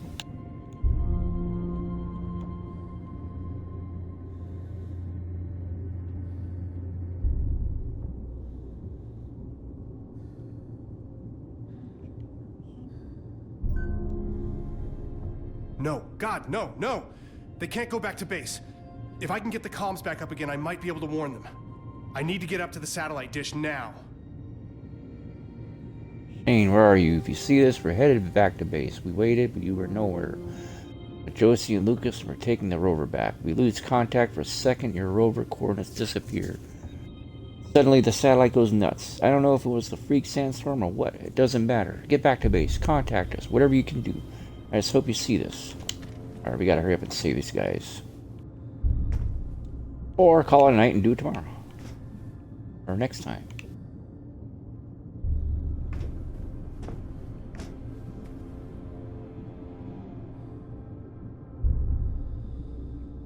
No, God, no, no! They can't go back to base. If I can get the comms back up again, I might be able to warn them. I need to get up to the satellite dish now. Shane, where are you? If you see this, we're headed back to base. We waited, but you were nowhere. But Josie and Lucas were taking the rover back. We lose contact for a second, your rover coordinates disappear. Suddenly, the satellite goes nuts. I don't know if it was the freak sandstorm or what. It doesn't matter. Get back to base. Contact us. Whatever you can do. I just hope you see this. Alright, we gotta hurry up and save these guys. Or call it a night and do it tomorrow. Or next time.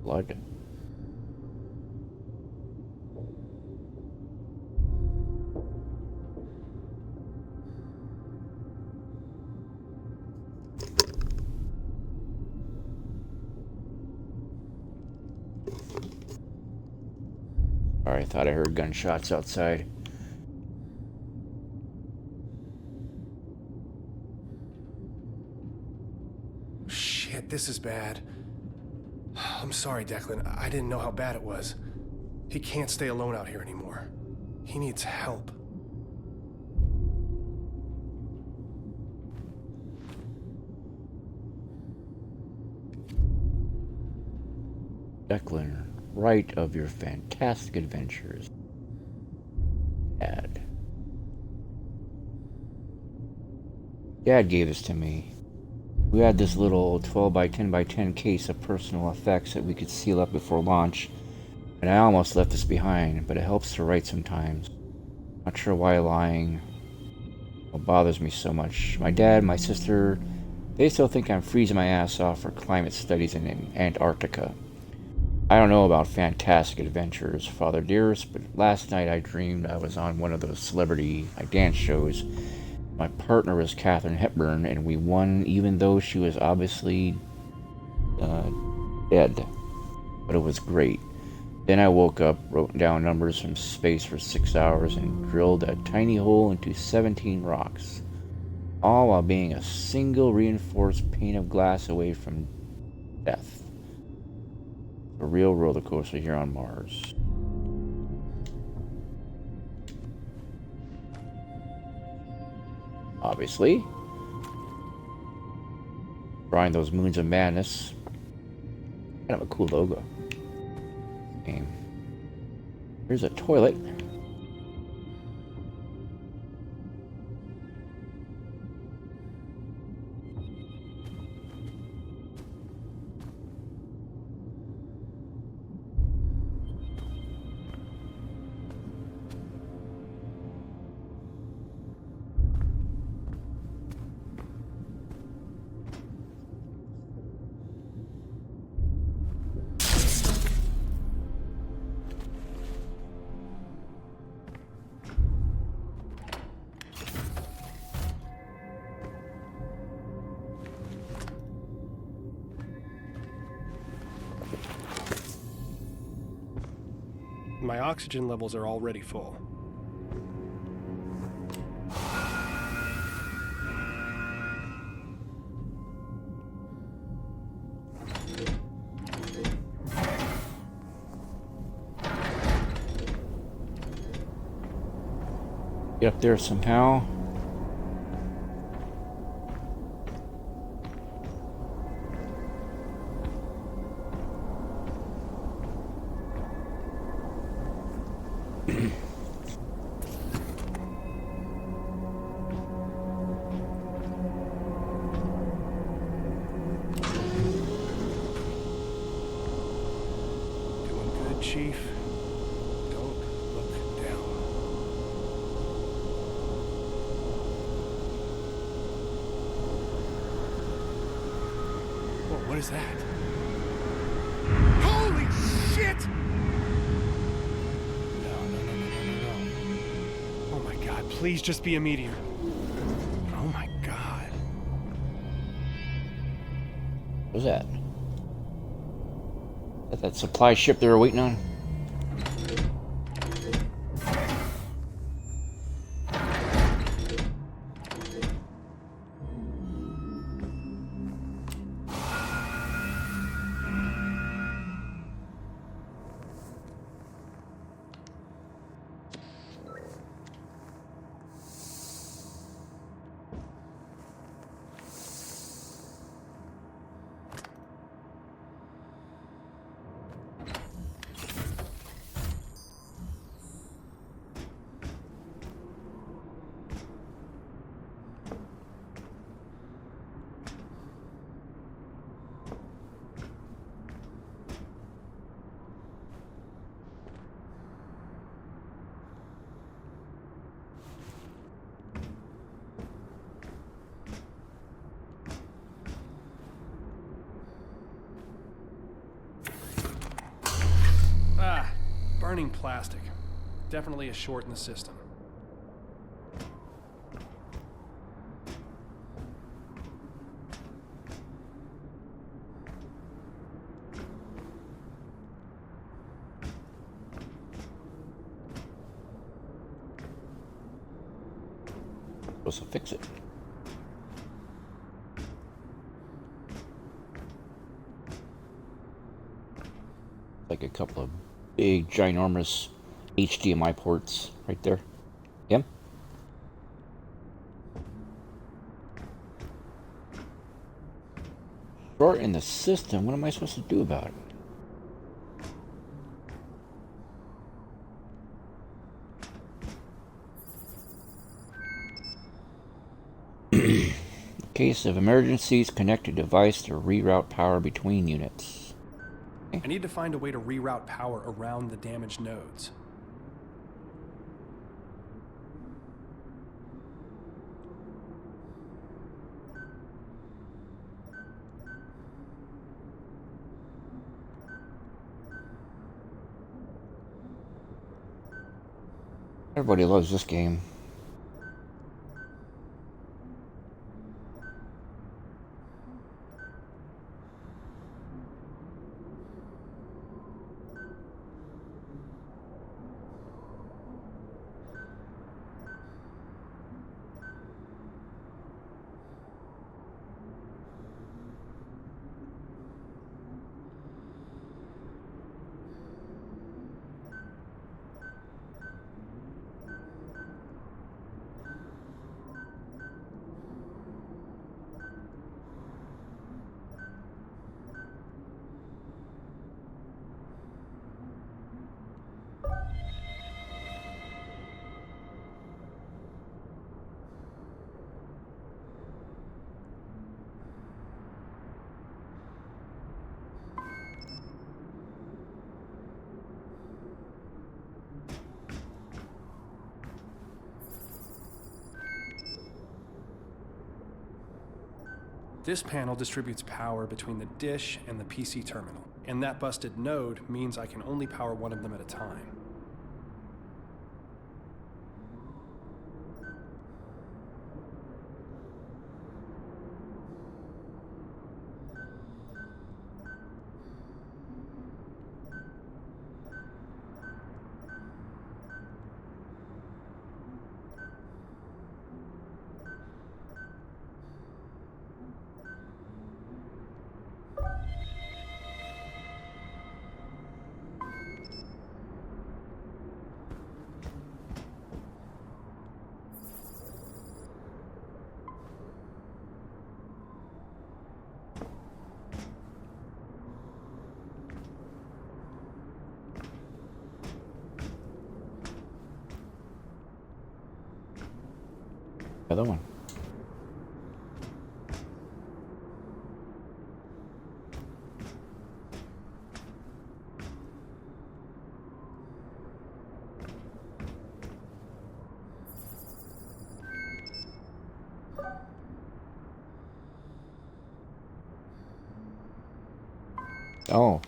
Blood. Sorry, I thought I heard gunshots outside. Shit, this is bad. I'm sorry, Declan. I didn't know how bad it was. He can't stay alone out here anymore. He needs help. Declan, write of your fantastic adventures. Dad. Dad gave this to me. We had this little 12 by 10 by 10 case of personal effects that we could seal up before launch, and I almost left this behind, but it helps to write sometimes. Not sure why lying bothers me so much. My dad, my sister, they still think I'm freezing my ass off for climate studies in Antarctica. I don't know about fantastic adventures, Father dearest, but last night I dreamed I was on one of those celebrity dance shows. My partner was Katharine Hepburn, and we won even though she was obviously dead. But it was great. Then I woke up, wrote down numbers from space for 6 hours, and drilled a tiny hole into 17 rocks. All while being a single reinforced pane of glass away from death. A real roller coaster here on Mars. Obviously. Drawing those moons of madness. Kind of a cool logo. Game. Here's a toilet. My oxygen levels are already full. Get up there somehow. Doing good, Chief. Don't look down. Whoa, what is that? Holy shit! No. Oh my god, please just be a meteor. Oh my god. What was that? Is that supply ship they were waiting on? Burning plastic. Definitely a short in the system. Supposed to fix it. Like a couple of big, ginormous HDMI ports right there. Yep. Short in the system. What am I supposed to do about it? In case of emergencies, connect a device to reroute power between units. I need to find a way to reroute power around the damaged nodes. Everybody loves this game. This panel distributes power between the dish and the PC terminal, and that busted node means I can only power one of them at a time. Other one. Oh.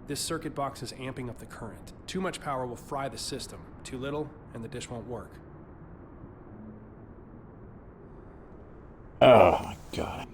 This circuit box is amping up the current. Too much power will fry the system. Too little, and the dish won't work. Oh my god.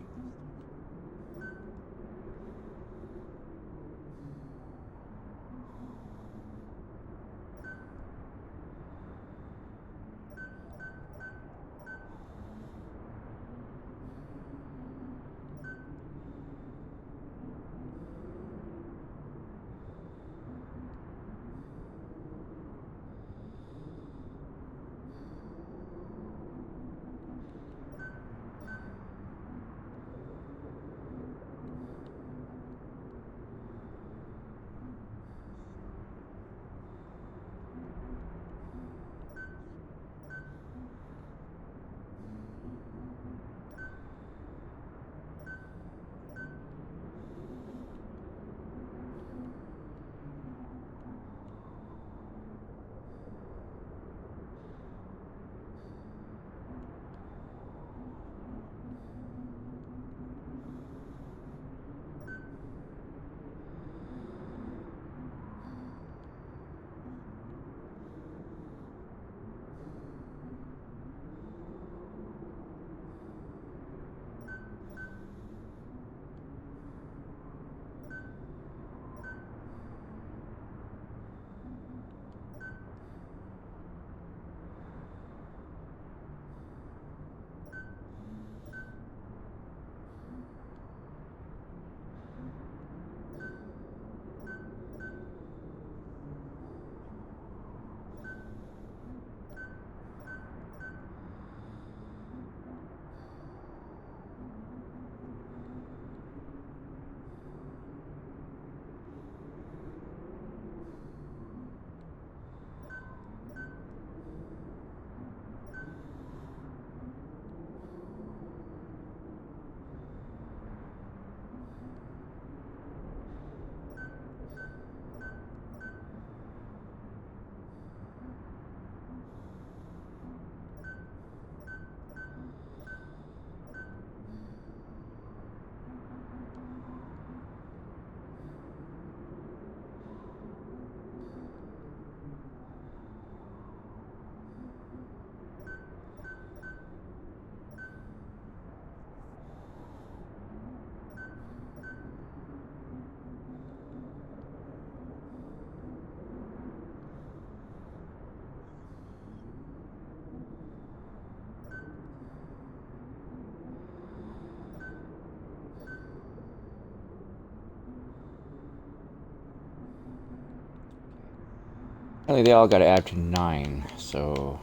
Apparently they all got to add to 9, so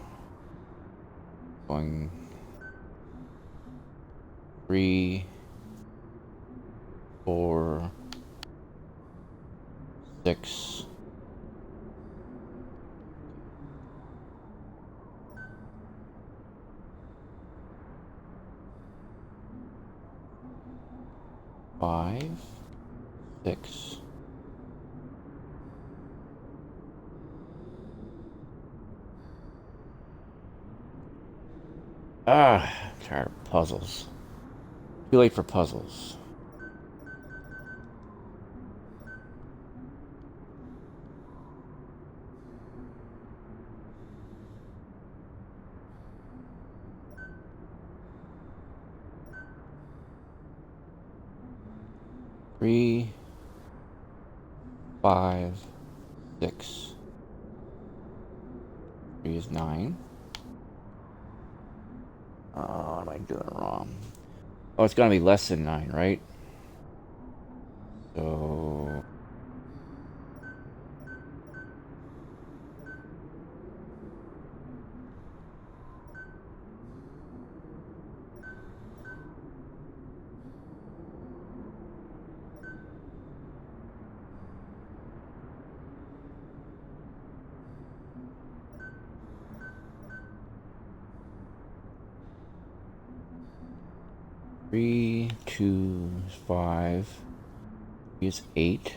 going 3, 4, 6. Five, 6. I'm tired of puzzles. Too late for puzzles. Three, 5, 6. 3 is 9. What am I doing wrong? Oh, it's gonna be less than 9, right? So 3, 2, 5 is 8.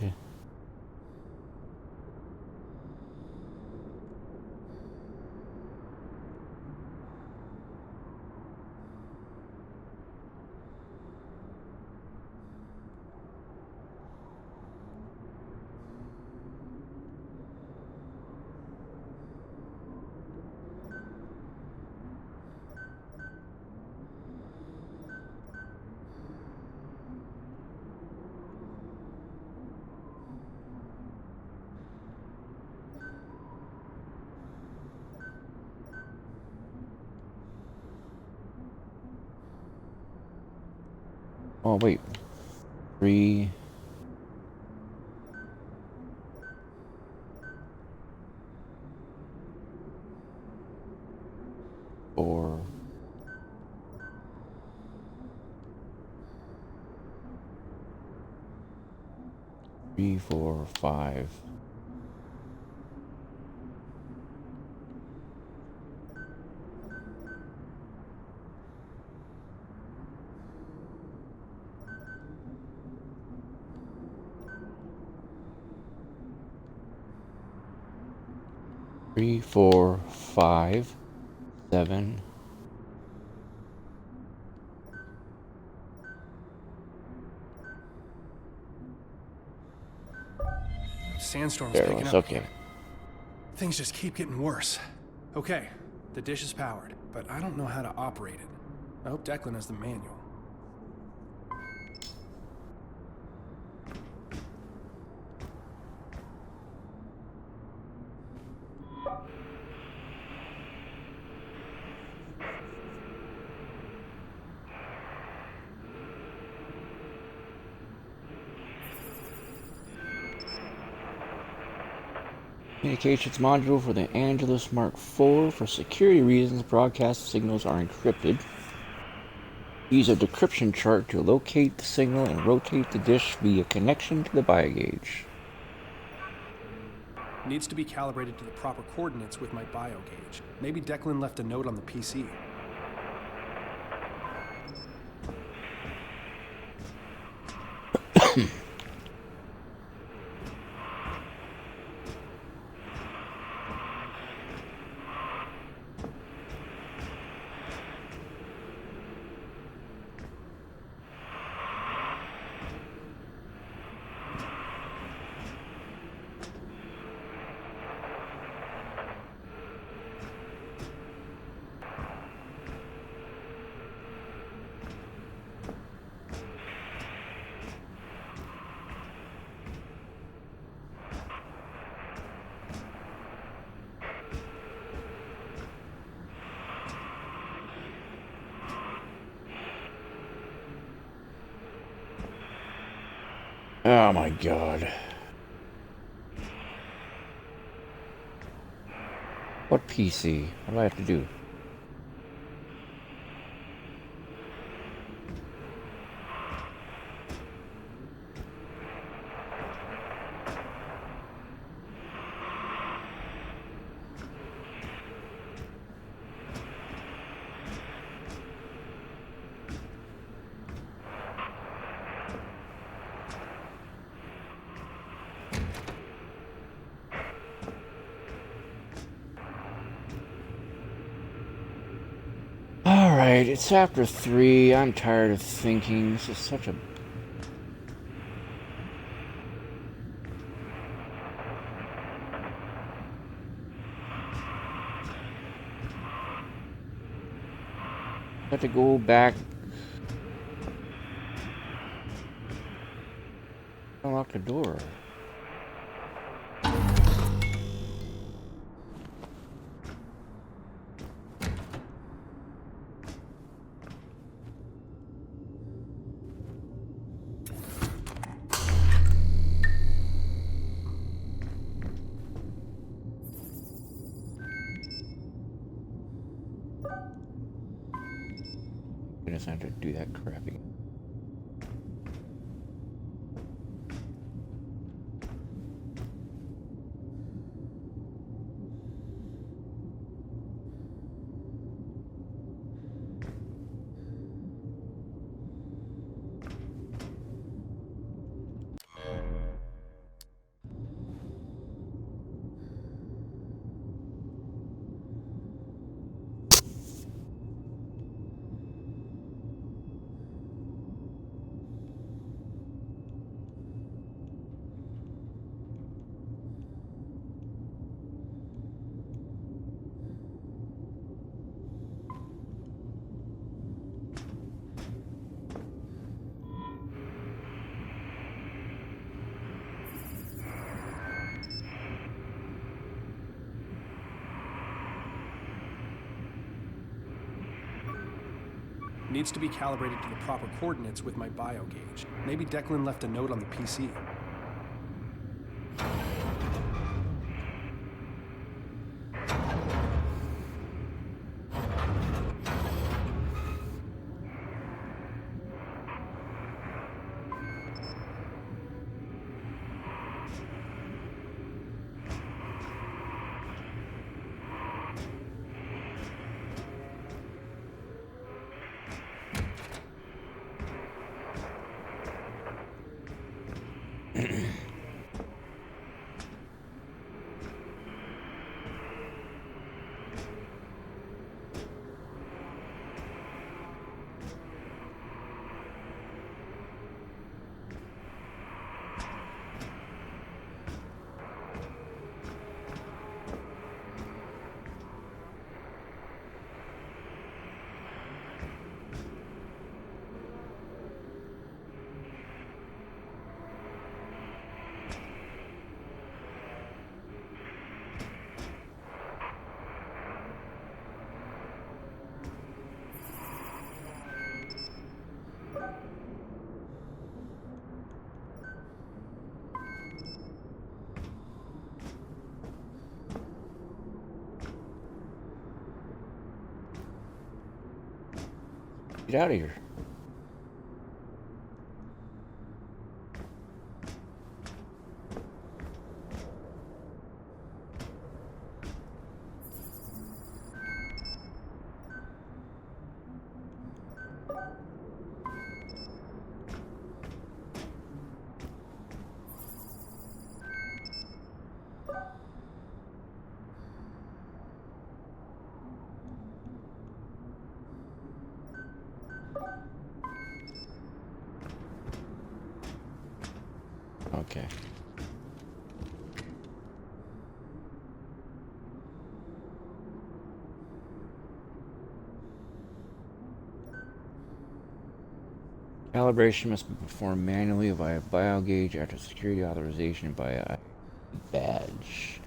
'Oh wait, 3, 4, 3, 4, 5. 3, 4, 5, 7. Sandstorm's There it picking was. up. Okay. Things just keep getting worse. Okay, the dish is powered, but I don't know how to operate it. I hope Declan has the manual. Communications module for the Angelus Mark IV. For security reasons, broadcast signals are encrypted. Use a decryption chart to locate the signal and rotate the dish via connection to the biogauge. Needs to be calibrated to the proper coordinates with my biogauge. Maybe Declan left a note on the PC. Oh my god. What PC? What do I have to do? Alright, it's after 3. I'm tired of thinking. This is such a... I have to go back. Unlock the door. Goodness, I have to do that crap again. Needs to be calibrated to the proper coordinates with my bio gauge. Maybe Declan left a note on the PC. Get out of here. Okay. Calibration must be performed manually via biogauge after security authorization by a badge.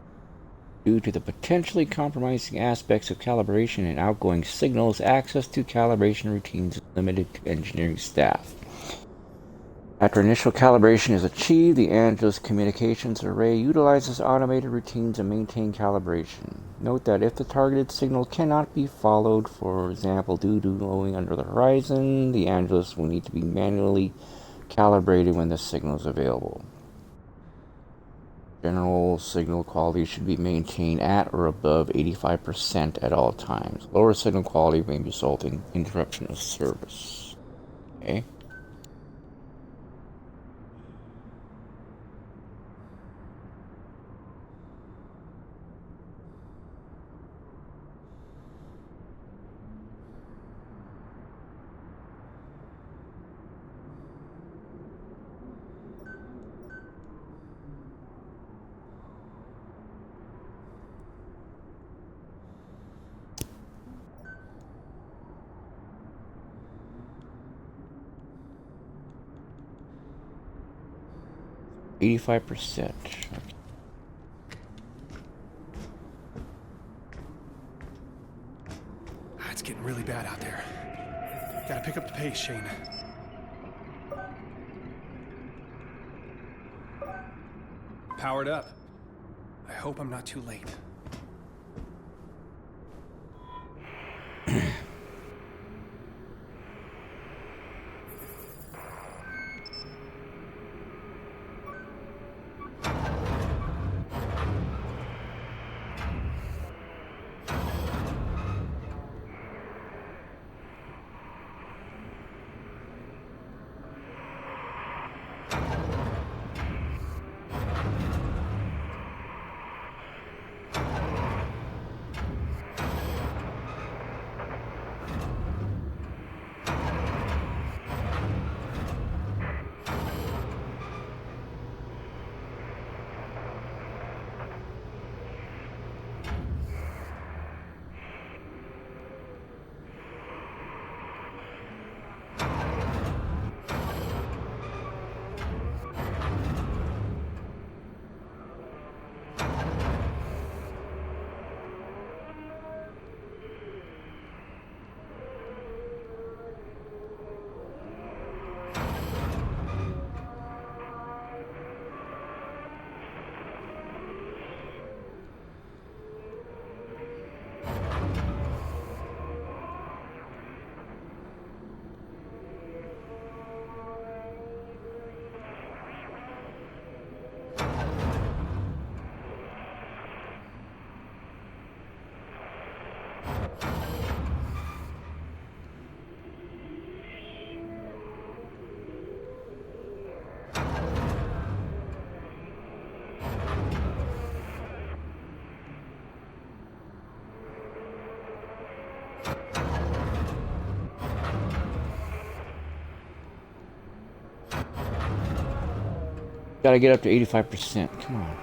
Due to the potentially compromising aspects of calibration and outgoing signals, access to calibration routines is limited to engineering staff. After initial calibration is achieved, the Angelus Communications Array utilizes automated routines to maintain calibration. Note that if the targeted signal cannot be followed, for example due to glowing under the horizon, the Angelus will need to be manually calibrated when the signal is available. General signal quality should be maintained at or above 85% at all times. Lower signal quality may result in interruption of service. Okay. %. It's getting really bad out there. Gotta pick up the pace, Shane. Powered up. I hope I'm not too late. Gotta get up to 85%. Come on.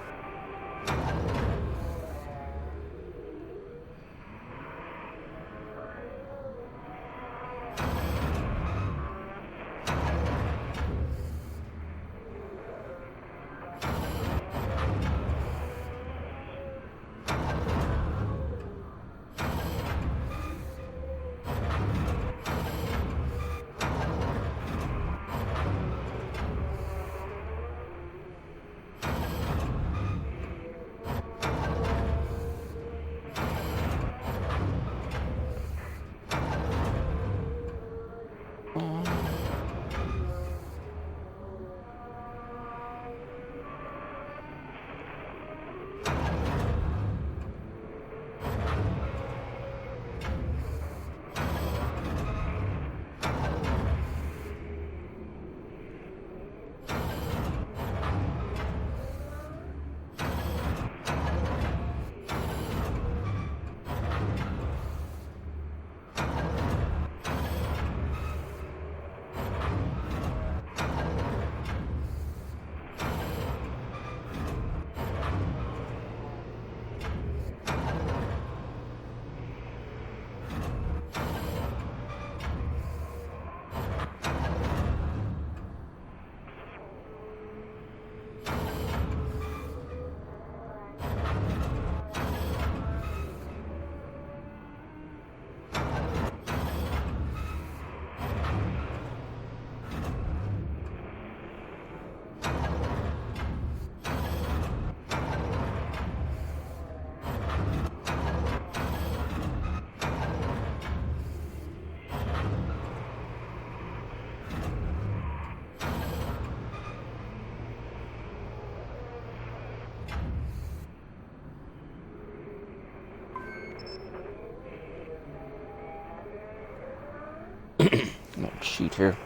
sheet here.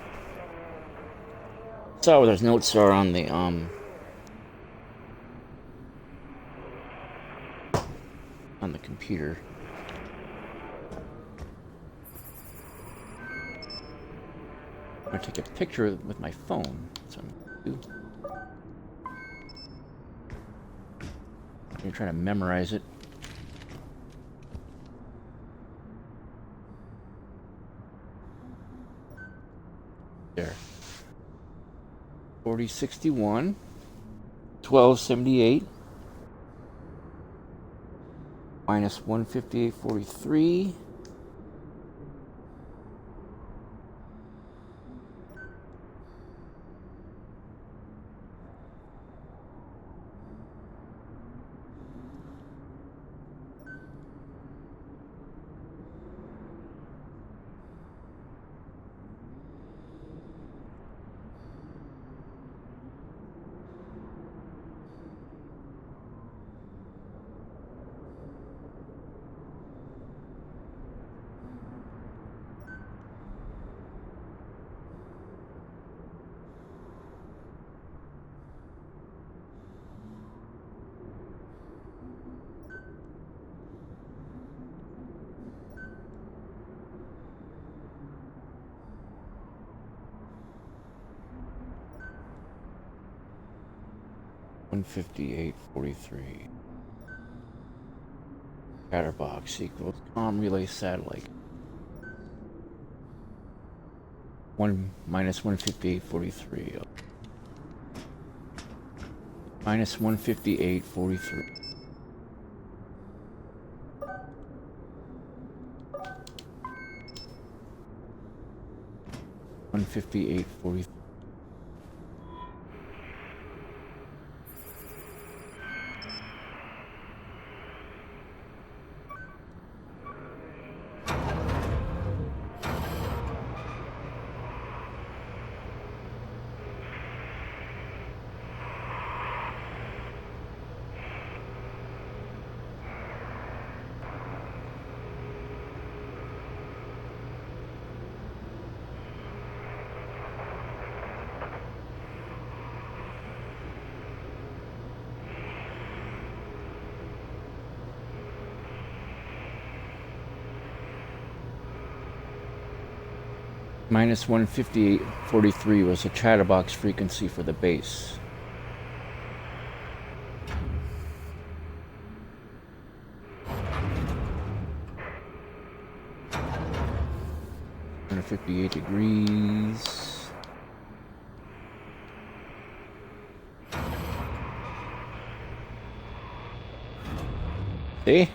So there's notes are on the computer. I'm gonna take a picture with my phone. That's what I'm gonna do. I'm trying to memorize it. There. 4061, 1278, minus 158.43. $158.43. Chatterbox equals comm relay satellite. 1 minus 158.43. Minus 158.43. $158.43. Minus 158.43 was the chatterbox frequency for the base. $158. See?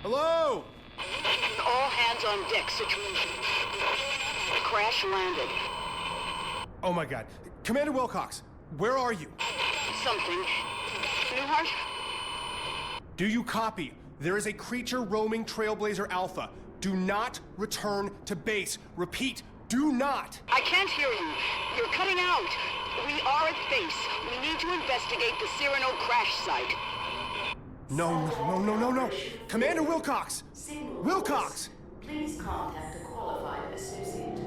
Hello? All hands on deck. Situation. Crash landed. Oh my god. Commander Wilcox, where are you? Something. Newhart? Do you copy? There is a creature roaming Trailblazer Alpha. Do not return to base. Repeat, do not! I can't hear you. You're cutting out. We are at base. We need to investigate the Cyrano crash site. No. Commander Wilcox! Signal Wilcox! Please contact a qualified associate.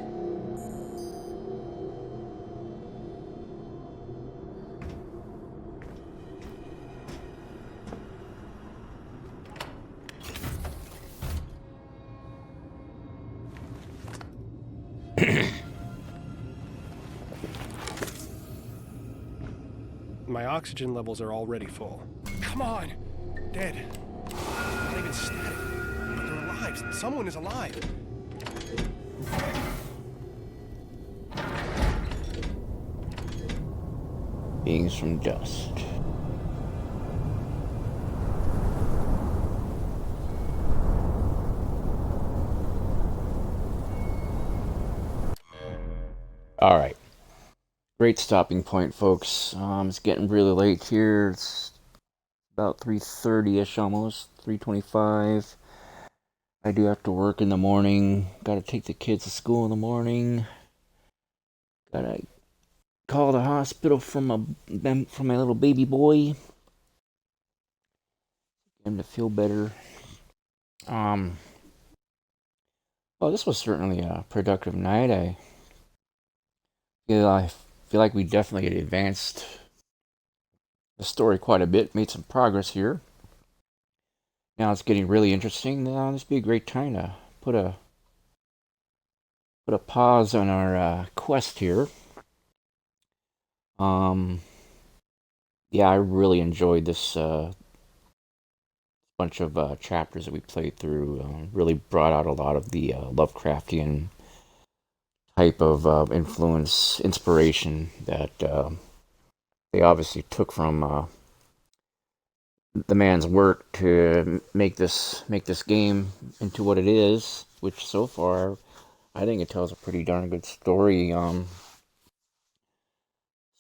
My oxygen levels are already full. Come on! Dead. Not even static. But they're alive. Someone is alive. Beings from dust. All right. Great stopping point, folks. It's getting really late here. It's about 3:30-ish almost, 3:25. I do have to work in the morning. Gotta take the kids to school in the morning. Gotta call the hospital for my little baby boy. Get him to feel better. Well, this was certainly a productive night. I feel like we definitely advanced the story quite a bit, made some progress here. Now it's getting really interesting. Now this would be a great time to put a pause on our quest here. Yeah, I really enjoyed this bunch of chapters that we played through. Really brought out a lot of the Lovecraftian type of inspiration that they obviously took from the man's work to make this game into what it is. Which so far, I think it tells a pretty darn good story.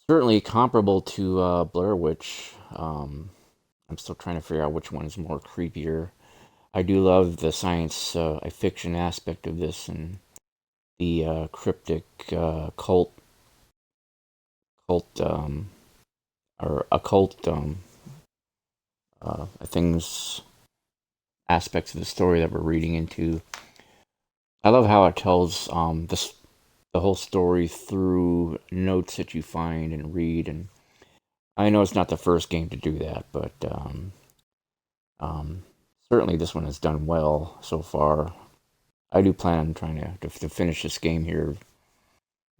Certainly comparable to Blair Witch. I'm still trying to figure out which one is more creepier. I do love the science fiction aspect of this and the cryptic cult or occult things aspects of the story that we're reading into. I love how it tells the whole story through notes that you find and read, and I know it's not the first game to do that, but um, certainly this one has done well so far. I do plan on trying to finish this game here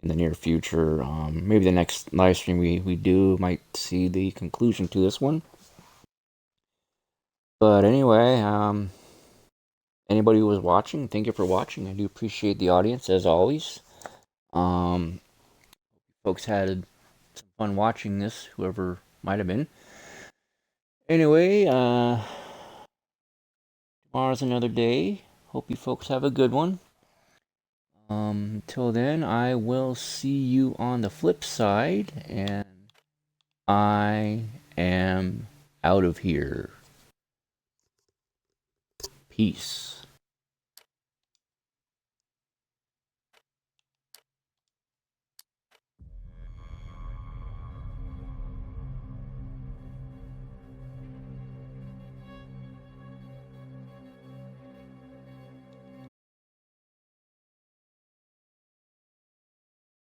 in the near future. Maybe the next live stream we do might see the conclusion to this one. But anyway, anybody who was watching, thank you for watching. I do appreciate the audience as always. Um, Folks had some fun watching this, whoever might have been. Anyway, tomorrow's another day. Hope you folks have a good one. Until then, I will see you on the flip side, and I am out of here. Peace.